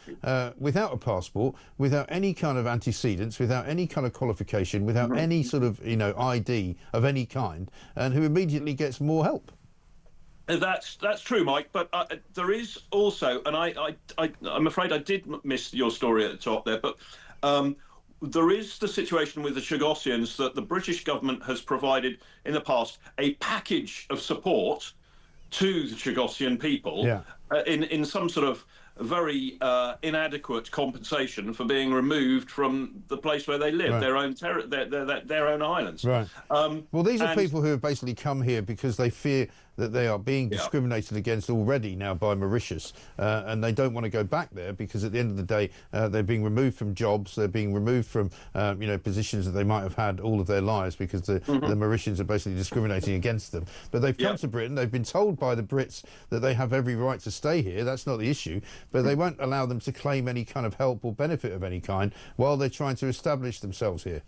S2: without a passport, without any kind of antecedents, without any kind of qualification, without any sort of, you know, ID of any kind, and who immediately gets more help.
S8: That's true, Mike. But there is also, and I'm afraid I did miss your story at the top there, but. There is the situation with the Chagosians that the British government has provided in the past a package of support to the Chagosian people in some sort of very inadequate compensation for being removed from the place where they live, right. their own islands.
S2: Right. Well, these are people who have basically come here because they fear that they are being discriminated against already now by Mauritius, and they don't want to go back there because at the end of the day they're being removed from jobs, they're being removed from you know, positions that they might have had all of their lives because the Mauritians are basically discriminating against them. But they've come to Britain, they've been told by the Brits that they have every right to stay here, that's not the issue, but they won't allow them to claim any kind of help or benefit of any kind while they're trying to establish themselves here.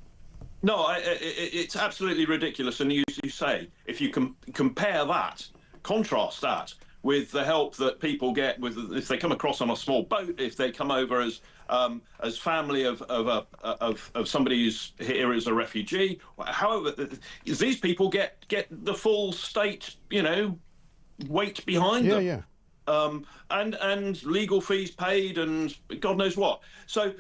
S8: No, it's absolutely ridiculous. And you say, if you compare that, contrast that with the help that people get if they come across on a small boat, if they come over as family of somebody who's here as a refugee, however, these people get the full state, you know, weight behind them. Yeah. And legal fees paid and God knows what. So.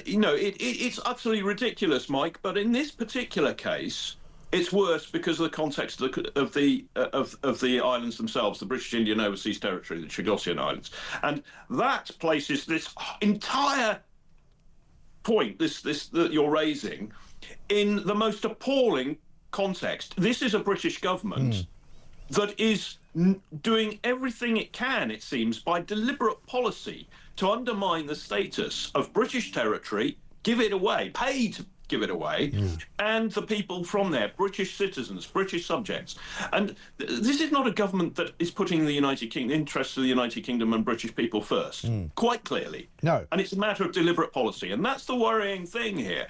S8: You know, it's absolutely ridiculous, Mike. But in this particular case, it's worse because of the context of the islands themselves, the British Indian Overseas Territory, the Chagosian Islands, and that places this entire point, this that you're raising, in the most appalling context. This is a British government that is doing everything it can, it seems, by deliberate policy to undermine the status of British territory, give it away, pay to give it away, and the people from there, British citizens, British subjects. And this is not a government that is putting the interests of the United Kingdom and British people first, quite clearly.
S2: No.
S8: And it's a matter of deliberate policy. And that's the worrying thing here,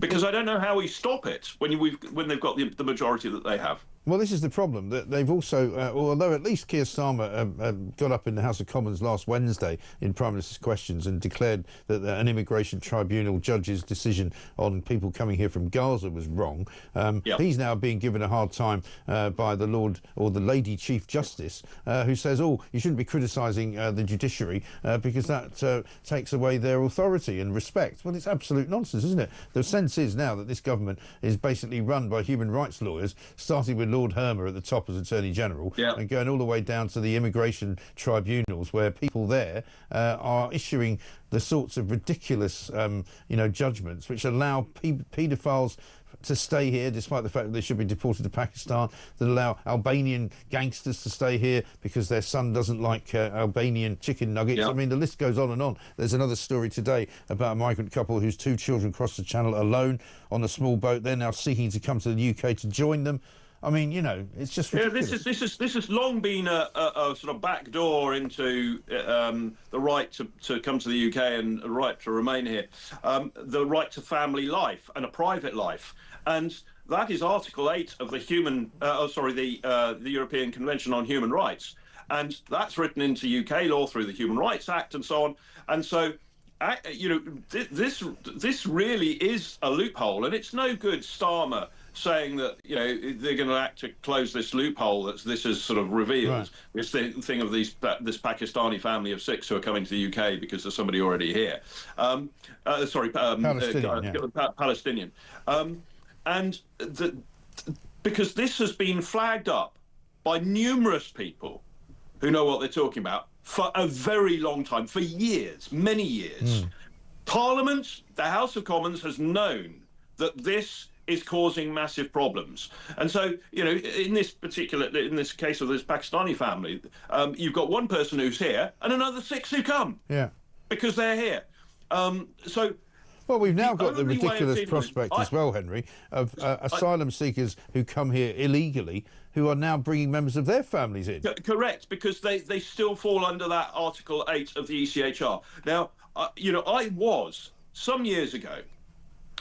S8: because I don't know how we stop it when they've got the majority that they have.
S2: Well, this is the problem, that they've also, although at least Keir Starmer got up in the House of Commons last Wednesday in Prime Minister's Questions and declared that an immigration tribunal judge's decision on people coming here from Gaza was wrong. He's now being given a hard time by the Lord or the Lady Chief Justice, who says, oh, you shouldn't be criticising the judiciary because that takes away their authority and respect. Well, it's absolute nonsense, isn't it? The sense is now that this government is basically run by human rights lawyers, starting with Lord Hermer at the top as Attorney General, and going all the way down to the immigration tribunals, where people there are issuing the sorts of ridiculous, judgments which allow paedophiles to stay here despite the fact that they should be deported to Pakistan, that allow Albanian gangsters to stay here because their son doesn't like Albanian chicken nuggets. I mean, the list goes on and on. There's another story today about a migrant couple whose 2 children crossed the channel alone on a small boat. They're now seeking to come to the UK to join them. I mean, it's just ridiculous.
S8: This has long been a sort of back door into the right to come to the UK and a right to remain here, the right to family life and a private life, and that is Article 8 of the the European Convention on Human Rights, and that's written into UK law through the Human Rights Act and so on, and so. This really is a loophole, and it's no good Starmer saying that they're going to act to close this loophole that this has sort of revealed. This thing of this Pakistani family of 6 who are coming to the UK because there's somebody already here. Palestinian. Because this has been flagged up by numerous people who know what they're talking about for a very long time, for years, many years. Parliament, the House of Commons, has known that this is causing massive problems. And so, in this case of this Pakistani family, you've got one person who's here and another 6 who come. Yeah. Because they're here.
S2: Well, we've now got the ridiculous prospect as well, Henry, of asylum seekers who come here illegally, who are now bringing members of their families in.
S8: Correct, because they still fall under that Article 8 of the ECHR. Now, I was, some years ago,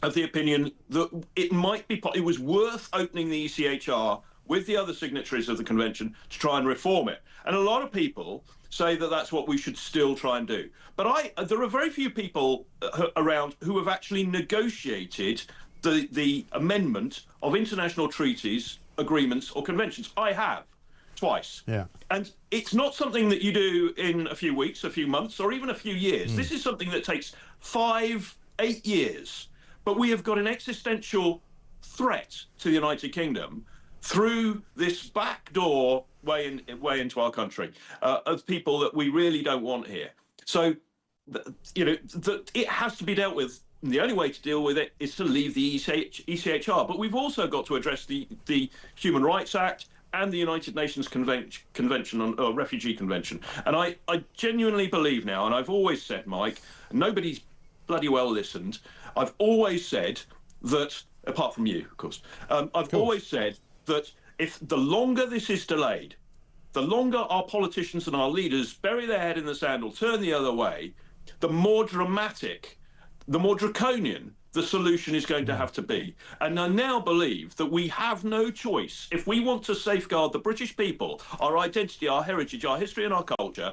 S8: of the opinion that it was worth opening the ECHR with the other signatories of the convention to try and reform it. And a lot of people say that that's what we should still try and do. But there are very few people around who have actually negotiated the amendment of international treaties, agreements or conventions. I have, twice. Yeah. And it's not something that you do in a few weeks, a few months, or even a few years. This is something that takes 5, 8 years. But we have got an existential threat to the United Kingdom through this backdoor way into our country of people that we really don't want here. So, it has to be dealt with. And the only way to deal with it is to leave the ECHR. But we've also got to address the Human Rights Act and the United Nations Convention on Refugee Convention. And I genuinely believe now, and I've always said, Mike, nobody's bloody well listened. I've always said that, apart from you, of course, I've always said that if the longer this is delayed, the longer our politicians and our leaders bury their head in the sand or turn the other way, the more dramatic, the more draconian the solution is going to have to be. And I now believe that we have no choice. If we want to safeguard the British people, our identity, our heritage, our history and our culture,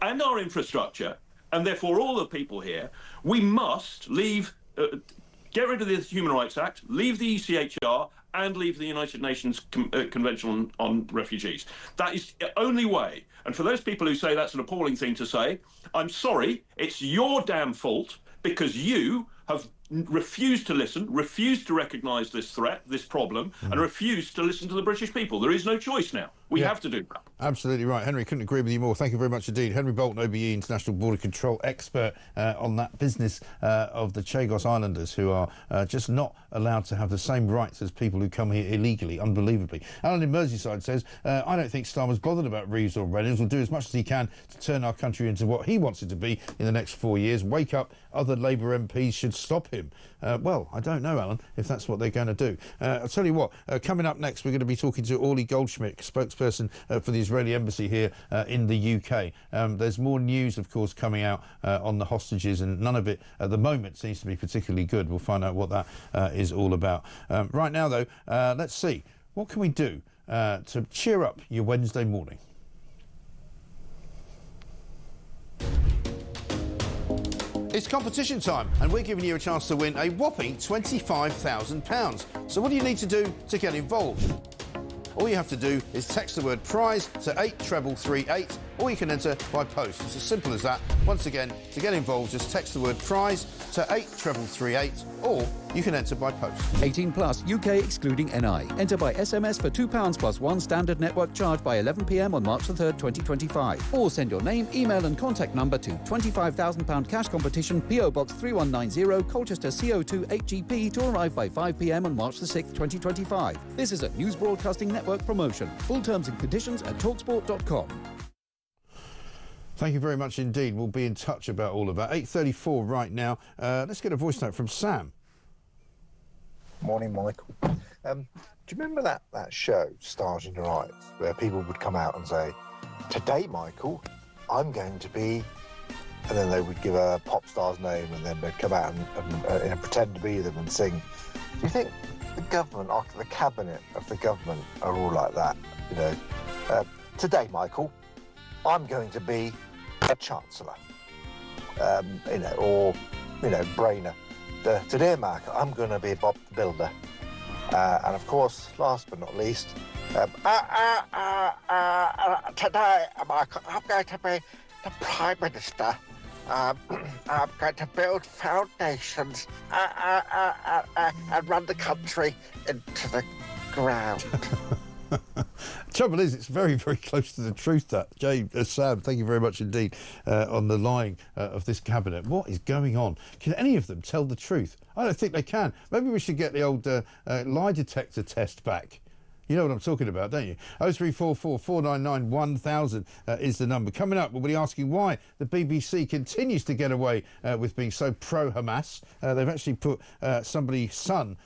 S8: and our infrastructure, and therefore all the people here, we must get rid of the Human Rights Act, leave the ECHR, and leave the United Nations Convention on Refugees. That is the only way. And for those people who say that's an appalling thing to say, I'm sorry, it's your damn fault, because you have refused to listen, refused to recognise this threat, this problem, and refused to listen to the British people. There is no choice now. We have to do that.
S2: Absolutely right. Henry, couldn't agree with you more. Thank you very much indeed. Henry Bolton, OBE, International Border Control expert on that business of the Chagos Islanders, who are just not allowed to have the same rights as people who come here illegally, unbelievably. Alan in Merseyside says, I don't think Starmer's bothered about Reeves or Reynolds. Will do as much as he can to turn our country into what he wants it to be in the next 4 years. Wake up, other Labour MPs should stop him. Well, I don't know, Alan, if that's what they're going to do. I'll tell you what, coming up next, we're going to be talking to Orly Goldschmidt, spokesperson for the Israeli embassy here in the UK. There's more news, of course, coming out on the hostages, and none of it at the moment seems to be particularly good. We'll find out what that is all about. Right now, though, let's see. What can we do to cheer up your Wednesday morning? It's competition time, and we're giving you a chance to win a whopping £25,000. So what do you need to do to get involved? All you have to do is text the word prize to 83338 or you can enter by post. It's as simple as that. Once again, to get involved, just text the word prize to 83338, or you can enter by post.
S9: 18 plus, UK excluding NI. Enter by SMS for £2 plus one standard network charge by 11 p.m. on March the 3rd, 2025. Or send your name, email and contact number to £25,000 cash competition, PO Box 3190, Colchester CO2 8GP, to arrive by 5 p.m. on March the 6th, 2025. This is a News Broadcasting Network promotion. Full terms and conditions at talksport.com.
S2: Thank you very much indeed. We'll be in touch about all of that. 8:34 right now. Let's get a voice note from Sam.
S21: Morning, Michael. Do you remember that show, Stars in Your Eyes, where people would come out and say, "Today, Michael, I'm going to be," and then they would give a pop star's name, and then they'd come out and pretend to be them and sing. Do you think the government, after the cabinet of the government, are all like that? You know, today, Michael, I'm going to be a chancellor. You know, or Brainer. Today, Mark, I'm going to be Bob the Builder. And of course, last but not least, today, Mark, I'm going to be the Prime Minister. I'm going to build foundations and run the country into the ground.
S2: Trouble is, it's very, very close to the truth, that. Sam, thank you very much indeed on the lying of this cabinet. What is going on? Can any of them tell the truth? I don't think they can. Maybe we should get the old lie detector test back. You know what I'm talking about, don't you? 0344 499 1000 is the number. Coming up, we'll be asking why the BBC continues to get away with being so pro-Hamas. They've actually put somebody's son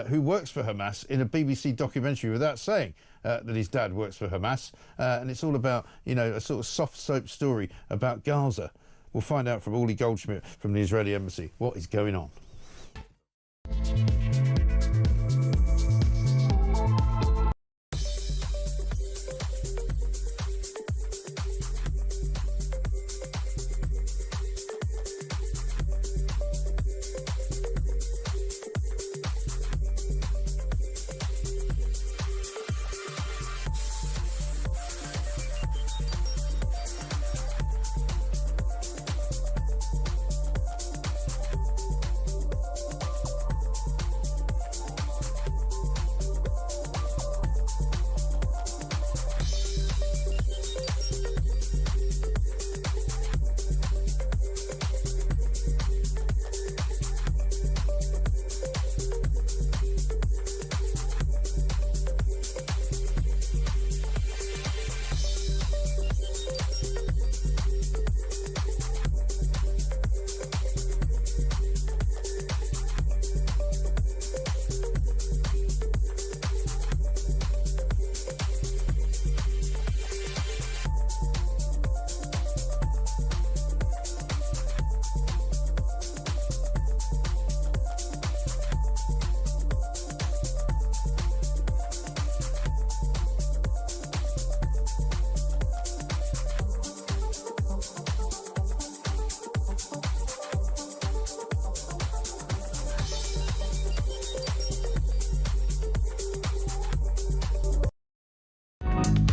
S2: who works for Hamas in a BBC documentary without saying that his dad works for Hamas. And it's all about, you know, a sort of soft soap story about Gaza. We'll find out from Uli Goldschmidt from the Israeli embassy what is going on.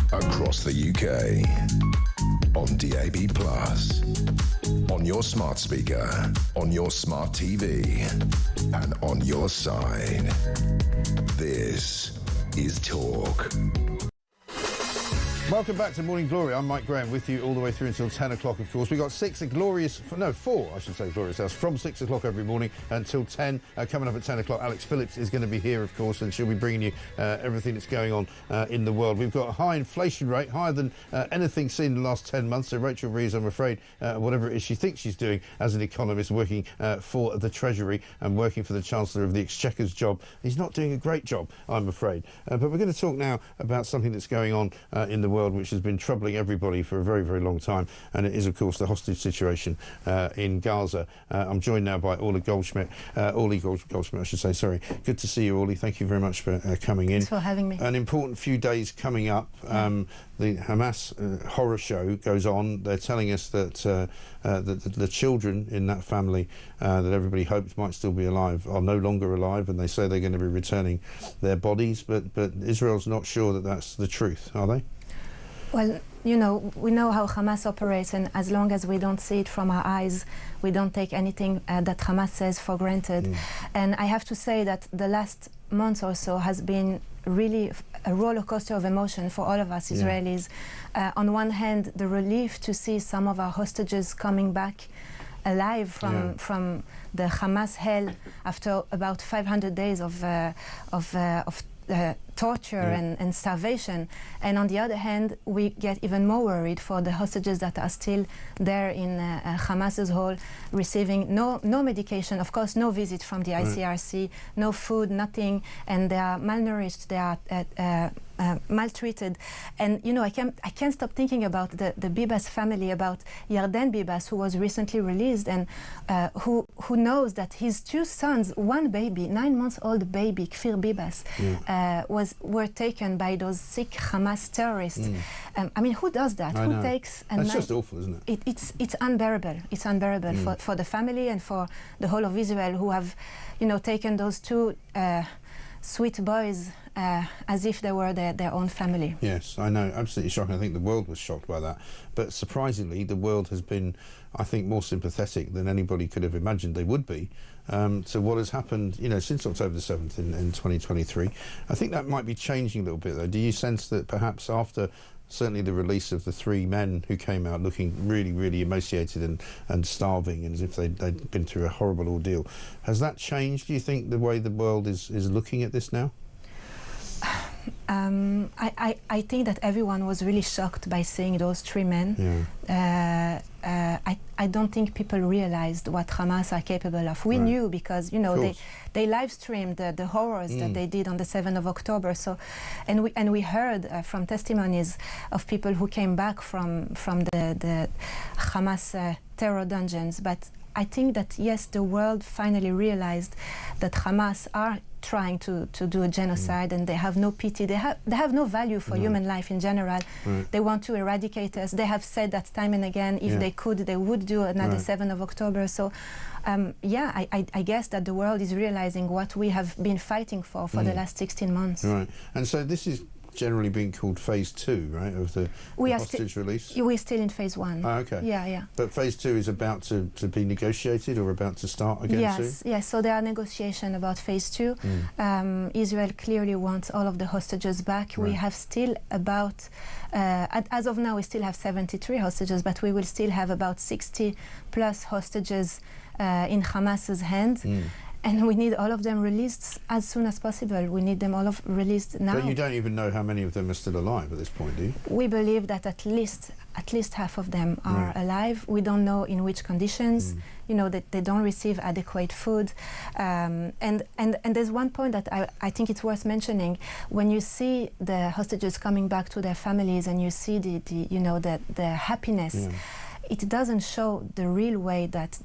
S1: Across the UK, on DAB+, on your smart speaker, on your smart TV, and on your side. This is Talk.
S2: Welcome back to Morning Glory. I'm Mike Graham with you all the way through until 10 o'clock, of course. We've got four, I should say, glorious hours from 6 o'clock every morning until 10. Coming up at 10 o'clock, Alex Phillips is going to be here, of course, and she'll be bringing you everything that's going on in the world. We've got a high inflation rate, higher than anything seen in the last 10 months. So Rachel Reeves, I'm afraid, whatever it is she thinks she's doing as an economist, working for the Treasury and working for the Chancellor of the Exchequer's job, he's not doing a great job, I'm afraid. But we're going to talk now about something that's going on in the world, which has been troubling everybody for a very, very long time, and it is, of course, the hostage situation in Gaza. I'm joined now by Uli Goldschmidt, I should say, sorry. Good to see you, Uli. Thank you very much for coming in.
S10: Thanks for having me.
S2: An important few days coming up. The Hamas horror show goes on. They're telling us that the children in that family that everybody hoped might still be alive are no longer alive, and they say they're going to be returning their bodies, but Israel's not sure that that's the truth, are they?
S10: Well, you know, we know how Hamas operates, and as long as we don't see it from our eyes, we don't take anything that Hamas says for granted. And I have to say that the last month or so has been really a roller coaster of emotion for all of us Israelis. On one hand, the relief to see some of our hostages coming back alive from the Hamas hell after about 500 days of torture and starvation. And on the other hand, we get even more worried for the hostages that are still there in Hamas's hold, receiving no medication, of course, no visit from the ICRC, no food, nothing, and they are malnourished, they are maltreated. And you know, I can't stop thinking about the Bibas family, about Yarden Bibas, who was recently released, and who knows that his two sons, one baby, 9-month-old baby, Kfir Bibas, were taken by those sick Hamas terrorists. I mean, who does that? Who takes?
S2: That's just awful, isn't it?
S10: It's unbearable. It's unbearable for the family and for the whole of Israel, who have, you know, taken those two sweet boys as if they were their own family.
S2: Yes, I know, absolutely shocking. I think the world was shocked by that. But surprisingly, the world has been, I think, more sympathetic than anybody could have imagined they would be to what has happened, you know, since October the 7th in 2023. I think that might be changing a little bit, though. Do you sense that perhaps after certainly the release of the 3 men who came out looking really, really emaciated and starving, and as if they'd been through a horrible ordeal, has that changed, do you think, the way the world is looking at this now?
S10: I think that everyone was really shocked by seeing those 3 men. I don't think people realized what Hamas are capable of. We knew because, you know, they live streamed the horrors that they did on the 7th of October. So, and we heard from testimonies of people who came back from the Hamas terror dungeons. But I think that yes, the world finally realized that Hamas are trying to do a genocide, and they have no pity. They have no value for human life in general. They want to eradicate us. They have said that time and again. If they could, they would do another 7th of October. So, I guess that the world is realizing what we have been fighting for the last 16 months.
S2: Right, and so this is generally being called phase 2, right, of the hostage release?
S10: We're still in phase 1.
S2: Oh, okay.
S10: Yeah.
S2: But phase 2 is about to be negotiated or about to start again soon?
S10: Yes, so there are negotiations about phase 2. Israel clearly wants all of the hostages back. We have still about, as of now, we still have 73 hostages, but we will still have about 60 plus hostages in Hamas's hand. And we need all of them released as soon as possible. We need them all released now.
S2: But you don't even know how many of them are still alive at this point, do you?
S10: We believe that at least half of them are alive. We don't know in which conditions. You know, that they don't receive adequate food. And there's one point that I think it's worth mentioning. When you see the hostages coming back to their families and you see the happiness, it doesn't show the real way that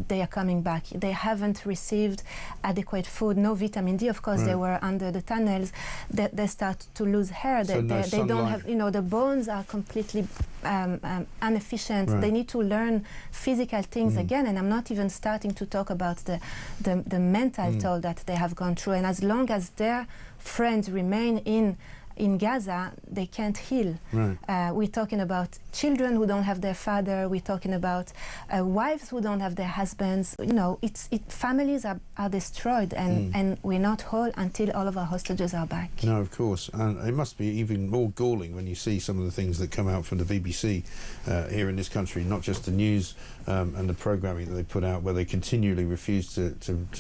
S10: they are coming back. They haven't received adequate food, no vitamin D. Of course, they were under the tunnels. They start to lose hair. They don't have, you know, the bones are completely inefficient. They need to learn physical things again. And I'm not even starting to talk about the mental toll that they have gone through. And as long as their friends remain in Gaza, they can't heal. We're talking about children who don't have their father. We're talking about wives who don't have their husbands. You know, families are destroyed, and we're not whole until all of our hostages are back.
S2: No, of course. And it must be even more galling when you see some of the things that come out from the BBC here in this country, not just the news and the programming that they put out, where they continually refuse to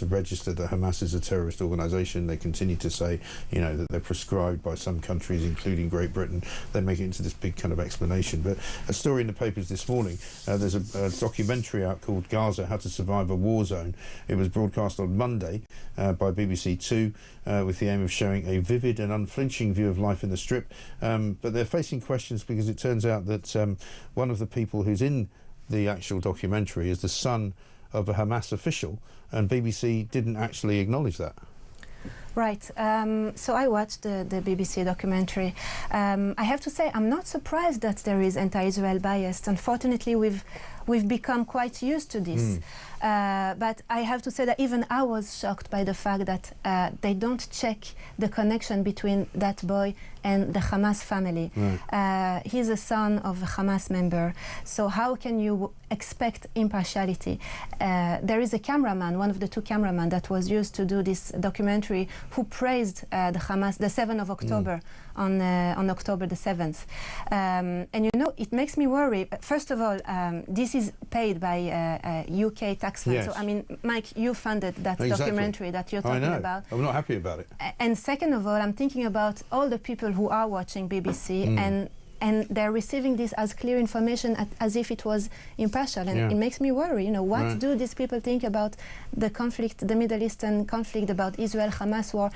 S2: register that Hamas is a terrorist organisation. They continue to say, you know, that they're proscribed by some countries, including Great Britain. They make it into this big kind of explanation. But a story in the papers this morning, there's a documentary out called Gaza, How to Survive a War Zone. It was broadcast on Monday by BBC Two with the aim of showing a vivid and unflinching view of life in the Strip. But they're facing questions because it turns out that one of the people who's in the actual documentary is the son of a Hamas official, and BBC didn't actually acknowledge that.
S10: Right. So I watched the BBC documentary. I have to say, I'm not surprised that there is anti-Israel bias. Unfortunately, we've become quite used to this. But I have to say that even I was shocked by the fact that they don't check the connection between that boy and the Hamas family. Right. He's a son of a Hamas member, so how can you expect impartiality? There is a cameraman, one of the two cameramen that was used to do this documentary, who praised the Hamas, the 7th of October, on October the 7th. And you know, it makes me worry. First of all, this is paid by UK tax funds. Yes. So, I mean, Mike, you funded that documentary that you're talking about.
S2: I'm not happy about it.
S10: And second of all, I'm thinking about all the people who are watching BBC and they're receiving this as clear information as if it was impartial, and it makes me worry. You know, what do these people think about the conflict, the Middle Eastern conflict, about Israel-Hamas war?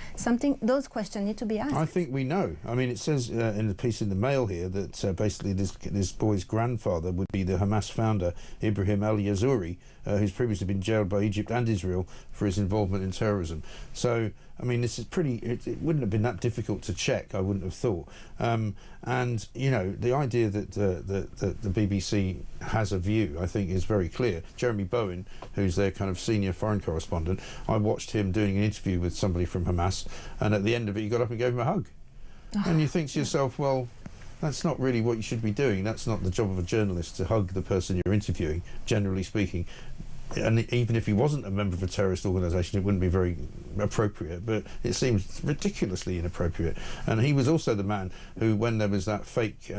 S10: Those questions need to be asked.
S2: I think we know. I mean, it says in the piece in the Mail here that basically this boy's grandfather would be the Hamas founder, Ibrahim al-Yazuri, who's previously been jailed by Egypt and Israel for his involvement in terrorism. So, I mean, this is it wouldn't have been that difficult to check, I wouldn't have thought. And, you know, the idea that the BBC has a view, I think, is very clear. Jeremy Bowen, who's their kind of senior foreign correspondent, I watched him doing an interview with somebody from Hamas, and at the end of it, he got up and gave him a hug. And you think to yourself, well, that's not really what you should be doing. That's not the job of a journalist, to hug the person you're interviewing, generally speaking. And even if he wasn't a member of a terrorist organisation, it wouldn't be very appropriate, but it seems ridiculously inappropriate. And he was also the man who, when there was that fake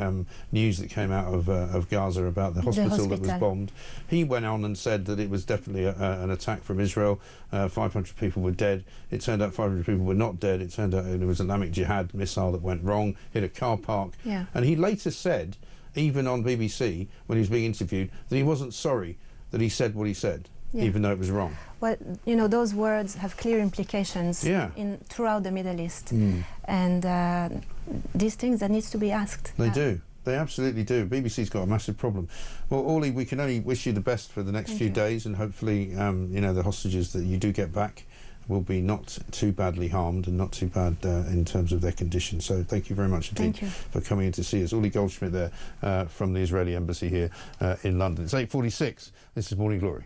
S2: news that came out of Gaza about the hospital that was bombed, he went on and said that it was definitely an attack from Israel. 500 people were dead. It turned out 500 people were not dead. It turned out it was an Islamic Jihad missile that went wrong, hit a car park. Yeah. And he later said, even on BBC, when he was being interviewed, that he wasn't sorry that he said what he said, even though it was wrong.
S10: Well, you know, those words have clear implications throughout the Middle East. And these things that needs to be asked.
S2: They do. They absolutely do. BBC's got a massive problem. Well, Orly, we can only wish you the best for the next few days, and hopefully, you know, the hostages that you do get back will be not too badly harmed and not too bad in terms of their condition. So thank you very much indeed for coming in to see us. Orly Goldschmidt there from the Israeli Embassy here in London. It's 8:46. This is Morning Glory.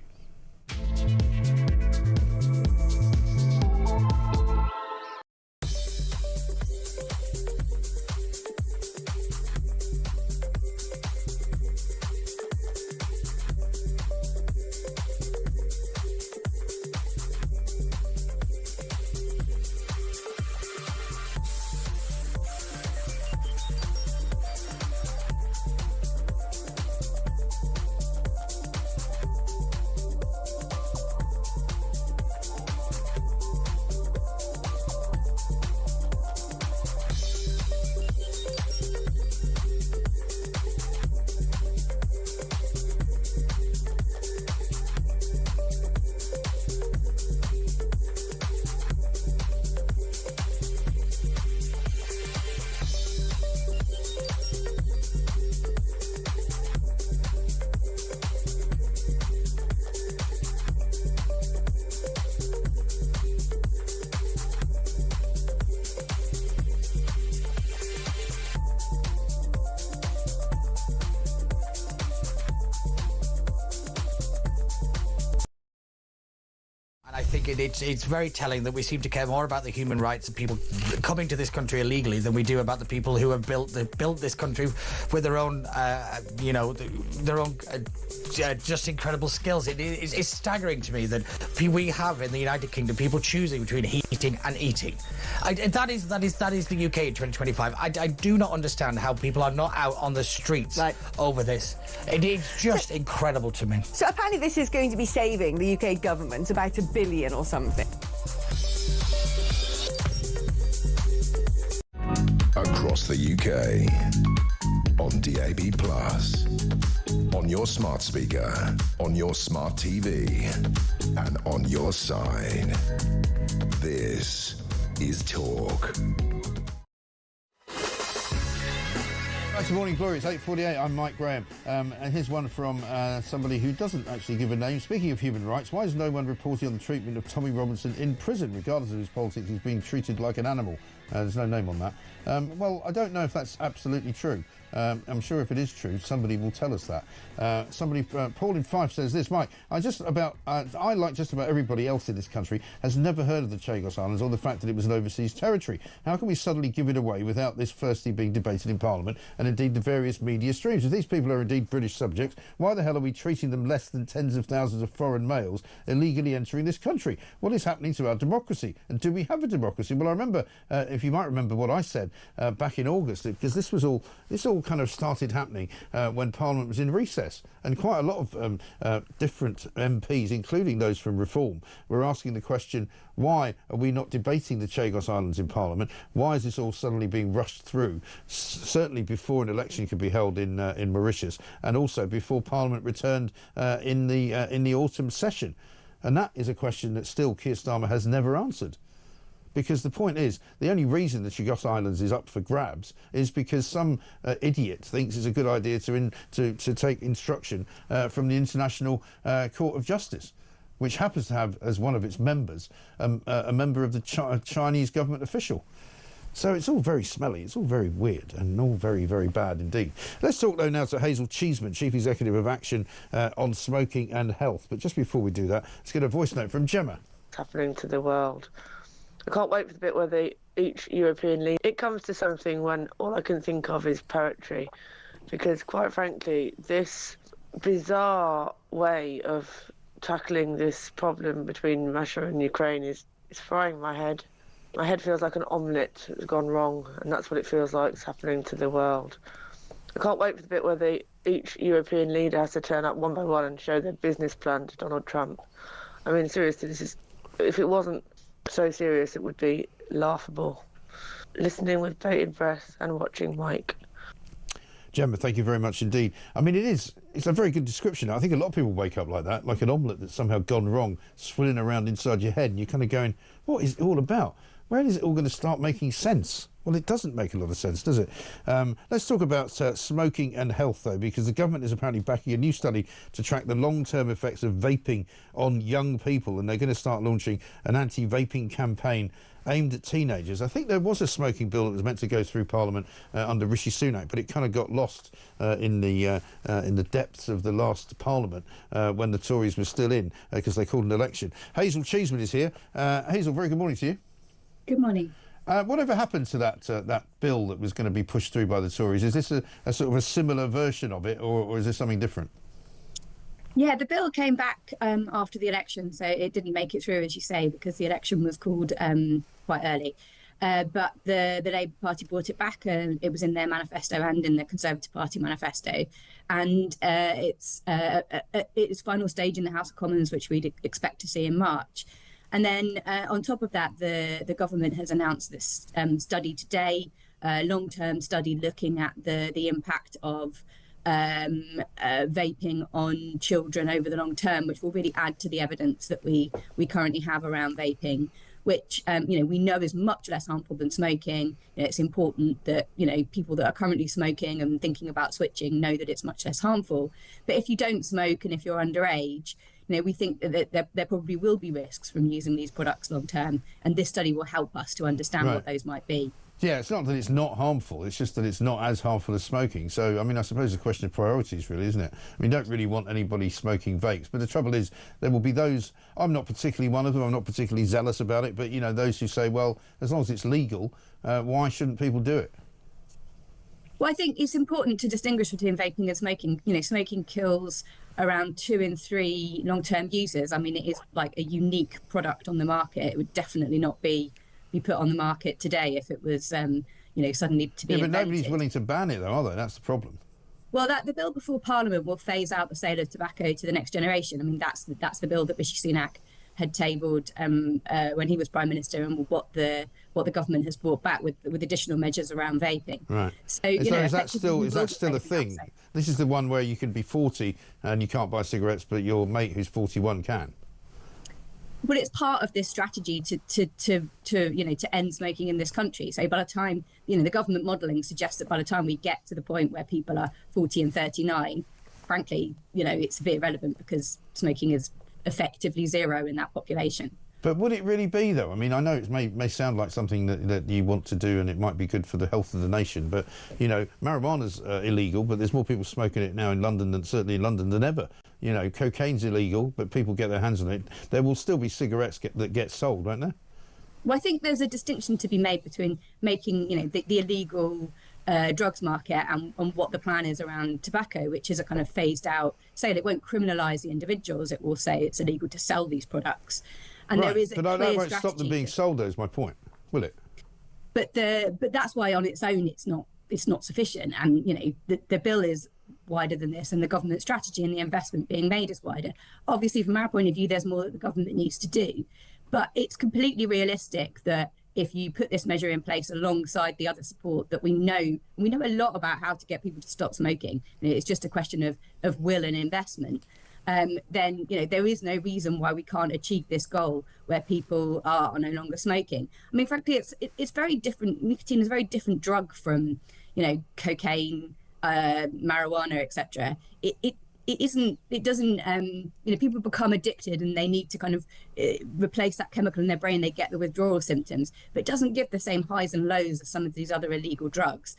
S11: It's very telling that we seem to care more about the human rights of people coming to this country illegally than we do about the people who have built this country with their own, you know, their own just incredible skills. It's staggering to me that we have in the United Kingdom people choosing between heating and eating. That is the UK in 2025. I do not understand how people are not out on the streets over this. It is just incredible to me.
S12: So apparently this is going to be saving the UK government about $1 billion or something.
S1: Across the UK, on DAB+, on your smart speaker, on your smart TV, and on your side. This is Talk.
S2: Right, good morning, Glory. It's 8:48. I'm Mike Graham. And here's one from somebody who doesn't actually give a name. Speaking of human rights, why is no one reporting on the treatment of Tommy Robinson in prison? Regardless of his politics, he's being treated like an animal. There's no name on that. Well, I don't know if that's absolutely true. I'm sure if it is true, somebody will tell us that. Paul in Fife says this, Mike, I, like just about everybody else in this country, has never heard of the Chagos Islands or the fact that it was an overseas territory. How can we suddenly give it away without this firstly being debated in Parliament and indeed the various media streams? If these people are indeed British subjects, why the hell are we treating them less than tens of thousands of foreign males illegally entering this country? What is happening to our democracy? And do we have a democracy? Well, I remember, if you might remember what I said back in August, because this all kind of started happening when Parliament was in recess, and quite a lot of different MPs, including those from Reform, were asking the question, why are we not debating the Chagos Islands in Parliament? Why is this all suddenly being rushed through, certainly before an election could be held in Mauritius, and also before Parliament returned in the autumn session? And that is a question that still Keir Starmer has never answered. Because the point is, the only reason the Chagos Islands is up for grabs is because some idiot thinks it's a good idea to take instruction from the International Court of Justice, which happens to have as one of its members a member of the Chinese government official. So it's all very smelly, it's all very weird, and all very, very bad indeed. Let's talk, though, now to Hazel Cheeseman, Chief Executive of Action on Smoking and Health. But just before we do that, let's get a voice note from Gemma.
S13: It's happening to the world. I can't wait for the bit where each European leader... It comes to something when all I can think of is poetry, because, quite frankly, this bizarre way of tackling this problem between Russia and Ukraine is frying my head. My head feels like an omelette that's gone wrong, and that's what it feels like is happening to the world. I can't wait for the bit where each European leader has to turn up one by one and show their business plan to Donald Trump. I mean, seriously, if it wasn't so serious, it would be laughable. Listening with bated breath and watching Mike.
S2: Gemma, thank you very much indeed. I mean, it's a very good description. I think a lot of people wake up like that, like an omelette that's somehow gone wrong, swirling around inside your head, and you're kind of going, what is it all about? When is it all going to start making sense? Well, it doesn't make a lot of sense, does it? Let's talk about smoking and health, though, because the government is apparently backing a new study to track the long-term effects of vaping on young people, and they're going to start launching an anti-vaping campaign aimed at teenagers. I think there was a smoking bill that was meant to go through Parliament under Rishi Sunak, but it kind of got lost in the depths of the last Parliament when the Tories were still in, because they called an election. Hazel Cheeseman is here. Hazel, very good morning to you.
S14: Good morning.
S2: Whatever happened to that bill that was going to be pushed through by the Tories? Is this a sort of a similar version of it, or is this something different?
S14: Yeah, the bill came back after the election, so it didn't make it through, as you say, because the election was called quite early. But the Labour Party brought it back, and it was in their manifesto and in the Conservative Party manifesto. And it's final stage in the House of Commons, which we'd expect to see in March. And then on top of that, the government has announced this study today, long-term study looking at the impact of vaping on children over the long term, which will really add to the evidence that we currently have around vaping, which we know is much less harmful than smoking. It's important that people that are currently smoking and thinking about switching know that it's much less harmful. But if you don't smoke and if you're underage, we think that there probably will be risks from using these products long term, and this study will help us to understand what those might be.
S2: Yeah, it's not that it's not harmful, it's just that it's not as harmful as smoking. So, I mean, I suppose it's a question of priorities, really, isn't it? I mean, you don't really want anybody smoking vapes, but the trouble is there will be those, I'm not particularly one of them, I'm not particularly zealous about it, but, those who say, well, as long as it's legal, why shouldn't people do it?
S14: Well, I think it's important to distinguish between vaping and smoking. Smoking kills around 2 in 3 long-term users. I mean, it is like a unique product on the market. It would definitely not be put on the market today if it was, suddenly to be invented.
S2: But nobody's willing to ban it, though, are they? That's the problem.
S14: Well, the bill before Parliament will phase out the sale of tobacco to the next generation. I mean, that's the bill that Rishi Sunak had tabled when he was Prime Minister, and what the government has brought back with additional measures around vaping.
S2: Right.
S14: So,
S2: is that still a thing? This is the one where you can be 40 and you can't buy cigarettes, but your mate who's 41 can.
S14: Well, it's part of this strategy to end smoking in this country. So by the time, the government modelling suggests that by the time we get to the point where people are 40 and 39, frankly, it's a bit irrelevant because smoking is effectively zero in that population.
S2: But would it really be, though? I mean, I know it may sound like something that you want to do and it might be good for the health of the nation, but, you know, marijuana's illegal, but there's more people smoking it now in London certainly in London than ever. You know, cocaine's illegal, but people get their hands on it. There will still be cigarettes that get sold, won't there?
S14: Well, I think there's a distinction to be made between making, you know, the illegal drugs market and what the plan is around tobacco, which is a kind of phased out sale. It won't criminalise the individuals. It will say it's illegal to sell these products. And
S2: right.
S14: there is a
S2: but
S14: clear
S2: that won't stop them being sold, though, is my point, will it?
S14: But that's why on its own it's not sufficient. And, you know, the bill is wider than this, and the government strategy and the investment being made is wider. Obviously, from our point of view, there's more that the government needs to do. But it's completely realistic that if you put this measure in place alongside the other support that we know a lot about how to get people to stop smoking. You know, it's just a question of will and investment. Then, you know, there is no reason why we can't achieve this goal where people are no longer smoking. I mean, frankly, it's very different. Nicotine is a very different drug from, you know, cocaine, marijuana, etc. It doesn't, you know, people become addicted and they need to kind of replace that chemical in their brain. They get the withdrawal symptoms, but it doesn't give the same highs and lows as some of these other illegal drugs.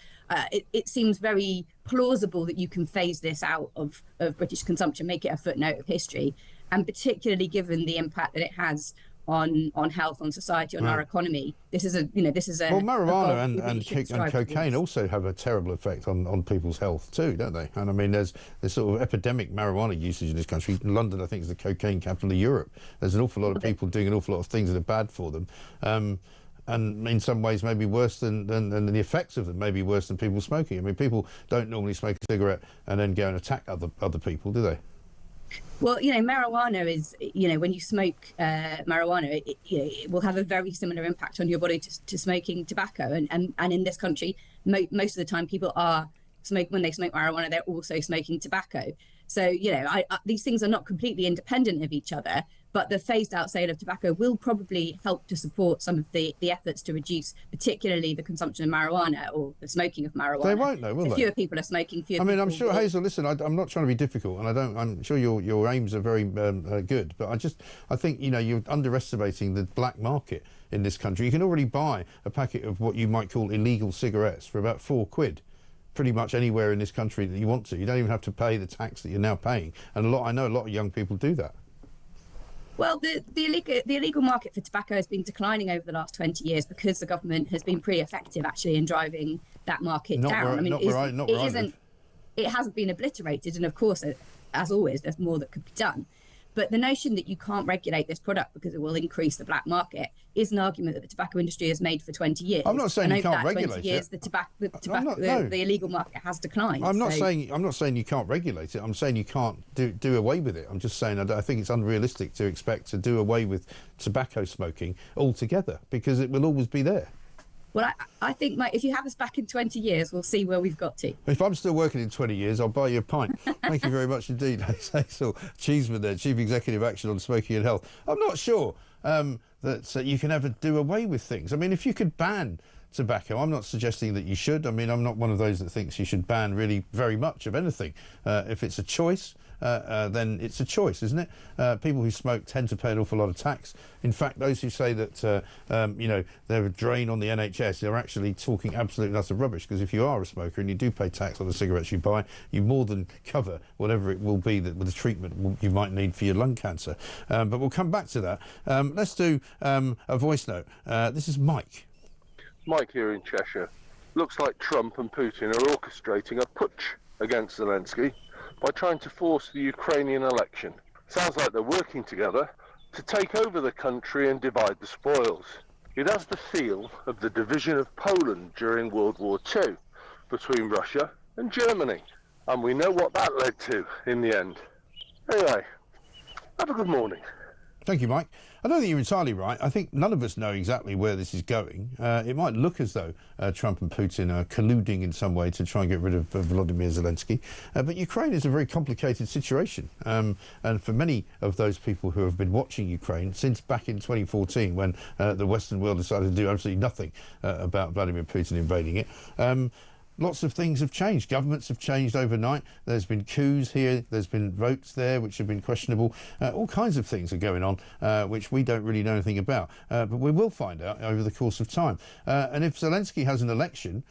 S14: It seems very plausible that you can phase this out of British consumption, make it a footnote of history, and particularly given the impact that it has on health, on society, on our economy. This is a well,
S2: marijuana and cocaine also have a terrible effect on people's health too, don't they? And I mean, there's sort of epidemic marijuana usage in this country. London, I think, is the cocaine capital of Europe. There's an awful lot of people doing an awful lot of things that are bad for them, and in some ways maybe worse than the effects of them may be worse than people smoking. I mean, people don't normally smoke a cigarette and then go and attack other people, do they?
S14: Well, you know, marijuana is, you know, when you smoke marijuana, it will have a very similar impact on your body to smoking tobacco. And in this country, most of the time people when they smoke marijuana, they're also smoking tobacco. So, you know, these things are not completely independent of each other, but the phased out sale of tobacco will probably help to support some of the efforts to reduce particularly the consumption of marijuana or the smoking of marijuana.
S2: They won't, though, will they?
S14: Fewer people are smoking,
S2: I'm sure, Hazel, listen, I'm not trying to be difficult, and I'm sure your aims are very good, but I think, you know, you're underestimating the black market in this country. You can already buy a packet of what you might call illegal cigarettes for about £4. Pretty much anywhere in this country that you want to. You don't even have to pay the tax that you're now paying, and I know a lot of young people do that.
S14: Well, the illegal market for tobacco has been declining over the last 20 years because the government has been pretty effective actually in driving that market down. It hasn't been obliterated, and of course, as always, there's more that could be done. But the notion that you can't regulate this product because it will increase the black market is an argument that the tobacco industry has made for 20 years.
S2: I'm not saying you can't regulate
S14: 20 years,
S2: it.
S14: The illegal market has declined.
S2: I'm not saying you can't regulate it. I'm saying you can't do away with it. I'm just saying I think it's unrealistic to expect to do away with tobacco smoking altogether because it will always be there.
S14: Well, I think, Mike, if you have us back in 20 years, we'll see where we've got to.
S2: If I'm still working in 20 years, I'll buy you a pint. Thank you very much indeed. Hazel Cheeseman there, Chief Executive Action on Smoking and Health. I'm not sure that you can ever do away with things. I mean, if you could ban tobacco, I'm not suggesting that you should. I mean, I'm not one of those that thinks you should ban really very much of anything. If it's a choice, then it's a choice, isn't it? People who smoke tend to pay an awful lot of tax. In fact, those who say that, you know, they're a drain on the NHS, they're actually talking absolute and utter rubbish, because if you are a smoker and you do pay tax on the cigarettes you buy, you more than cover whatever it will be that with the treatment you might need for your lung cancer. But we'll come back to that. Let's do a voice note. This is Mike.
S5: Mike here in Cheshire. Looks like Trump and Putin are orchestrating a putsch against Zelensky by trying to force the Ukrainian election. Sounds like they're working together to take over the country and divide the spoils. It has the feel of the division of Poland during World War II between Russia and Germany. And we know what that led to in the end. Anyway, have a good morning.
S2: Thank you, Mike. I don't think you're entirely right. I think none of us know exactly where this is going. It might look as though Trump and Putin are colluding in some way to try and get rid of Volodymyr Zelensky. But Ukraine is a very complicated situation. And for many of those people who have been watching Ukraine since back in 2014, when the Western world decided to do absolutely nothing about Vladimir Putin invading it, lots of things have changed. Governments have changed overnight. There's been coups here. There's been votes there which have been questionable. All kinds of things are going on which we don't really know anything about. But we will find out over the course of time. And if Zelensky has an election,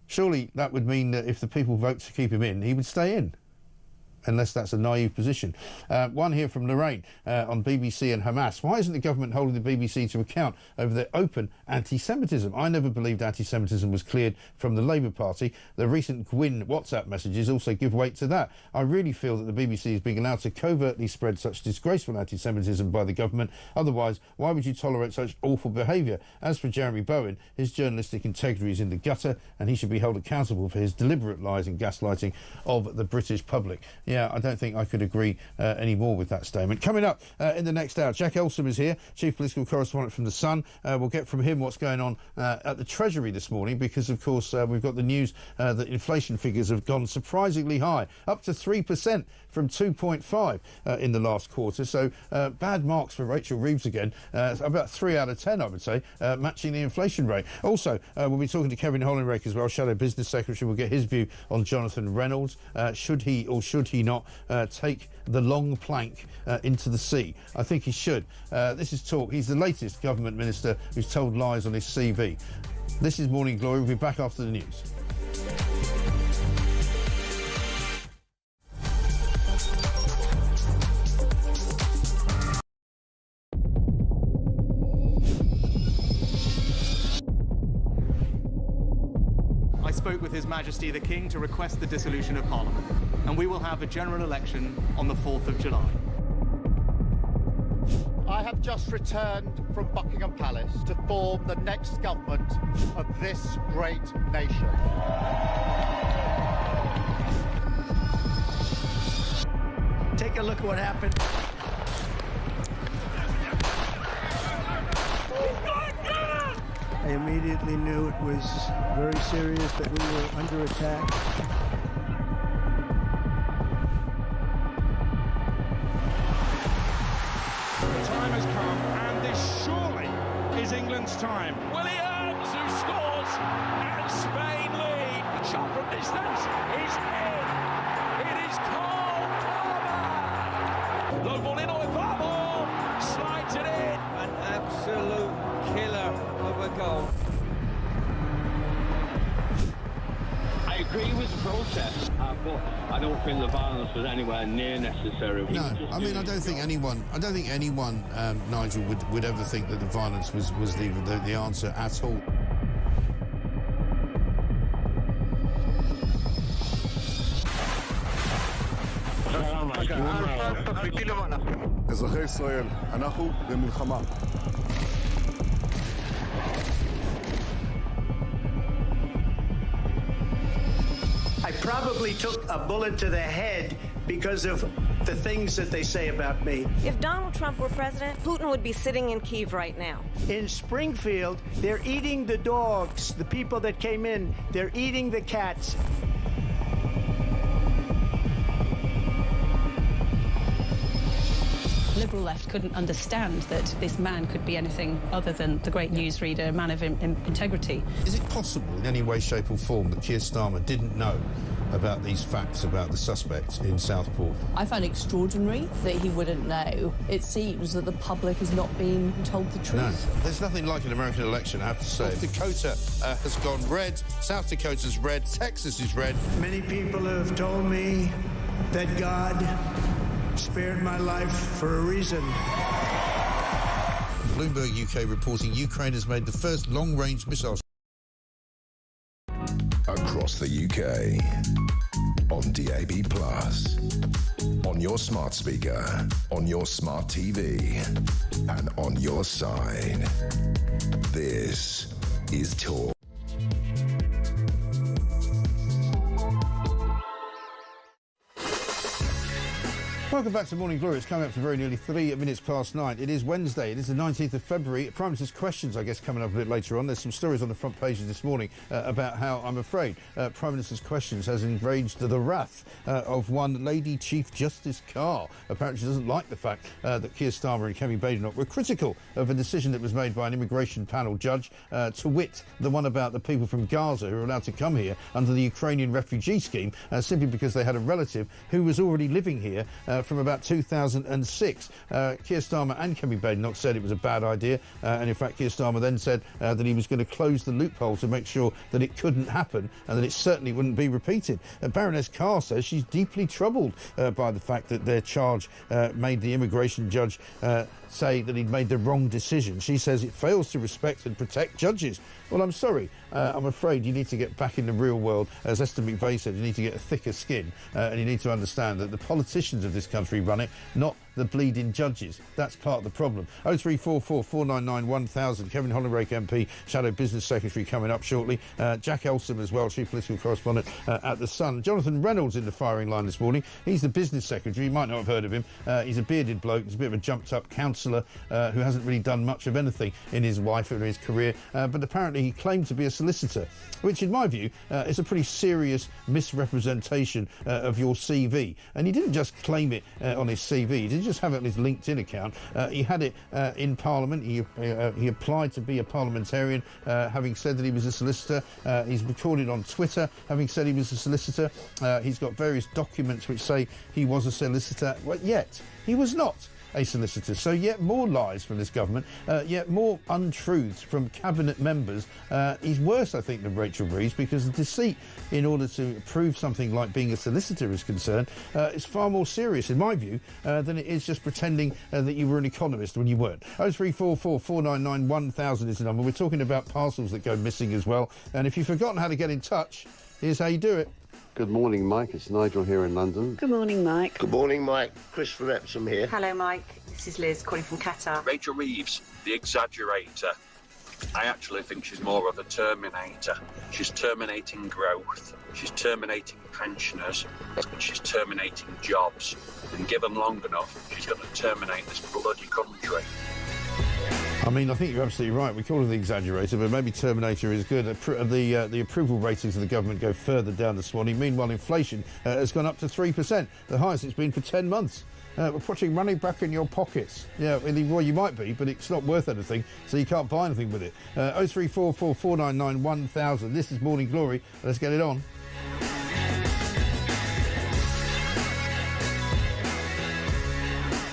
S2: surely that would mean that if the people vote to keep him in, he would stay in. Unless that's a naive position. One here from Lorraine on BBC and Hamas. Why isn't the government holding the BBC to account over their open anti-Semitism? I never believed anti-Semitism was cleared from the Labour Party. The recent Gwyn WhatsApp messages also give weight to that. I really feel that the BBC is being allowed to covertly spread such disgraceful anti-Semitism by the government. Otherwise, why would you tolerate such awful behaviour? As for Jeremy Bowen, his journalistic integrity is in the gutter and he should be held accountable for his deliberate lies and gaslighting of the British public. Yeah, I don't think I could agree any more with that statement. Coming up in the next hour, Jack Elsom is here, Chief Political Correspondent from The Sun. We'll get from him what's going on at the Treasury this morning because, of course, we've got the news that inflation figures have gone surprisingly high, up to 3% from 2.5 in the last quarter. So bad marks for Rachel Reeves again. About 3 out of 10, I would say, matching the inflation rate. Also, we'll be talking to Kevin Hollinrake as well, Shadow Business Secretary. We'll get his view on Jonathan Reynolds. Should he or should he not take the long plank into the sea? I think he should. This is talk. He's the latest government minister who's told lies on his CV. This is Morning Glory. We'll be back after the news.
S15: I spoke with His Majesty the King to request the dissolution of Parliament, and we will have a general election on the 4th of July.
S16: I have just returned from Buckingham Palace to form the next government of this great nation.
S4: Take a look at what happened. I immediately knew it was very serious, that we were under attack.
S17: The time has come, and this surely is England's time. Williams, who scores, and Spain lead. Shot from distance is in. It is Cole Palmer. Low ball in on Farmer, slides it in. An absolute killer of a goal.
S18: I agree with the protest, but I don't think the violence was anywhere near necessary.
S2: No, I mean, I don't think anyone, Nigel, would ever think that the violence was the answer at all.
S23: אזרחי ישראל, אנחנו במלחמה.
S4: I probably took a bullet to the head because of the things that they say about me.
S24: If Donald Trump were president, Putin would be sitting in Kyiv right now.
S4: In Springfield, they're eating the dogs. The people that came in, they're eating the cats.
S26: Liberal left couldn't understand that this man could be anything other than the great newsreader, a man of integrity.
S2: Is it possible in any way, shape or form that Keir Starmer didn't know about these facts about the suspects in Southport?
S27: I find it extraordinary that he wouldn't know. It seems that the public has not been told the truth.
S2: No, there's nothing like an American election, I have to say. North Dakota has gone red, South Dakota's red, Texas is red.
S4: Many people have told me that God spared my life for a reason.
S2: Bloomberg UK reporting Ukraine has made the first long-range missile
S1: across the UK, on DAB+, on your smart speaker, on your smart TV, and on your side. This is Talk.
S2: Welcome back to Morning Glory. It's coming up to very nearly 3 minutes past 9. It is Wednesday. It is the 19th of February. Prime Minister's questions, I guess, coming up a bit later on. There's some stories on the front pages this morning about how, I'm afraid, Prime Minister's questions has enraged the wrath of one Lady Chief Justice Carr. Apparently she doesn't like the fact that Keir Starmer and Kemi Badenoch were critical of a decision that was made by an immigration panel judge, to wit, the one about the people from Gaza who are allowed to come here under the Ukrainian refugee scheme, simply because they had a relative who was already living here from about 2006. Keir Starmer and Kemi Badenoch said it was a bad idea, and in fact Keir Starmer then said that he was going to close the loophole to make sure that it couldn't happen and that it certainly wouldn't be repeated. Baroness Carr says she's deeply troubled by the fact that their charge made the immigration judge say that he'd made the wrong decision. She says it fails to respect and protect judges. Well, I'm sorry. I'm afraid you need to get back in the real world. As Esther McVeigh said, you need to get a thicker skin, and you need to understand that the politicians of this country run it, not the bleeding judges. That's part of the problem. 0344 499 1000. Kevin Hollinrake MP, Shadow Business Secretary, coming up shortly. Jack Elsom as well, Chief Political Correspondent at The Sun. Jonathan Reynolds in the firing line this morning. He's the Business Secretary. You might not have heard of him. He's a bearded bloke. He's a bit of a jumped-up councillor who hasn't really done much of anything in his life or his career, but apparently he claimed to be a solicitor, which in my view is a pretty serious misrepresentation of your CV. And he didn't just claim it on his CV. He didn't just have it on his LinkedIn account. He had it in Parliament. He applied to be a parliamentarian, having said that he was a solicitor. He's recorded on Twitter, having said he was a solicitor. He's got various documents which say he was a solicitor, yet he was not a solicitor. So yet more lies from this government, yet more untruths from cabinet members. He's worse, I think, than Rachel Reeves, because the deceit in order to prove something like being a solicitor is concerned is far more serious, in my view, than it is just pretending that you were an economist when you weren't. 0344 499 1000 is the number. We're talking about parcels that go missing as well. And if you've forgotten how to get in touch, here's how you do it.
S3: Good morning, Mike. It's Nigel here in London.
S6: Good morning, Mike.
S7: Good morning, Mike. Chris from Epsom here.
S6: Hello, Mike. This is Liz calling from Qatar.
S19: Rachel Reeves, the exaggerator. I actually think she's more of a terminator. She's terminating growth. She's terminating pensioners. And she's terminating jobs. And given long enough, she's going to terminate this bloody country.
S2: I mean, I think you're absolutely right. We call her the exaggerator, but maybe Terminator is good. The approval ratings of the government go further down this morning. Meanwhile, inflation has gone up to 3%, the highest it's been for 10 months. We're putting money back in your pockets. Yeah, well, you might be, but it's not worth anything, so you can't buy anything with it. 0344 499 1000. This is Morning Glory. Let's get it on.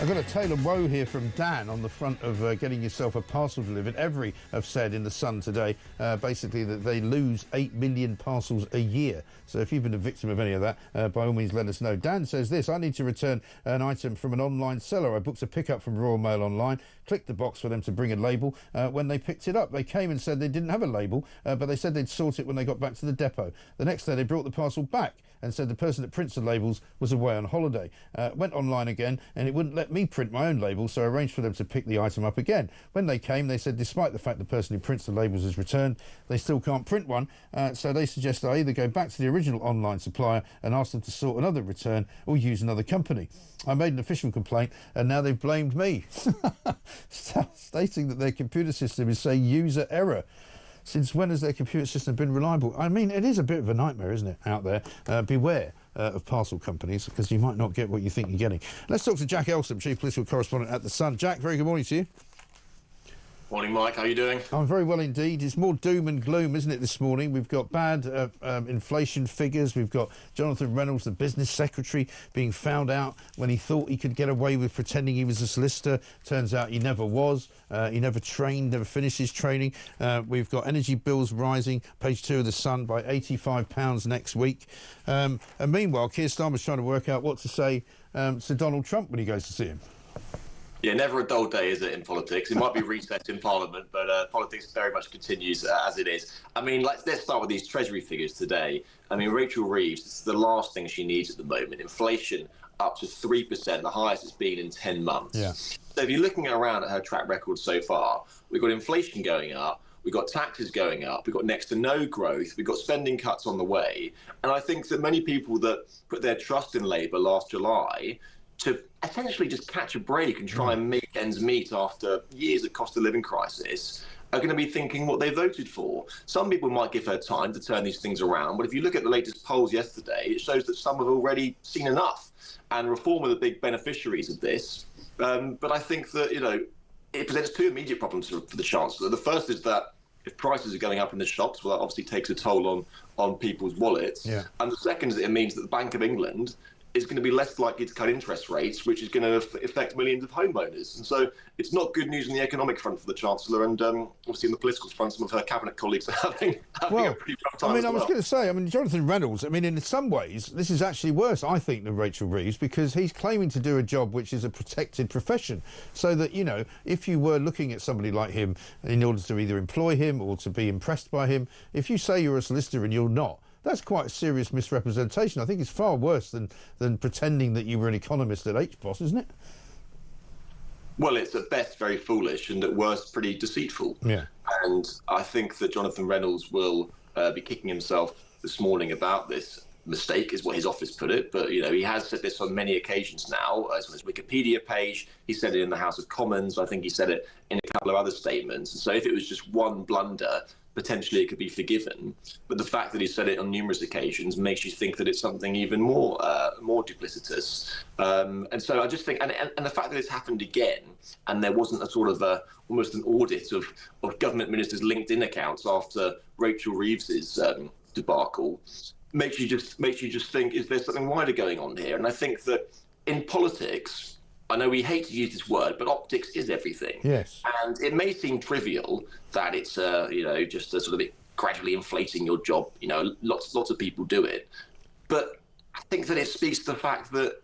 S2: I've got a tale of woe here from Dan on the front of getting yourself a parcel delivered. Every have said in The Sun today, basically, that they lose 8 million parcels a year. So if you've been a victim of any of that, by all means, let us know. Dan says this: I need to return an item from an online seller. I booked a pickup from Royal Mail online, clicked the box for them to bring a label. When they picked it up, they came and said they didn't have a label, but they said they'd sort it when they got back to the depot. The next day, they brought the parcel back and said the person that prints the labels was away on holiday. Went online again, and it wouldn't let me print my own labels, so I arranged for them to pick the item up again. When they came, they said despite the fact the person who prints the labels has returned, they still can't print one, so they suggest I either go back to the original online supplier and ask them to sort another return or use another company. I made an official complaint, and now they've blamed me, stating that their computer system is saying user error. Since when has their computer system been reliable? I mean, it is a bit of a nightmare, isn't it, out there? Beware of parcel companies, because you might not get what you think you're getting. Let's talk to Jack Elsom, Chief Political Correspondent at The Sun. Jack, very good morning to you.
S20: Morning, Mike. How are you doing?
S2: I'm very well indeed. It's more doom and gloom, isn't it, this morning? We've got bad inflation figures. We've got Jonathan Reynolds, the business secretary, being found out when he thought he could get away with pretending he was a solicitor. Turns out he never was. He never trained, never finished his training. We've got energy bills rising, page 2 of The Sun, by £85 next week. And meanwhile, Keir Starmer's trying to work out what to say to Donald Trump when he goes to see him.
S20: Yeah, never a dull day, is it, in politics? It might be recessed in Parliament, but politics very much continues as it is. I mean, let's start with these Treasury figures today. I mean, Rachel Reeves, this is the last thing she needs at the moment. Inflation up to 3%, the highest it's been in 10 months.
S2: Yeah.
S20: So if you're looking around at her track record so far, we've got inflation going up, we've got taxes going up, we've got next to no growth, we've got spending cuts on the way. And I think that many people that put their trust in Labour last July to essentially just catch a break and try and make ends meet after years of cost of living crisis are going to be thinking what they voted for. Some people might give her time to turn these things around, but if you look at the latest polls yesterday, it shows that some have already seen enough, and Reform are the big beneficiaries of this. But I think that, it presents two immediate problems for the Chancellor. The first is that if prices are going up in the shops, well, that obviously takes a toll on people's wallets.
S2: Yeah.
S20: And the second is that it means that the Bank of England is going to be less likely to cut interest rates, which is going to affect millions of homeowners. And so it's not good news on the economic front for the Chancellor, and obviously on the political front, some of her cabinet colleagues are having a pretty rough time as well.
S2: I was going to say, Jonathan Reynolds, in some ways, this is actually worse, I think, than Rachel Reeves, because he's claiming to do a job which is a protected profession, so that, if you were looking at somebody like him in order to either employ him or to be impressed by him, if you say you're a solicitor and you're not, that's quite a serious misrepresentation. I think it's far worse than pretending that you were an economist at HBOS, isn't it?
S20: Well, it's at best very foolish and at worst pretty deceitful.
S2: Yeah.
S20: And I think that Jonathan Reynolds will be kicking himself this morning about this mistake, is what his office put it. But, he has said this on many occasions now. As on his Wikipedia page, he said it in the House of Commons. I think he said it in a couple of other statements. And so if it was just one blunder, potentially it could be forgiven. But the fact that he said it on numerous occasions makes you think that it's something even more duplicitous. And so I just think, and the fact that it's happened again, and there wasn't a sort of almost an audit of government ministers' LinkedIn accounts after Rachel Reeves's debacle, makes you just think, is there something wider going on here? And I think that in politics, I know we hate to use this word, but optics is everything.
S2: Yes.
S20: And it may seem trivial that it's, just a sort of gradually inflating your job. Lots of people do it. But I think that it speaks to the fact that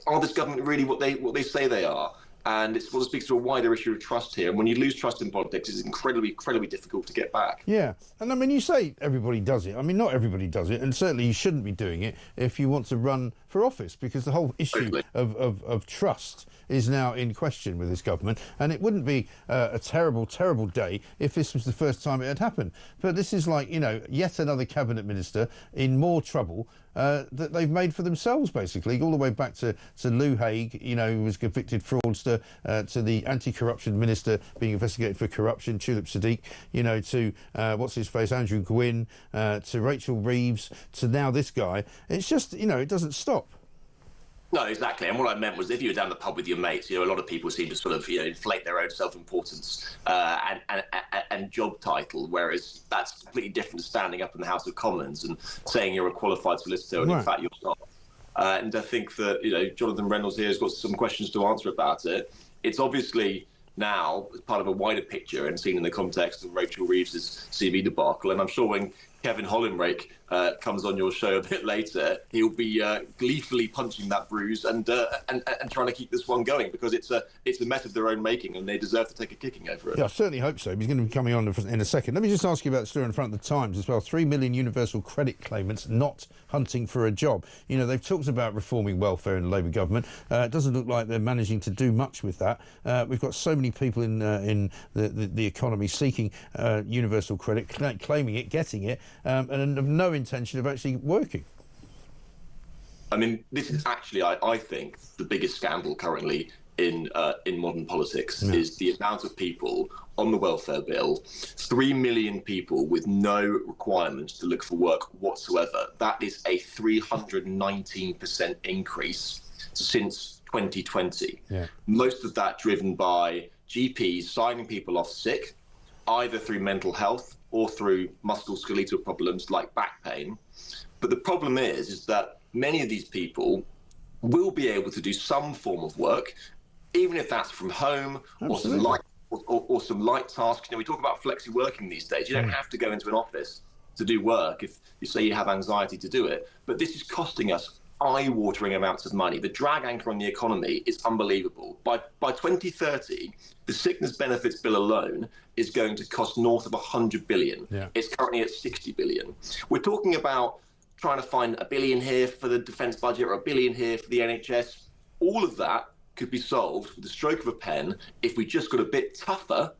S20: are this government really what they say they are? And it sort of speaks to a wider issue of trust here. And when you lose trust in politics, it's incredibly, incredibly difficult to get back.
S2: Yeah. And you say everybody does it. Not everybody does it. And certainly you shouldn't be doing it if you want to run for office, because the whole issue of trust is now in question with this government. And it wouldn't be a terrible, terrible day if this was the first time it had happened. But this is like, yet another cabinet minister in more trouble that they've made for themselves, basically, all the way back to Lou Hague, who was convicted fraudster, to the anti-corruption minister being investigated for corruption, Tulip Sadiq, to what's-his-face, Andrew Gwynn, to Rachel Reeves, to now this guy. It's just, it doesn't stop.
S20: No, exactly. And what I meant was, if you were down the pub with your mates, a lot of people seem to sort of, inflate their own self-importance and job title, whereas that's completely different to standing up in the House of Commons and saying you're a qualified solicitor and in fact you're not. And I think that, Jonathan Reynolds here has got some questions to answer about it. It's obviously now as part of a wider picture and seen in the context of Rachel Reeves's CV debacle. And I'm sure when Kevin Hollinrake comes on your show a bit later, he'll be gleefully punching that bruise and trying to keep this one going, because it's a mess of their own making and they deserve to take a kicking over it.
S2: Yeah, I certainly hope so. He's going to be coming on in a second. Let me just ask you about the story in front of the Times as well. 3 million universal credit claimants not hunting for a job. They've talked about reforming welfare in the Labour government. It doesn't look like they're managing to do much with that. We've got so many people in the economy seeking universal credit, claiming it, getting it, and have no intention of actually working.
S20: This is actually, I think, the biggest scandal currently in modern politics is the amount of people on the welfare bill. 3 million people with no requirements to look for work whatsoever. That is a 319% increase since 2020.
S2: Yeah.
S20: Most of that driven by GPs signing people off sick, either through mental health or through musculoskeletal problems like back pain. But the problem is that many of these people will be able to do some form of work, even if that's from home or some light tasks. We talk about flexi working these days. You don't have to go into an office to do work if you say you have anxiety to do it. But this is costing us eye-watering amounts of money. The drag anchor on the economy is unbelievable. By 2030, the sickness benefits bill alone is going to cost north of 100 billion.
S2: Yeah.
S20: It's currently at 60 billion. We're talking about trying to find $1 billion here for the defence budget or $1 billion here for the NHS. All of that could be solved with the stroke of a pen if we just got a bit tougher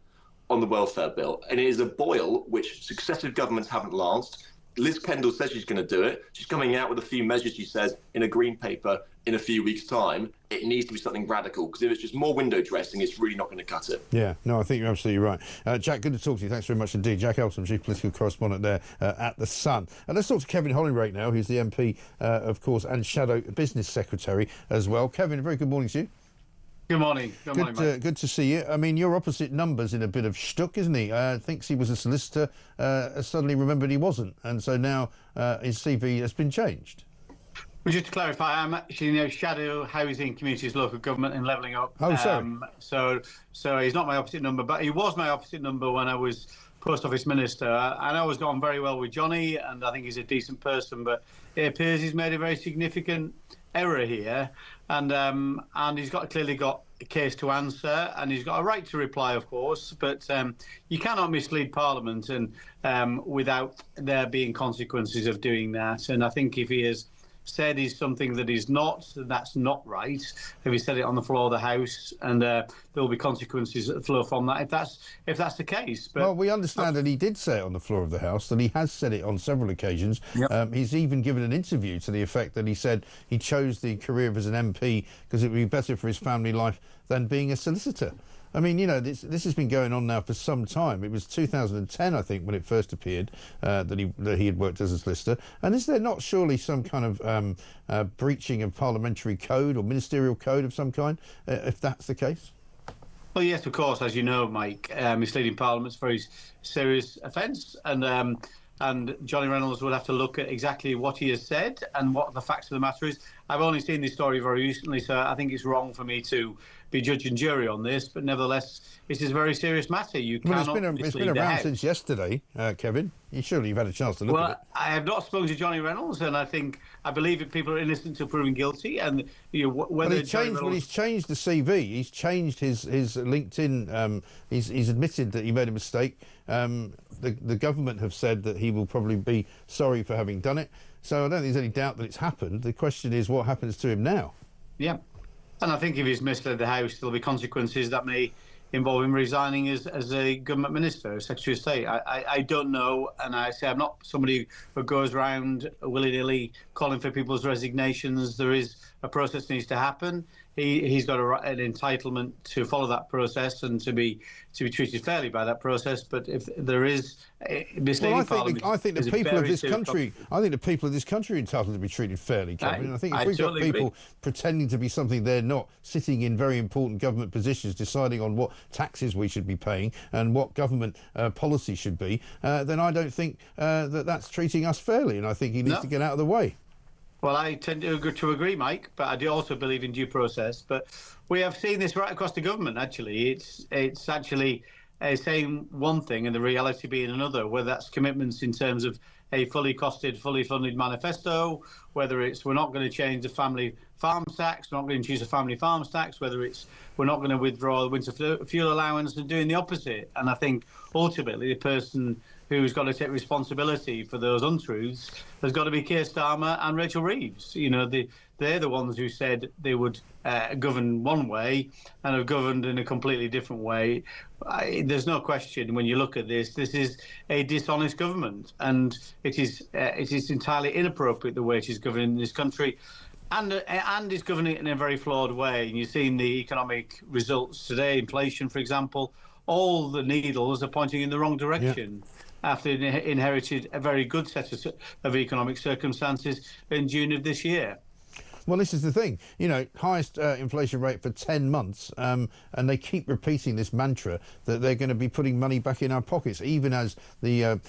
S20: on the welfare bill. And it is a boil which successive governments haven't lanced. Liz Kendall says she's going to do it. She's coming out with a few measures, she says, in a green paper in a few weeks' time. It needs to be something radical, because if it's just more window dressing, it's really not going to cut it.
S2: Yeah, no, I think you're absolutely right. Jack, good to talk to you. Thanks very much indeed. Jack Elton, Chief Political Correspondent there at The Sun. And let's talk to Kevin Hollingray now, who's the MP, of course, and Shadow Business Secretary as well. Kevin, a very good morning to you.
S8: Good morning. Good morning, mate.
S2: Good to see you. I mean, your opposite number's in a bit of shtuck, isn't he? Thinks he was a solicitor, suddenly remembered he wasn't, and so now his CV has been changed.
S8: Well, just to clarify, I'm actually Shadow Housing Communities Local Government and Levelling Up.
S2: Oh, sorry.
S8: So he's not my opposite number, but he was my opposite number when I was Post Office Minister. I know I was got on very well with Johnny, and I think he's a decent person, but it appears he's made a very significant error here, and he's clearly got a case to answer, and he's got a right to reply, of course, but you cannot mislead Parliament and without there being consequences of doing that. And I think if he has said he's something that he's not, that's not right. If he said it on the floor of the House, and there will be consequences that flow from that if that's the case. But,
S2: well, we understand that he did say it on the floor of the House, that he has said it on several occasions. Yep. He's even given an interview to the effect that he said he chose the career as an MP because it would be better for his family life than being a solicitor. I mean, you know, this has been going on now for some time. It was 2010, I think, when it first appeared that he had worked as a solicitor. And is there not surely some kind of breaching of parliamentary code or ministerial code of some kind, if that's the case?
S8: Well, yes, of course. As you know, Mike, misleading Parliament's a very serious offence, and Johnny Reynolds will have to look at exactly what he has said and what the facts of the matter is. I've only seen this story very recently, so I think it's wrong for me to be judge and jury on this, but nevertheless, this is a very serious matter. It's been
S2: around since yesterday, Kevin. Surely you've had a chance to look at it.
S8: Well, I have not spoken to Johnny Reynolds, and I believe that people are innocent until proven guilty. And whether
S2: he's changed the CV, he's changed his LinkedIn. He's admitted that he made a mistake. The government have said that he will probably be sorry for having done it. So I don't think there's any doubt that it's happened. The question is what happens to him now.
S8: Yeah. And I think if he's misled the House, there'll be consequences that may involve him resigning as a government minister, Secretary of State. I don't know, and I say I'm not somebody who goes around willy-nilly calling for people's resignations. There is a process that needs to happen. He's got an entitlement to follow that process and to be treated fairly by that process. But if there is misleading Parliament,
S2: I think the people of this country, I think the people of this country are entitled to be treated fairly, Kevin. I think if we've got people pretending to be something they're not, sitting in very important government positions, deciding on what taxes we should be paying and what government policy should be, then I don't think that's treating us fairly, and I think he needs to get out of the way.
S8: Well, I tend to agree, Mike, but I do also believe in due process. But we have seen this right across the government, actually. It's actually saying one thing and the reality being another, whether that's commitments in terms of a fully costed, fully funded manifesto, whether it's we're not going to change the family farm tax, we're not going to choose a family farms tax, whether it's we're not going to withdraw the winter fuel allowance, and doing the opposite. And I think ultimately the person who's got to take responsibility for those untruths has got to be Keir Starmer and Rachel Reeves. You know, they're the ones who said they would govern one way and have governed in a completely different way. There's no question when you look at this is a dishonest government, and it is entirely inappropriate the way it is governing this country. And is governing it in a very flawed way. And you've seen the economic results today, inflation, for example. All the needles are pointing in the wrong direction. Yeah. After inherited a very good set of economic circumstances in June of this year.
S2: Well, this is the thing, you know, highest inflation rate for 10 months, and they keep repeating this mantra that they're going to be putting money back in our pockets, even as the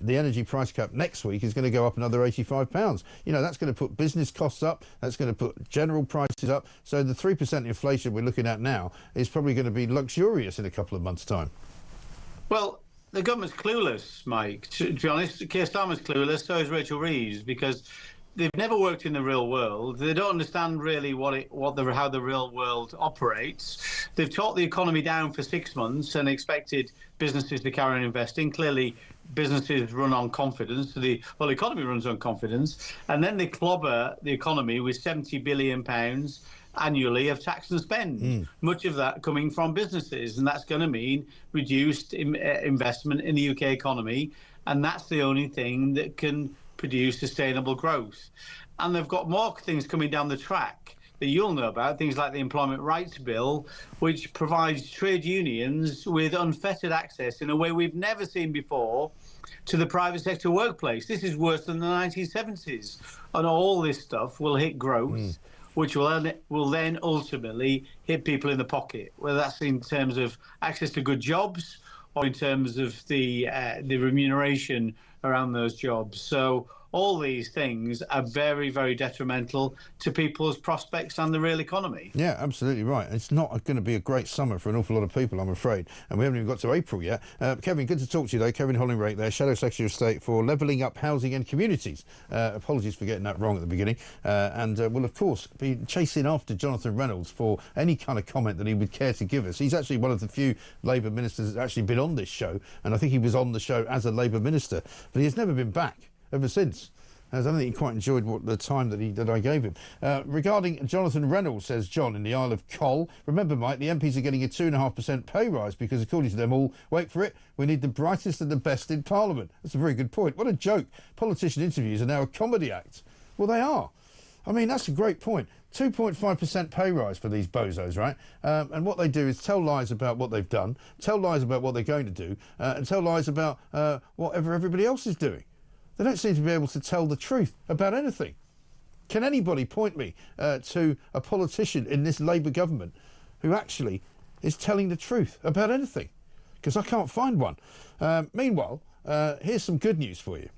S2: energy price cap next week is going to go up another £85. You know, that's going to put business costs up, that's going to put general prices up. So the 3% inflation we're looking at now is probably going to be luxurious in a couple of months' time.
S8: Well, the government's clueless, Mike. To be honest, Keir Starmer's clueless, so is Rachel Reeves, because they've never worked in the real world. They don't understand really how the real world operates. They've talked the economy down for 6 months and expected businesses to carry on investing. Clearly, businesses run on confidence. The whole economy runs on confidence. And then they clobber the economy with £70 billion annually of tax and spend, much of that coming from businesses, and that's going to mean reduced investment in the UK economy, and that's the only thing that can produce sustainable growth. And they've got more things coming down the track that you'll know about, things like the Employment Rights Bill, which provides trade unions with unfettered access in a way we've never seen before to the private sector workplace. This is worse than the 1970s. And all this stuff will hit growth, which will then ultimately hit people in the pocket, whether that's in terms of access to good jobs or in terms of the remuneration around those jobs. So all these things are very, very detrimental to people's prospects and the real economy.
S2: Yeah, absolutely right. It's not going to be a great summer for an awful lot of people, I'm afraid. And we haven't even got to April yet. Kevin, good to talk to you, though. Kevin Hollingbrake there, Shadow Secretary of State for Levelling Up Housing and Communities. Apologies for getting that wrong at the beginning. And will, of course, be chasing after Jonathan Reynolds for any kind of comment that he would care to give us. He's actually one of the few Labour ministers that's actually been on this show. And I think he was on the show as a Labour minister. But he has never been back ever since. I don't think he quite enjoyed the time that I gave him. Regarding Jonathan Reynolds, says John, in the Isle of Coll, remember, Mike, the MPs are getting a 2.5% pay rise because, according to them all, wait for it, we need the brightest and the best in Parliament. That's a very good point. What a joke. Politician interviews are now a comedy act. Well, they are. I mean, that's a great point. 2.5% pay rise for these bozos, right? And what they do is tell lies about what they've done, tell lies about what they're going to do, and tell lies about whatever everybody else is doing. They don't seem to be able to tell the truth about anything. Can anybody point me to a politician in this Labour government who actually is telling the truth about anything? Because I can't find one. Meanwhile, here's some good news for you.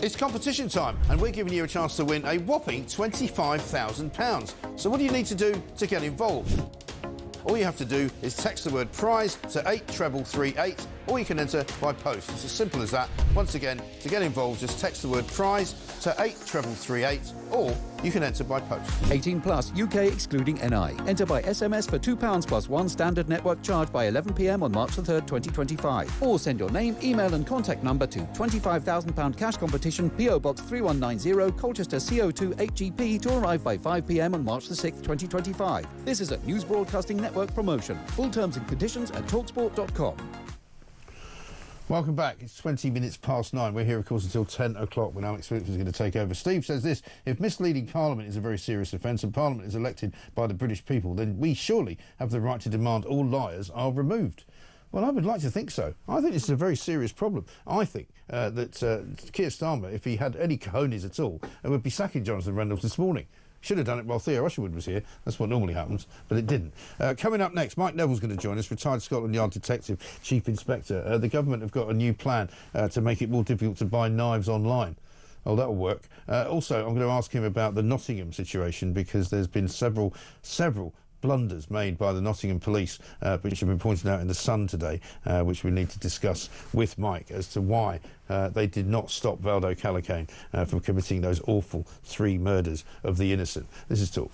S2: It's competition time, and we're giving you a chance to win a whopping £25,000. So what do you need to do to get involved? All you have to do is text the word prize to 83338, or you can enter by post. It's as simple as that. Once again, to get involved, just text the word prize to 83338, or you can enter by post.
S9: 18 plus, UK excluding NI. Enter by SMS for £2 plus one standard network charge by 11 p.m. on March the 3rd, 2025. Or send your name, email and contact number to £25,000 cash competition, PO Box 3190, Colchester CO2 8GP, to arrive by 5 p.m. on March the 6th, 2025. This is a News Broadcasting Network promotion. Full terms and conditions at talksport.com.
S2: Welcome back. It's 20 minutes past 9. We're here, of course, until 10 o'clock when Alex Phillips is going to take over. Steve says this: if misleading Parliament is a very serious offence and Parliament is elected by the British people, then we surely have the right to demand all liars are removed. Well, I would like to think so. I think this is a very serious problem. I think that Keir Starmer, if he had any cojones at all, would be sacking Jonathan Reynolds this morning. Should have done it while Theo Usherwood was here. That's what normally happens, but it didn't. Coming up next, Mike Neville's going to join us, retired Scotland Yard Detective, Chief Inspector. The government have got a new plan to make it more difficult to buy knives online. Oh, that'll work. Also, I'm going to ask him about the Nottingham situation, because there's been several blunders made by the Nottingham police, which have been pointed out in The Sun today, which we need to discuss with Mike as to why they did not stop Valdo Callicane from committing those awful 3 murders of the innocent. This is Talk.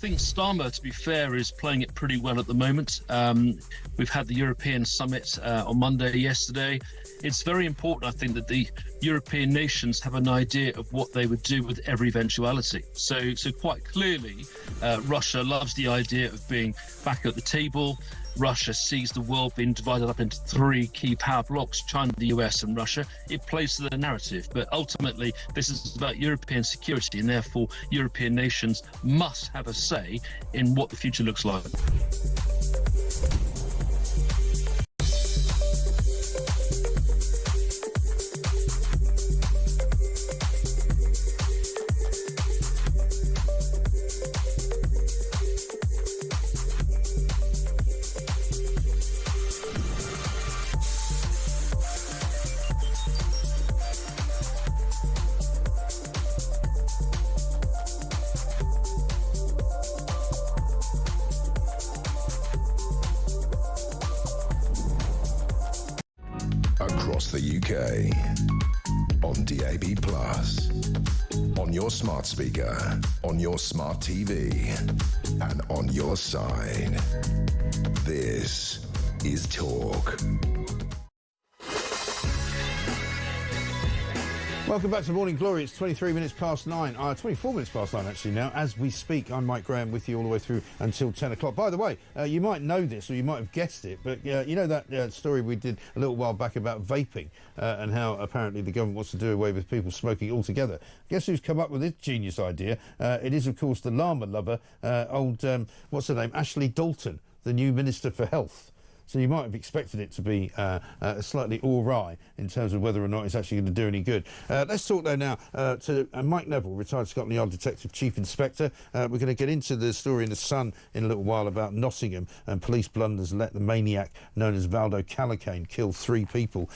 S10: think Starmer, to be fair, is playing it pretty well at the moment. We've had the European summit on Monday yesterday. It's very important, I think, that the European nations have an idea of what they would do with every eventuality. So quite clearly, Russia loves the idea of being back at the table. Russia sees the world being divided up into three key power blocks, China, the US and Russia. It plays to the narrative, but ultimately this is about European security, and therefore European nations must have a say in what the future looks like.
S1: Across the UK, on DAB+, on your smart speaker, on your smart TV, and on your side. This is Talk.
S2: Welcome back to Morning Glory. It's 23 minutes past 9. 24 minutes past 9, actually, now. As we speak, I'm Mike Graham with you all the way through until 10 o'clock. By the way, you might know this, or you might have guessed it, but you know that story we did a little while back about vaping and how apparently the government wants to do away with people smoking altogether. Guess who's come up with this genius idea? It is, of course, the llama lover, what's her name, Ashley Dalton, the new Minister for Health. So you might have expected it to be slightly awry in terms of whether or not it's actually going to do any good. Let's talk, though, now to Mike Neville, retired Scotland Yard Detective Chief Inspector. We're going to get into the story in The Sun in a little while about Nottingham and police blunders let the maniac known as Valdo Callacane kill 3 people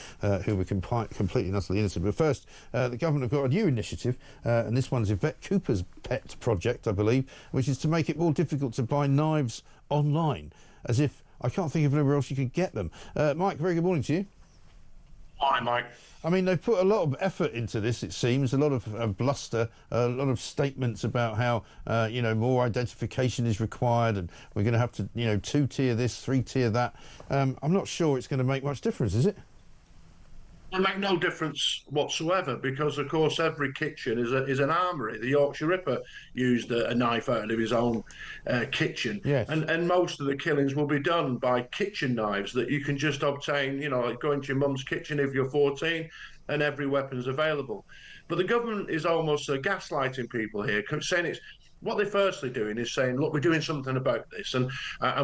S2: who were completely and utterly innocent. But first, the government have got a new initiative, and this one's Yvette Cooper's pet project, I believe, which is to make it more difficult to buy knives online, as if I can't think of anywhere else you could get them. Mike, very good morning to you.
S11: Hi, Mike.
S2: I mean, they've put a lot of effort into this, it seems, a lot of bluster, a lot of statements about how, more identification is required and we're going to have to, 2-tier this, 3-tier that. I'm not sure it's going to make much difference, is it?
S11: It'll make no difference whatsoever because, of course, every kitchen is an armoury. The Yorkshire Ripper used a knife out of his own kitchen.
S2: Yes.
S11: And most of the killings will be done by kitchen knives that you can just obtain, go into your mum's kitchen if you're 14 and every weapon's available. But the government is almost gaslighting people here, saying it's what they're firstly doing is saying, look, we're doing something about this and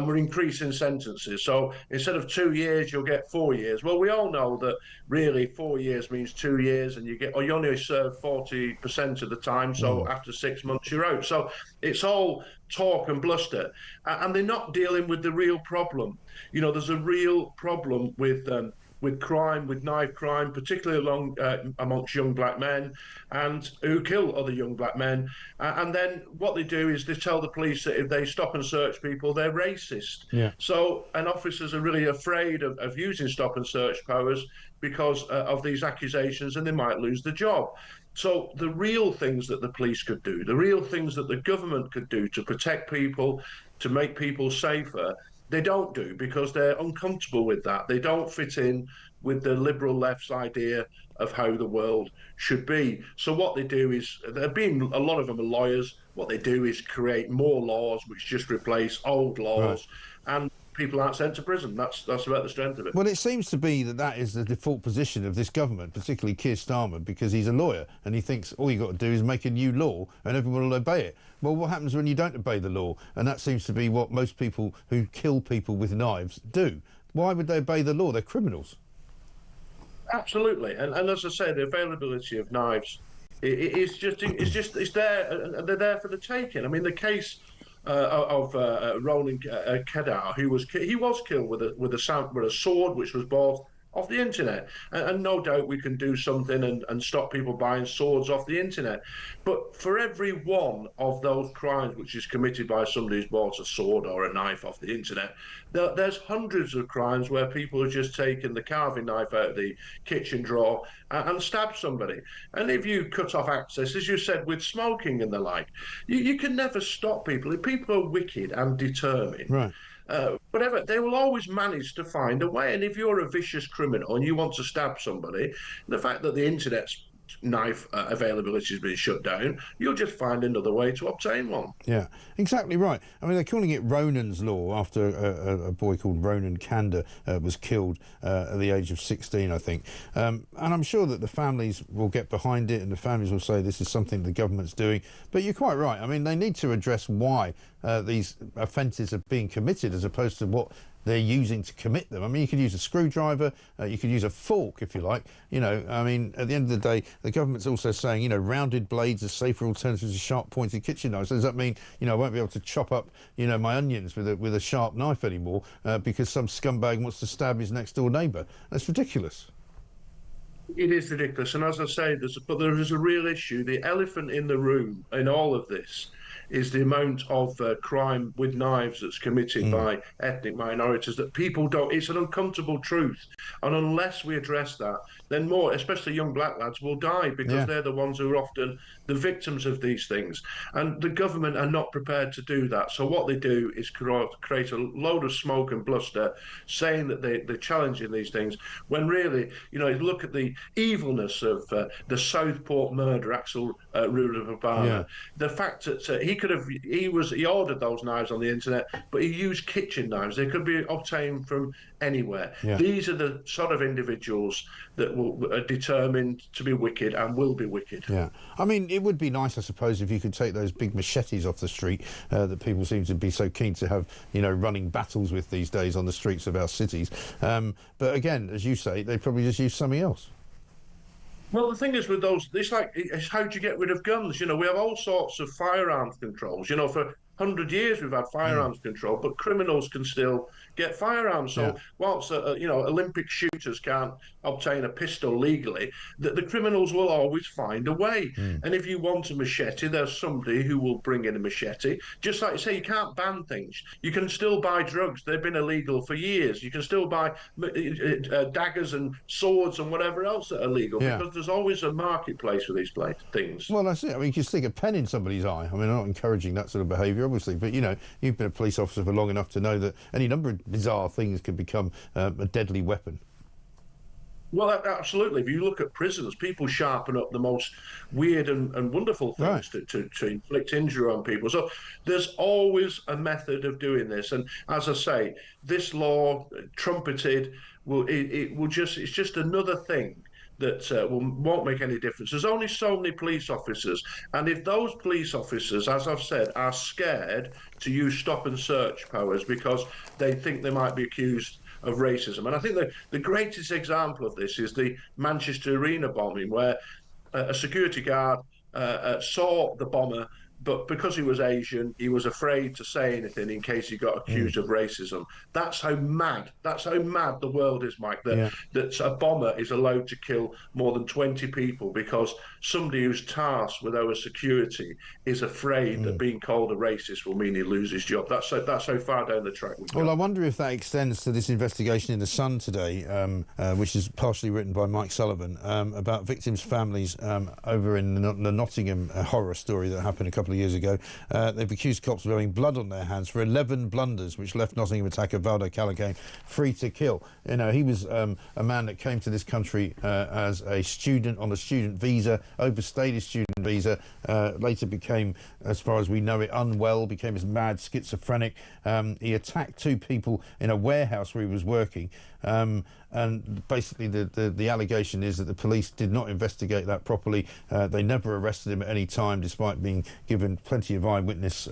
S11: we're increasing sentences. So instead of 2 years, you'll get 4 years. Well, we all know that really 4 years means 2 years and you only serve 40% of the time. So after 6 months, you're out. So it's all talk and bluster. And they're not dealing with the real problem. There's a real problem with crime, with knife crime, particularly amongst young black men, and who kill other young black men. And then what they do is they tell the police that if they stop and search people, they're racist.
S2: Yeah.
S11: So, and officers are really afraid of using stop and search powers because of these accusations, and they might lose the job. So the real things that the police could do, the real things that the government could do to protect people, to make people safer, they don't do because they're uncomfortable with that. They don't fit in with the liberal left's idea of how the world should be. So what they do is, a lot of them are lawyers, what they do is create more laws which just replace old laws, and people aren't sent to prison. That's about the strength of it.
S2: Well, it seems to be that is the default position of this government, particularly Keir Starmer, because he's a lawyer and he thinks all you've got to do is make a new law and everyone will obey it. Well, what happens when you don't obey the law? And that seems to be what most people who kill people with knives do. Why would they obey the law? They're criminals.
S11: Absolutely. And as I say, the availability of knives it's there, and they're there for the taking. I mean, the case of Ronan Kedar, he was killed with a sword which was bought off the internet. And no doubt we can do something and stop people buying swords off the internet. But for every one of those crimes which is committed by somebody who's bought a sword or a knife off the internet, there's hundreds of crimes where people have just taken the carving knife out of the kitchen drawer and stabbed somebody. And if you cut off access, as you said, with smoking and the like, you can never stop people. If people are wicked and determined,
S2: right,
S11: whatever, they will always manage to find a way. And if you're a vicious criminal and you want to stab somebody, the fact that the internet's knife availability has been shut down, you'll just find another way to obtain one.
S2: Yeah, exactly right. I mean, they're calling it Ronan's Law after a boy called Ronan Kanda was killed at the age of 16, I think. And I'm sure that the families will get behind it and the families will say this is something the government's doing. But you're quite right. I mean, they need to address why these offences are being committed as opposed to what they're using to commit them. I mean, you could use a screwdriver, you could use a fork if you like. You know, I mean, at the end of the day, the government's also saying, you know, rounded blades are safer alternatives to sharp pointed kitchen knives. So does that mean, you know, I won't be able to chop up, you know, my onions with a sharp knife anymore because some scumbag wants to stab his next door neighbour? That's ridiculous.
S11: It is ridiculous. And as I say, there is a real issue. The elephant in the room in all of this is the amount of crime with knives that's committed by ethnic minorities that people don't. It's an uncomfortable truth. And unless we address that, then more, especially young black lads, will die because they're the ones who are often the victims of these things. And the government are not prepared to do that. So what they do is create a load of smoke and bluster saying that they're challenging these things, when really, you know, look at the evilness of the Southport murder, Axel Rudababana. The fact that he ordered those knives on the internet, but he used kitchen knives. They could be obtained from anywhere. These are the sort of individuals that are determined to be wicked and will be wicked.
S2: Yeah, I mean, it would be nice, I suppose, if you could take those big machetes off the street that people seem to be so keen to have, you know, running battles with these days on the streets of our cities. But again, as you say, they probably just use something else.
S11: Well, the thing is with those, it's how do you get rid of guns? You know, we have all sorts of firearms controls. You know, for 100 years we've had firearms control, but criminals can still get firearms. So whilst you know, Olympic shooters can't obtain a pistol legally, the criminals will always find a way. And if you want a machete, there's somebody who will bring in a machete. Just like you say, you can't ban things. You can still buy drugs. They've been illegal for years. You can still buy daggers and swords and whatever else that are legal, because there's always a marketplace for these things.
S2: Well, that's it. I mean, you can stick a pen in somebody's eye. I mean, I'm not encouraging that sort of behaviour, obviously, but, you know, you've been a police officer for long enough to know that any number of bizarre things can become a deadly weapon.
S11: Well, absolutely. If you look at prisons, people sharpen up the most weird and wonderful things to inflict injury on people. So there's always a method of doing this. And as I say, this law, trumpeted, it's just another thing that won't make any difference. There's only so many police officers, and if those police officers, as I've said, are scared to use stop and search powers because they think they might be accused of racism. And I think the greatest example of this is the Manchester Arena bombing, where a security guard saw the bomber, but because he was Asian, he was afraid to say anything in case he got accused of racism. That's how mad the world is, Mike, that a bomber is allowed to kill more than 20 people because somebody who's tasked with our security is afraid that being called a racist will mean he loses his job. That's how far down the track we've gone.
S2: Well, I wonder if that extends to this investigation in The Sun today, which is partially written by Mike Sullivan, about victims' families over in the Nottingham horror story that happened a couple of years ago. They've accused cops of having blood on their hands for 11 blunders which left Nottingham attacker Valdo Callaghan free to kill. You know, he was a man that came to this country as a student on a student visa, overstayed his student visa, later became, as far as we know it, unwell, became as mad schizophrenic. He attacked two people in a warehouse where he was working. And basically the allegation is that the police did not investigate that properly. They never arrested him at any time, despite being given plenty of eyewitness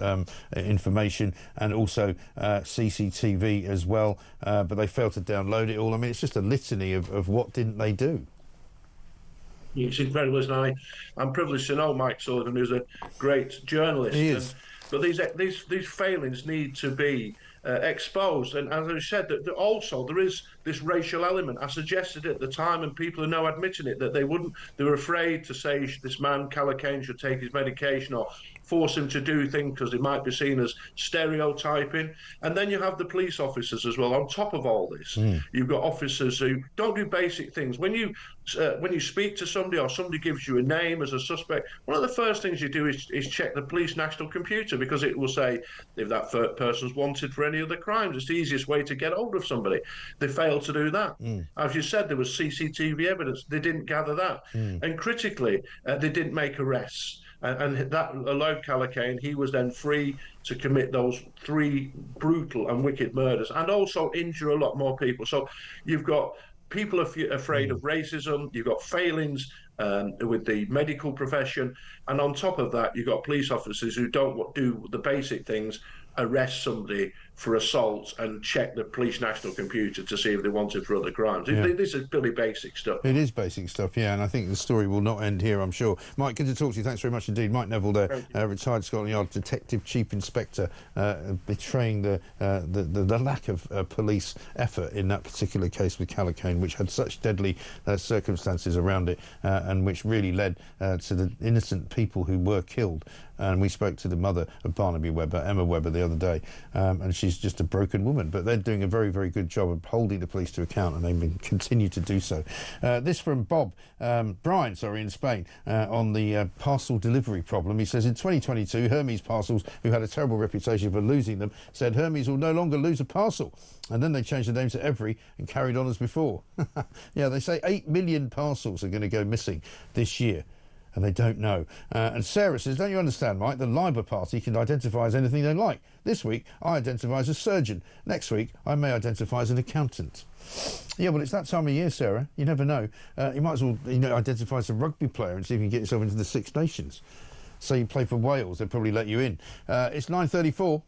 S2: information and also CCTV as well, but they failed to download it all. I mean, it's just a litany of what didn't they do.
S11: It's incredible, isn't it? I'm privileged to know Mike Sullivan, who's a great journalist.
S2: He is.
S11: But these failings need to be exposed. And as I said, that also there is this racial element. I suggested at the time, and people are now admitting it, that they were afraid to say this man, Callaghan, should take his medication or force him to do things because it might be seen as stereotyping. And then you have the police officers as well. On top of all this, you've got officers who don't do basic things. When you speak to somebody or somebody gives you a name as a suspect, one of the first things you do is check the police national computer, because it will say if that person's wanted for any other crimes. It's the easiest way to get hold of somebody. They failed to do that. As you said, there was CCTV evidence. They didn't gather that. And critically, they didn't make arrests. And that allowed Callaghan. He was then free to commit those 3 brutal and wicked murders and also injure a lot more people. So you've got people afraid of racism, you've got failings with the medical profession, and on top of that, you've got police officers who don't do the basic things, arrest somebody for assault and check the police national computer to see if they're wanted for other crimes. Yeah. This is really basic stuff.
S2: It is basic stuff, yeah, and I think the story will not end here, I'm sure. Mike, good to talk to you. Thanks very much indeed. Mike Neville there, retired Scotland Yard Detective Chief Inspector, betraying the lack of police effort in that particular case with Callaghan, which had such deadly circumstances around it, and which really led to the innocent people who were killed. And we spoke to the mother of Barnaby Webber, Emma Webber, the other day, and she's just a broken woman. But they're doing a very, very good job of holding the police to account, and they continue to do so. This from Brian, in Spain, on the parcel delivery problem. He says, in 2022, Hermes Parcels, who had a terrible reputation for losing them, said Hermes will no longer lose a parcel. And then they changed the name to Every and carried on as before. Yeah, they say 8 million parcels are going to go missing this year. And they don't know. And Sarah says, don't you understand, Mike? The Labour Party can identify as anything they like. This week, I identify as a surgeon. Next week, I may identify as an accountant. Yeah, well, it's that time of year, Sarah. You never know. You might as well identify as a rugby player and see if you can get yourself into the Six Nations. So you play for Wales, they'll probably let you in. It's 9:34.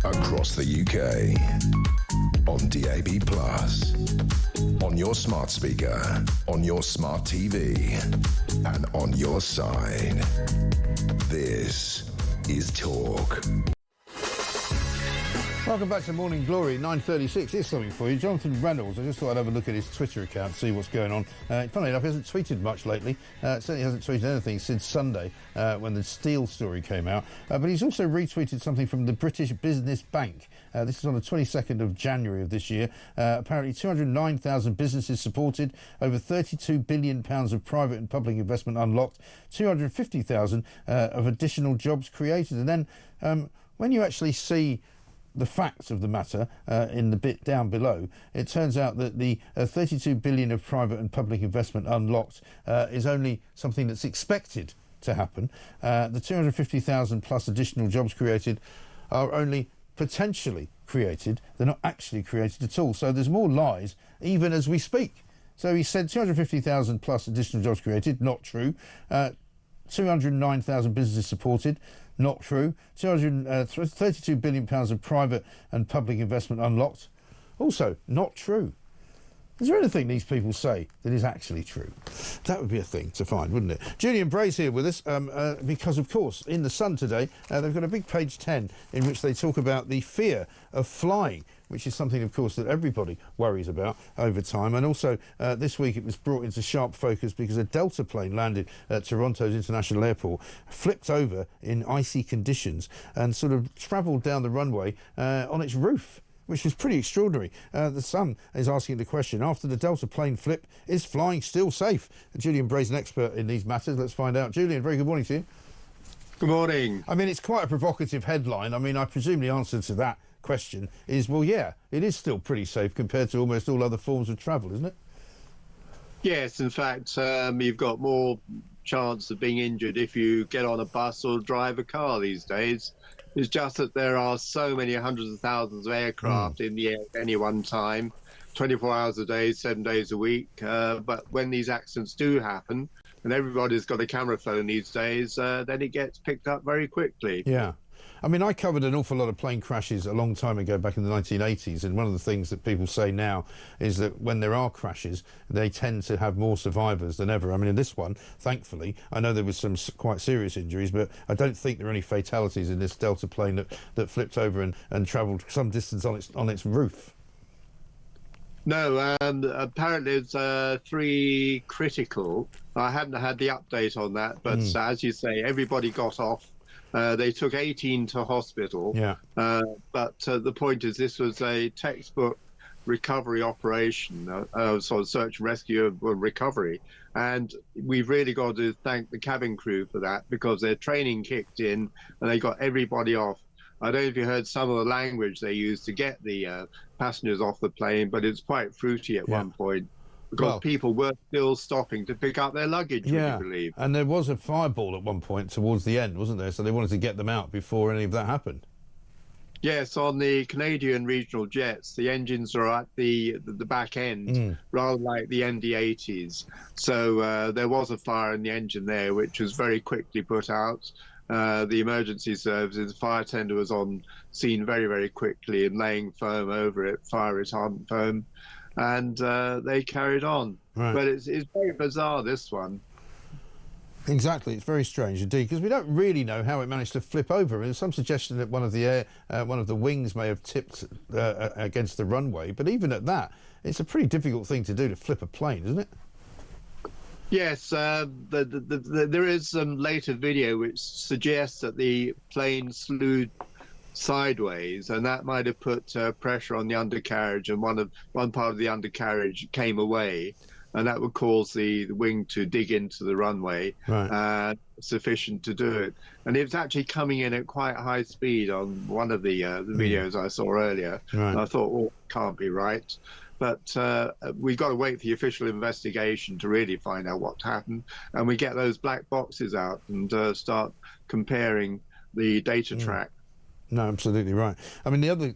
S1: Across the UK, on DAB+, on your smart speaker, on your smart TV, and on your side. This is Talk.
S2: Welcome back to Morning Glory. 9:36. Here's something for you. Jonathan Reynolds, I just thought I'd have a look at his Twitter account, see what's going on. Funnily enough, he hasn't tweeted much lately. Certainly hasn't tweeted anything since Sunday when the Steele story came out. But he's also retweeted something from the British Business Bank. This is on the 22nd of January of this year. Apparently 209,000 businesses supported, over £32 billion of private and public investment unlocked, 250,000 of additional jobs created. And then when you actually see the facts of the matter in the bit down below, it turns out that the 32 billion of private and public investment unlocked is only something that's expected to happen. The 250,000 plus additional jobs created are only potentially created. They're not actually created at all. So there's more lies even as we speak. So he said 250,000 plus additional jobs created, not true. 209,000 businesses supported, not true. 32 billion pounds of private and public investment unlocked, also not true. Is there anything these people say that is actually true? That would be a thing to find, wouldn't it? Julian Bray's here with us because, of course, in The Sun today, they've got a big page 10 in which they talk about the fear of flying, which is something, of course, that everybody worries about over time. And also, this week it was brought into sharp focus because a Delta plane landed at Toronto's International Airport, flipped over in icy conditions and sort of travelled down the runway on its roof, which was pretty extraordinary. The Sun is asking the question, after the Delta plane flip, is flying still safe? Julian Bray's an expert in these matters. Let's find out. Julian, very good morning to you.
S5: Good morning.
S2: I mean, it's quite a provocative headline. I mean, I presume the answer to that question is, well, yeah, it is still pretty safe compared to almost all other forms of travel, isn't it?
S5: Yes, in fact, you've got more chance of being injured if you get on a bus or drive a car these days. It's just that there are so many hundreds of thousands of aircraft in the air at any one time, 24 hours a day, 7 days a week. But when these accidents do happen, and everybody's got a camera phone these days, then it gets picked up very quickly.
S2: Yeah. I mean, I covered an awful lot of plane crashes a long time ago, back in the 1980s, and one of the things that people say now is that when there are crashes, they tend to have more survivors than ever. I mean, in this one, thankfully, I know there was some quite serious injuries, but I don't think there are any fatalities in this Delta plane that flipped over and travelled some distance on its roof.
S5: No, apparently it's 3 critical. I hadn't had the update on that, but as you say, everybody got off. They took 18 to hospital. Yeah. But the point is, this was a textbook recovery operation, sort of search and rescue recovery. And we've really got to thank the cabin crew for that, because their training kicked in and they got everybody off. I don't know if you heard some of the language they used to get the passengers off the plane, but it's quite fruity at one point. Because people were still stopping to pick up their luggage, would you believe?
S2: And there was a fireball at one point towards the end, wasn't there? So they wanted to get them out before any of that happened.
S5: Yes, on the Canadian regional jets, the engines are at the back end, rather like the ND-80s. So there was a fire in the engine there, which was very quickly put out. The emergency services, the fire tender was on scene very, very quickly and laying foam over it, fire retardant foam. And they carried on. Right. But it's very bizarre, this one.
S2: Exactly, it's very strange indeed, because we don't really know how it managed to flip over. There's some suggestion that one of the wings may have tipped against the runway, but even at that, it's a pretty difficult thing to do, to flip a plane, isn't it?
S5: Yes, there is some later video which suggests that the plane slewed sideways, and that might have put pressure on the undercarriage, and one part of the undercarriage came away, and that would cause the wing to dig into the runway, sufficient to do it. And it was actually coming in at quite high speed on one of the videos I saw earlier. And I thought, well, can't be right. But we've got to wait for the official investigation to really find out what happened, and we get those black boxes out and start comparing the data track.
S2: No, absolutely right. I mean, the other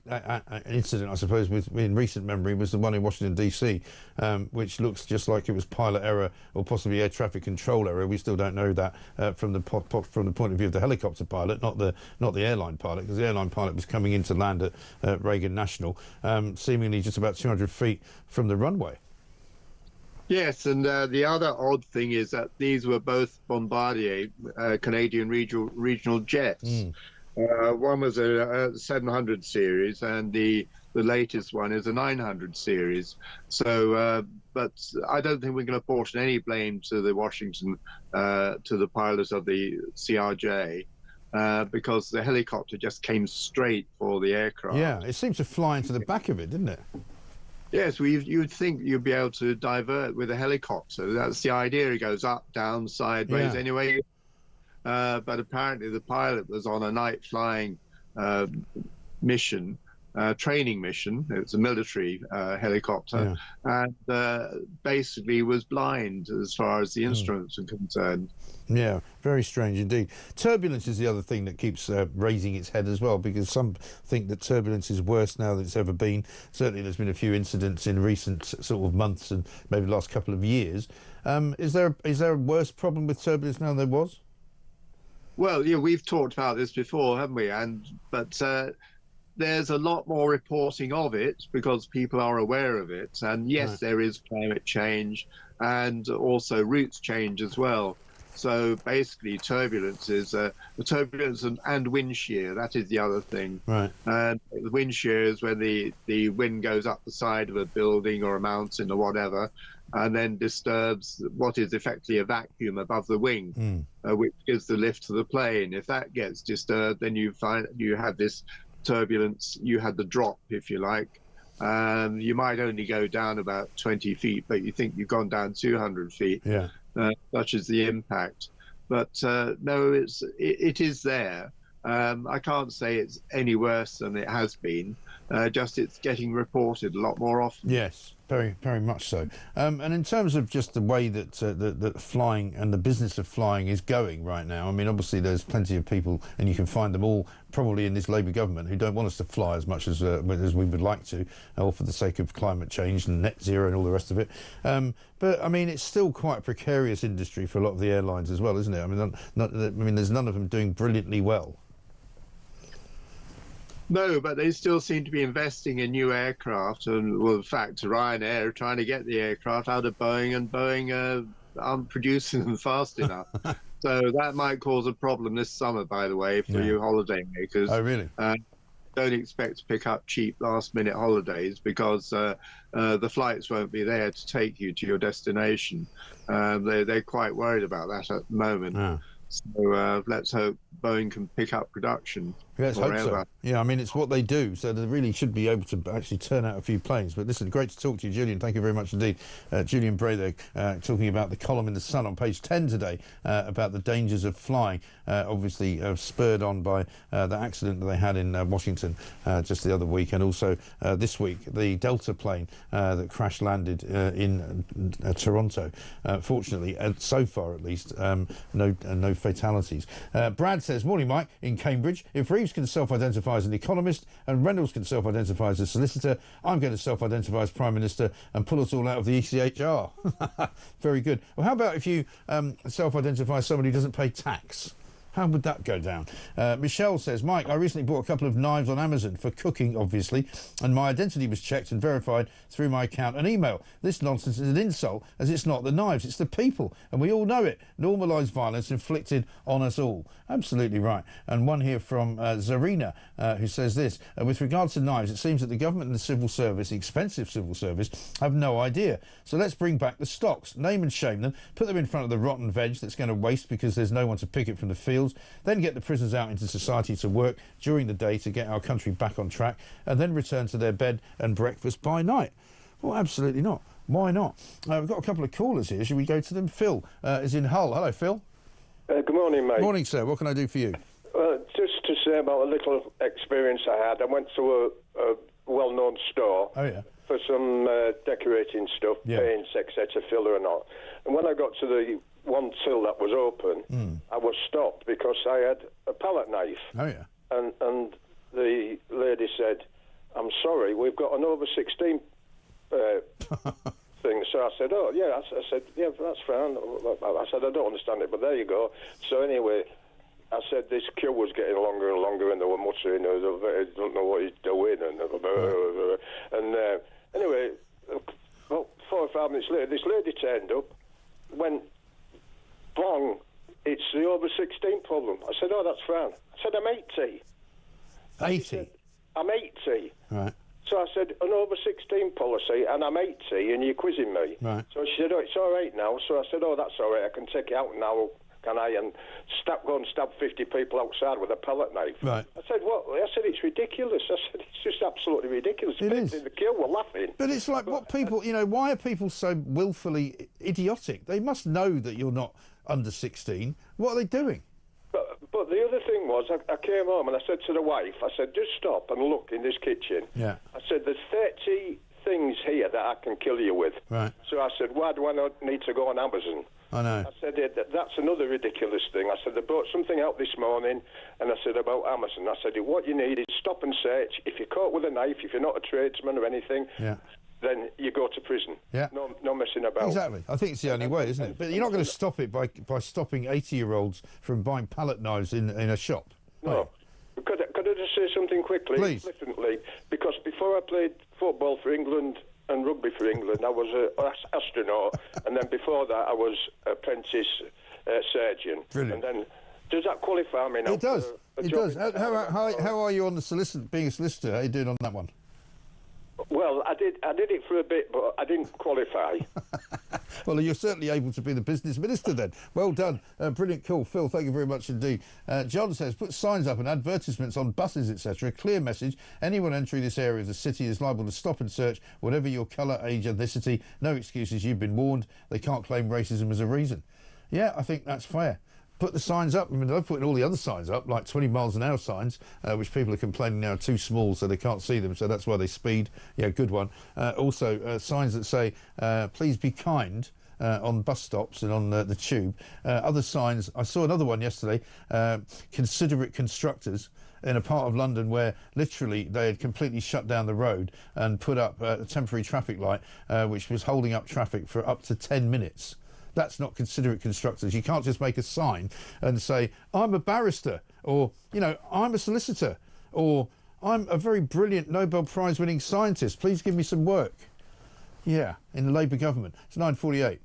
S2: incident, I suppose, in recent memory was the one in Washington, D.C., which looks just like it was pilot error or possibly air traffic control error. We still don't know that from the point of view of the helicopter pilot, not the airline pilot, because the airline pilot was coming in to land at Reagan National, seemingly just about 200 feet from the runway.
S5: Yes, and the other odd thing is that these were both Bombardier Canadian regional jets. One was a 700 series, and the latest one is a 900 series. So, but I don't think we can apportion any blame to the Washington, to the pilots of the CRJ, because the helicopter just came straight for the aircraft.
S2: Yeah, it seemed to fly into the back of it, didn't it?
S5: Yes, you'd think you'd be able to divert with a helicopter. That's the idea. It goes up, down, sideways, anyway. But apparently the pilot was on a night flying mission, training mission. It's a military helicopter, and basically was blind as far as the instruments are concerned.
S2: Yeah, very strange indeed. Turbulence is the other thing that keeps raising its head as well, because some think that turbulence is worse now than it's ever been. Certainly there's been a few incidents in recent sort of months and maybe the last couple of years. Is there a worse problem with turbulence now than there was?
S5: Well, yeah, we've talked about this before, haven't we? But there's a lot more reporting of it because people are aware of it. And yes, there is climate change and also routes change as well. So basically, turbulence is turbulence and wind shear. That is the other thing.
S2: Right.
S5: And the wind shear is when the wind goes up the side of a building or a mountain or whatever, and then disturbs what is effectively a vacuum above the wing, which gives the lift to the plane. If that gets disturbed, then you have this turbulence. You had the drop, if you like. You might only go down about 20 feet, but you think you've gone down 200 feet.
S2: Yeah.
S5: Such is the impact. But no, it is there. I can't say it's any worse than it has been. Just it's getting reported a lot more often.
S2: Yes, very, very much so. And in terms of just the way that that flying and the business of flying is going right now, I mean, obviously there's plenty of people, and you can find them all probably in this Labour government, who don't want us to fly as much as we would like to, all for the sake of climate change and net zero and all the rest of it. But I mean, it's still quite a precarious industry for a lot of the airlines as well, isn't it? I mean, there's none of them doing brilliantly well.
S5: No, but they still seem to be investing in new aircraft, and well, in fact, Ryanair are trying to get the aircraft out of Boeing, and Boeing aren't producing them fast enough. So that might cause a problem this summer, by the way, for you holiday makers.
S2: Oh, really?
S5: Don't expect to pick up cheap last-minute holidays because the flights won't be there to take you to your destination. They're quite worried about that at the moment. So let's hope Boeing can pick up production.
S2: Let's hope so. Yeah, I mean, it's what they do, so they really should be able to actually turn out a few planes. But listen, great to talk to you, Julian. Thank you very much indeed. Julian Bray there, talking about the column in The Sun on page 10 today about the dangers of flying, obviously spurred on by the accident that they had in Washington just the other week, and also this week, the Delta plane that crash-landed in Toronto. Fortunately, so far at least, no fatalities. Brad says, morning, Mike, in Cambridge. If Reeves can self-identify as an economist and Reynolds can self-identify as a solicitor, I'm going to self-identify as Prime Minister and pull us all out of the ECHR. Very good. Well, how about if you self-identify as somebody who doesn't pay tax? How would that go down? Michelle says, Mike, I recently bought a couple of knives on Amazon for cooking, obviously, and my identity was checked and verified through my account and email. This nonsense is an insult, as it's not the knives, it's the people, and we all know it. Normalised violence inflicted on us all. Absolutely right. And one here from Zarina, who says this, with regards to knives, it seems that the government and the civil service, the expensive civil service, have no idea. So let's bring back the stocks, name and shame them, put them in front of the rotten veg that's going to waste because there's no one to pick it from the fields, then get the prisoners out into society to work during the day to get our country back on track, and then return to their bed and breakfast by night. Well, absolutely not. Why not? We've got a couple of callers here. Should we go to them? Phil is in Hull. Hello, Phil.
S12: Good morning, mate.
S2: Morning, sir. What can I do for you?
S12: Just to say about a little experience I had. I went to a well-known store for some decorating stuff, paints, etc., filler and all. And when I got to the one till that was open, I was stopped because I had a palette knife.
S2: Oh, yeah.
S12: And the lady said, I'm sorry, we've got an over 16 thing. So I said, oh, yeah. I said, yeah, that's fine. I said, I don't understand it, but there you go. So anyway, I said this queue was getting longer and longer, and they were muttering, I don't know what he's doing. And anyway, about 4 or 5 minutes later, this lady turned up, went, bong, it's the over 16 problem. I said, oh, that's fine. I said, I'm 80.
S2: 80?
S12: Said, I'm 80.
S2: Right.
S12: So I said, an over 16 policy, and I'm 80, and you're quizzing me.
S2: Right.
S12: So she said, oh, it's all right now. So I said, oh, that's all right, I can take it out now, can I? And go and stab 50 people outside with a palette knife.
S2: Right.
S12: I said, what? I said, it's ridiculous. I said, it's just absolutely ridiculous.
S2: It is.
S12: In the queue, we're laughing.
S2: But it's like, what people, why are people so willfully idiotic? They must know that you're not under 16. What are they doing?
S12: But the other thing was, I came home and I said to the wife, I said, just stop and look in this kitchen.
S2: Yeah.
S12: I said, there's 30 things here that I can kill you with.
S2: Right.
S12: So I said, why do I not need to go on Amazon?
S2: I know.
S12: I said, that's another ridiculous thing. I said, they brought something out this morning, and I said about Amazon. I said, what you need is stop and search. If you're caught with a knife, if you're not a tradesman or anything, then you go to prison.
S2: Yeah.
S12: No messing about.
S2: Exactly. I think it's the only way, isn't it? But you're not going to stop it by stopping 80-year-olds from buying palette knives in a shop.
S12: No. Could I just say something quickly?
S2: Please.
S12: Flippantly, because before I played football for England and rugby for England, I was an astronaut, and then before that I was apprentice surgeon.
S2: Brilliant.
S12: And then, does that qualify me now?
S2: It does. It does.
S12: How
S2: How are you on the being a solicitor? How are you doing on that one?
S12: Well, I did it for a bit, but I didn't qualify.
S2: Well, you're certainly able to be the business minister then. Well done. Brilliant call. Phil, thank you very much indeed. John says, put signs up and advertisements on buses, etc. Clear message. Anyone entering this area of the city is liable to stop and search, whatever your colour, age, ethnicity. No excuses. You've been warned. They can't claim racism as a reason. Yeah, I think that's fair. Put the signs up. I mean, they've put all the other signs up, like 20 miles an hour signs, which people are complaining now are too small, so they can't see them, so that's why they speed. Yeah, good one. Also, signs that say, please be kind, on bus stops and on the tube. Other signs, I saw another one yesterday, considerate constructors, in a part of London where literally they had completely shut down the road and put up a temporary traffic light, which was holding up traffic for up to 10 minutes. That's not considerate constructors. You can't just make a sign and say, I'm a barrister, or, you know, I'm a solicitor, or I'm a very brilliant Nobel Prize winning scientist. Please give me some work. Yeah, in the Labour government. It's 9:48.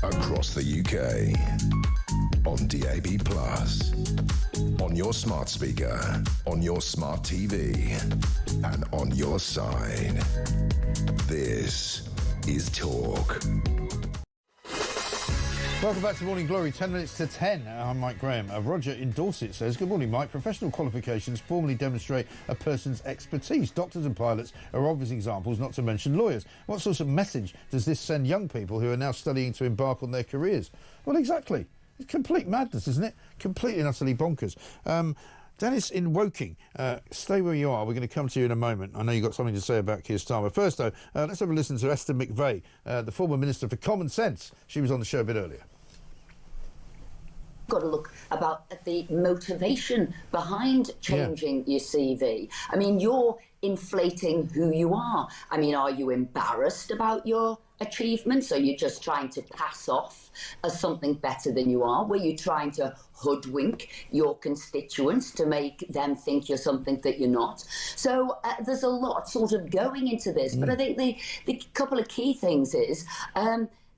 S1: Across the UK, on DAB+, on your smart speaker, on your smart TV, and on your side. This is Talk.
S2: Welcome back to Morning Glory, 10 minutes to 10. I'm Mike Graham. Roger in Dorset says, good morning, Mike. Professional qualifications formally demonstrate a person's expertise. Doctors and pilots are obvious examples, not to mention lawyers. What sort of message does this send young people who are now studying to embark on their careers? Well, exactly. It's complete madness, isn't it? Completely and utterly bonkers. Dennis in Woking, stay where you are. We're going to come to you in a moment. I know you've got something to say about Keir Starmer. First, though, let's have a listen to Esther McVey, the former Minister for Common Sense. She was on the show a bit earlier.
S13: Got to look about the motivation behind changing your CV. I mean, you're inflating who you are. I mean, are you embarrassed about your achievements? Are you just trying to pass off as something better than you are? Were you trying to hoodwink your constituents to make them think you're something that you're not? So there's a lot sort of going into this. But I think the couple of key things is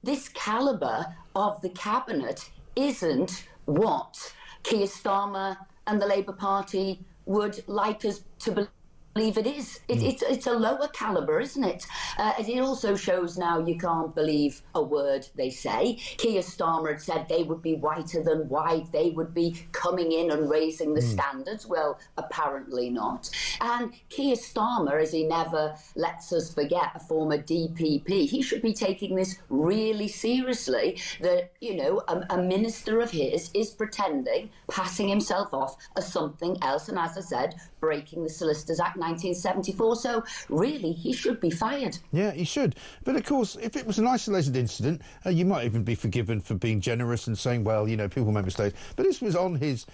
S13: this calibre of the cabinet isn't what Keir Starmer and the Labour Party would like us to believe. believe it is. It's a lower calibre, isn't it? It also shows now you can't believe a word they say. Keir Starmer had said they would be whiter than white, they would be coming in and raising the standards. Well, apparently not. And Keir Starmer, as he never lets us forget, a former DPP, he should be taking this really seriously, that, you know, a minister of his is pretending, passing himself off as something else, and as I said, breaking the Solicitors Act 1974. So really, he should be fired.
S2: Yeah, he should. But of course, if it was an isolated incident, you might even be forgiven for being generous and saying, well, you know, people make mistakes. But this was on his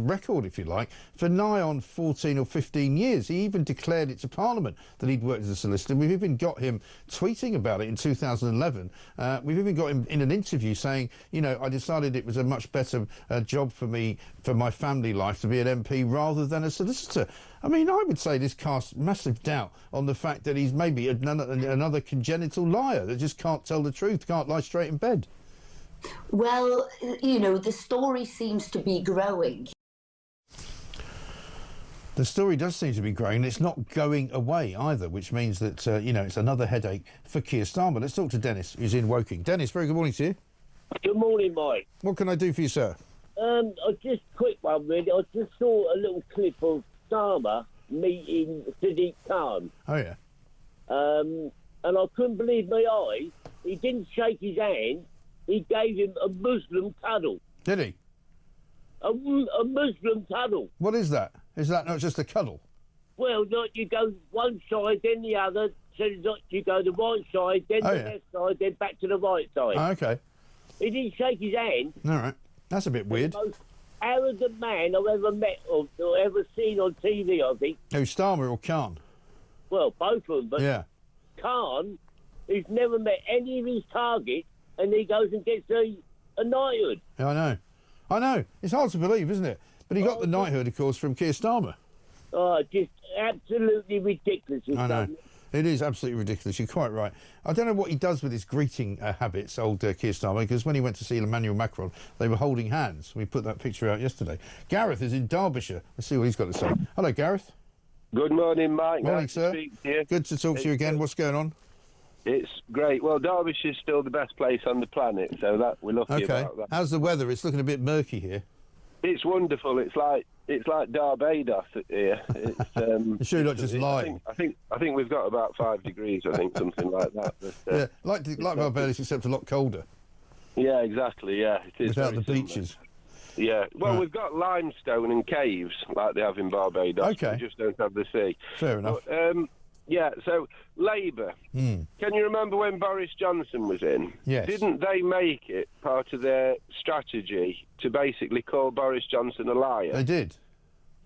S2: record, if you like, for nigh on 14 or 15 years. He even declared it to Parliament that he'd worked as a solicitor. We've even got him tweeting about it in 2011. We've even got him in an interview saying, you know, I decided it was a much better job for me, for my family life, to be an MP rather than a solicitor. I mean, I would say this casts massive doubt on the fact that he's maybe another congenital liar that just can't tell the truth, can't lie straight in bed.
S13: Well, you know, the story seems to be growing.
S2: The story does seem to be growing. It's not going away either, which means that, you know, it's another headache for Keir Starmer. Let's talk to Dennis, who's in Woking. Dennis, very good morning to you.
S14: Good morning, Mike.
S2: What can I do for you, sir?
S14: Just a quick one, really. I just saw a little clip of Starmer meeting Sadiq Khan.
S2: Oh, yeah.
S14: And I couldn't believe my eyes. He didn't shake his hand. He gave him a Muslim cuddle.
S2: Did he?
S14: A Muslim cuddle.
S2: What is that? Is that not just a cuddle?
S14: Well, not you go one side, then the other. So not you go the right side, then the left side, then back to the right side.
S2: Oh, okay.
S14: He didn't shake his hand.
S2: All right. That's a bit weird.
S14: The most arrogant man I've ever met or ever seen on TV, I think.
S2: Who, Starmer or Khan?
S14: Well, both of them, but
S2: yeah.
S14: Khan, he's never met any of his targets, and he goes and gets a knighthood.
S2: Yeah, I know. It's hard to believe, isn't it? But he got the knighthood, of course, from Keir Starmer.
S14: Oh, just absolutely ridiculous.
S2: I know. It is absolutely ridiculous. You're quite right. I don't know what he does with his greeting habits, old Keir Starmer, because when he went to see Emmanuel Macron, they were holding hands. We put that picture out yesterday. Gareth is in Derbyshire. Let's see what he's got to say. Hello, Gareth.
S15: Good morning, Mike.
S2: Morning,
S15: nice
S2: sir.
S15: To speak to you.
S2: Good to talk to you again. What's going on?
S15: It's great. Well, Derbyshire's still the best place on the planet, so that we're lucky about that.
S2: How's the weather? It's looking a bit murky here.
S15: It's wonderful. It's like Barbados here. It's,
S2: you're sure you're not just lying?
S15: I think we've got about 5 degrees. I think something like that. But,
S2: yeah, like Barbados, except a lot colder.
S15: Yeah, exactly. Yeah, it is.
S2: Without the beaches.
S15: Yeah. Well, we've got limestone and caves like they have in Barbados.
S2: Okay.
S15: We just don't have the sea.
S2: Fair enough.
S15: But, yeah, so Labour. Can you remember when Boris Johnson was in?
S2: Yes.
S15: Didn't they make it part of their strategy to basically call Boris Johnson a liar?
S2: They did.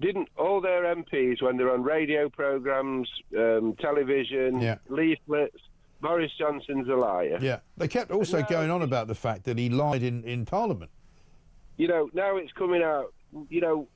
S15: Didn't all their MPs, when they're on radio programmes, television, leaflets, Boris Johnson's a liar?
S2: Yeah. They kept also going on about the fact that he lied in Parliament.
S15: You know, now it's coming out, you know,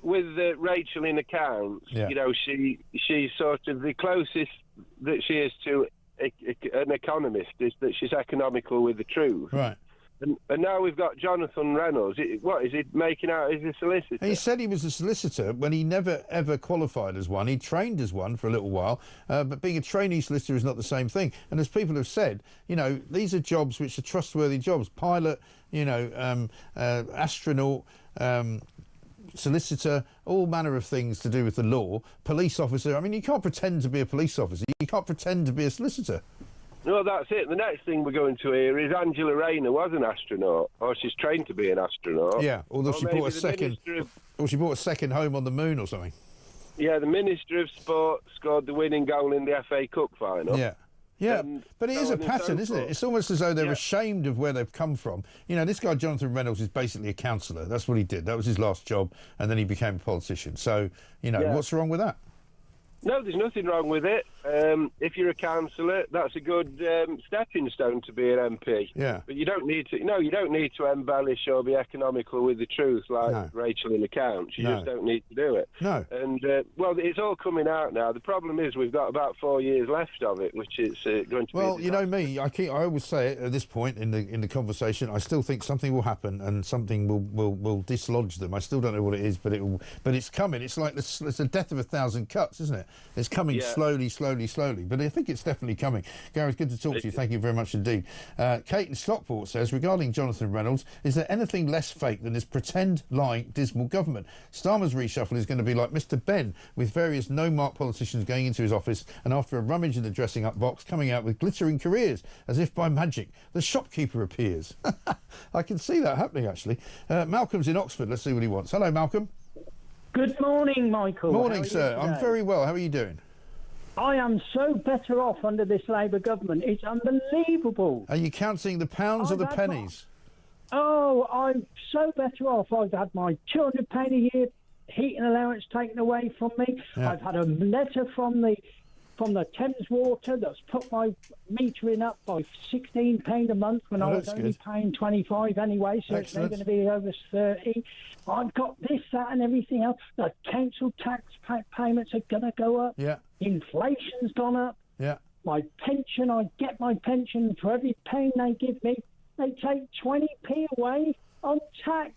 S15: with Rachel in accounts, you know, she's sort of the closest that she is to an economist is that she's economical with the truth.
S2: Right.
S15: And now we've got Jonathan Reynolds. What is he making out as a solicitor?
S2: He said he was a solicitor when he never ever qualified as one. He trained as one for a little while, but being a trainee solicitor is not the same thing. And as people have said, you know, these are jobs which are trustworthy jobs. Pilot, you know, astronaut, solicitor, all manner of things to do with the law. Police officer. I mean, you can't pretend to be a police officer. You can't pretend to be a solicitor.
S15: Well, that's it. The next thing we're going to hear is Angela Rayner was an astronaut, or she's trained to be an astronaut.
S2: Yeah, although she bought she bought a second home on the moon or something.
S15: Yeah, the Minister of Sport scored the winning goal in the FA Cup final.
S2: Yeah. Yeah, but it is a pattern, isn't it? It's almost as though they're ashamed of where they've come from. You know, this guy, Jonathan Reynolds, is basically a councillor. That's what he did. That was his last job, and then he became a politician. So, you know, what's wrong with that?
S15: No, there's nothing wrong with it. if you're a councillor, that's a good stepping stone to be an MP.
S2: Yeah.
S15: But you don't need to. No, you don't need to embellish or be economical with the truth like Rachel in accounts. You just don't need to do it.
S2: No.
S15: And well, it's all coming out now. The problem is we've got about 4 years left of it, which is going to be.
S2: Well, you know me. I always say it at this point in the conversation. I still think something will happen and something will dislodge them. I still don't know what it is, but it's coming. It's like it's the death of 1,000 cuts, isn't it? It's coming slowly. But I think it's definitely coming. Gareth, good to talk to you. Thank you very much indeed. Kate in Stockport says, regarding Jonathan Reynolds, is there anything less fake than this pretend, lying, dismal government? Starmer's reshuffle is going to be like Mr. Ben, with various no-mark politicians going into his office and after a rummage in the dressing-up box, coming out with glittering careers, as if by magic. The shopkeeper appears. I can see that happening, actually. Malcolm's in Oxford. Let's see what he wants. Hello, Malcolm.
S16: Good morning, Michael.
S2: Morning, sir. I'm very well. How are you doing?
S16: I am so better off under this Labour government. It's unbelievable.
S2: Are you counting the pounds or the pennies?
S16: Oh, I'm so better off. I've had my £200 a year heating allowance taken away from me. Yeah. I've had a letter from the Thames Water that's put my metering up by £16 a month when I was only paying 25 anyway, so it's now going to be over 30. I've got this, that and everything else. The council tax payments are going to go up.
S2: Yeah. Inflation's
S16: gone up.
S2: Yeah.
S16: My pension, I get my pension for every pound they give me. They take 20p away on tax.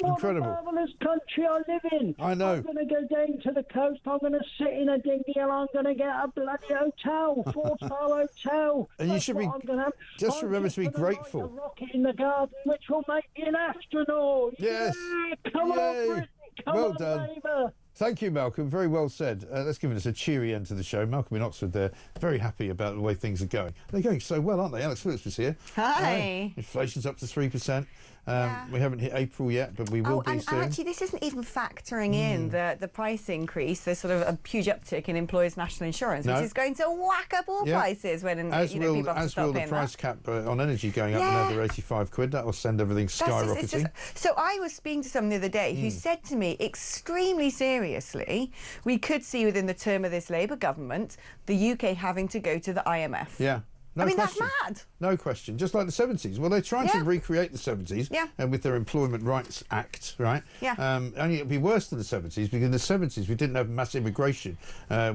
S2: Incredible.
S16: What a marvellous country I live in.
S2: I know.
S16: I'm going to go down to the coast. I'm going to sit in a dinghy and I'm going to get a bloody hotel, 4-star hotel.
S2: And you should be. Just remember to be grateful.
S16: A rocket in the garden, which will make me an astronaut.
S2: Yes.
S16: Yeah, come on, Britain. Come
S2: well
S16: on,
S2: done.
S16: Labour.
S2: Thank you, Malcolm. Very well said. Let's give us a cheery end to the show. Malcolm in Oxford there, very happy about the way things are going. They're going so well, aren't they? Alex Phillips was here.
S24: Hi.
S2: Inflation's up to 3%. We haven't hit April yet, but we will be soon.
S24: And actually, this isn't even factoring in the price increase. There's sort of a huge uptick in employers' national insurance, which is going to whack up all prices when people have to start paying
S2: the price cap on energy going up another £85. That will send everything skyrocketing.
S24: So I was speaking to someone the other day who said to me, extremely seriously, we could see within the term of this Labour government the UK having to go to the IMF.
S2: Yeah. No question.
S24: That's mad.
S2: No question. Just like the 70s. Well, they're trying to recreate the 70s and with their Employment Rights Act, right?
S24: Yeah.
S2: Only it'll be worse than the 70s because in the 70s we didn't have mass immigration,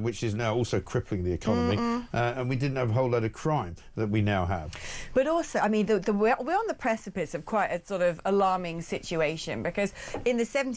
S2: which is now also crippling the economy, and we didn't have a whole load of crime that we now have.
S24: But also, I mean, we're on the precipice of quite a sort of alarming situation because in the 70s,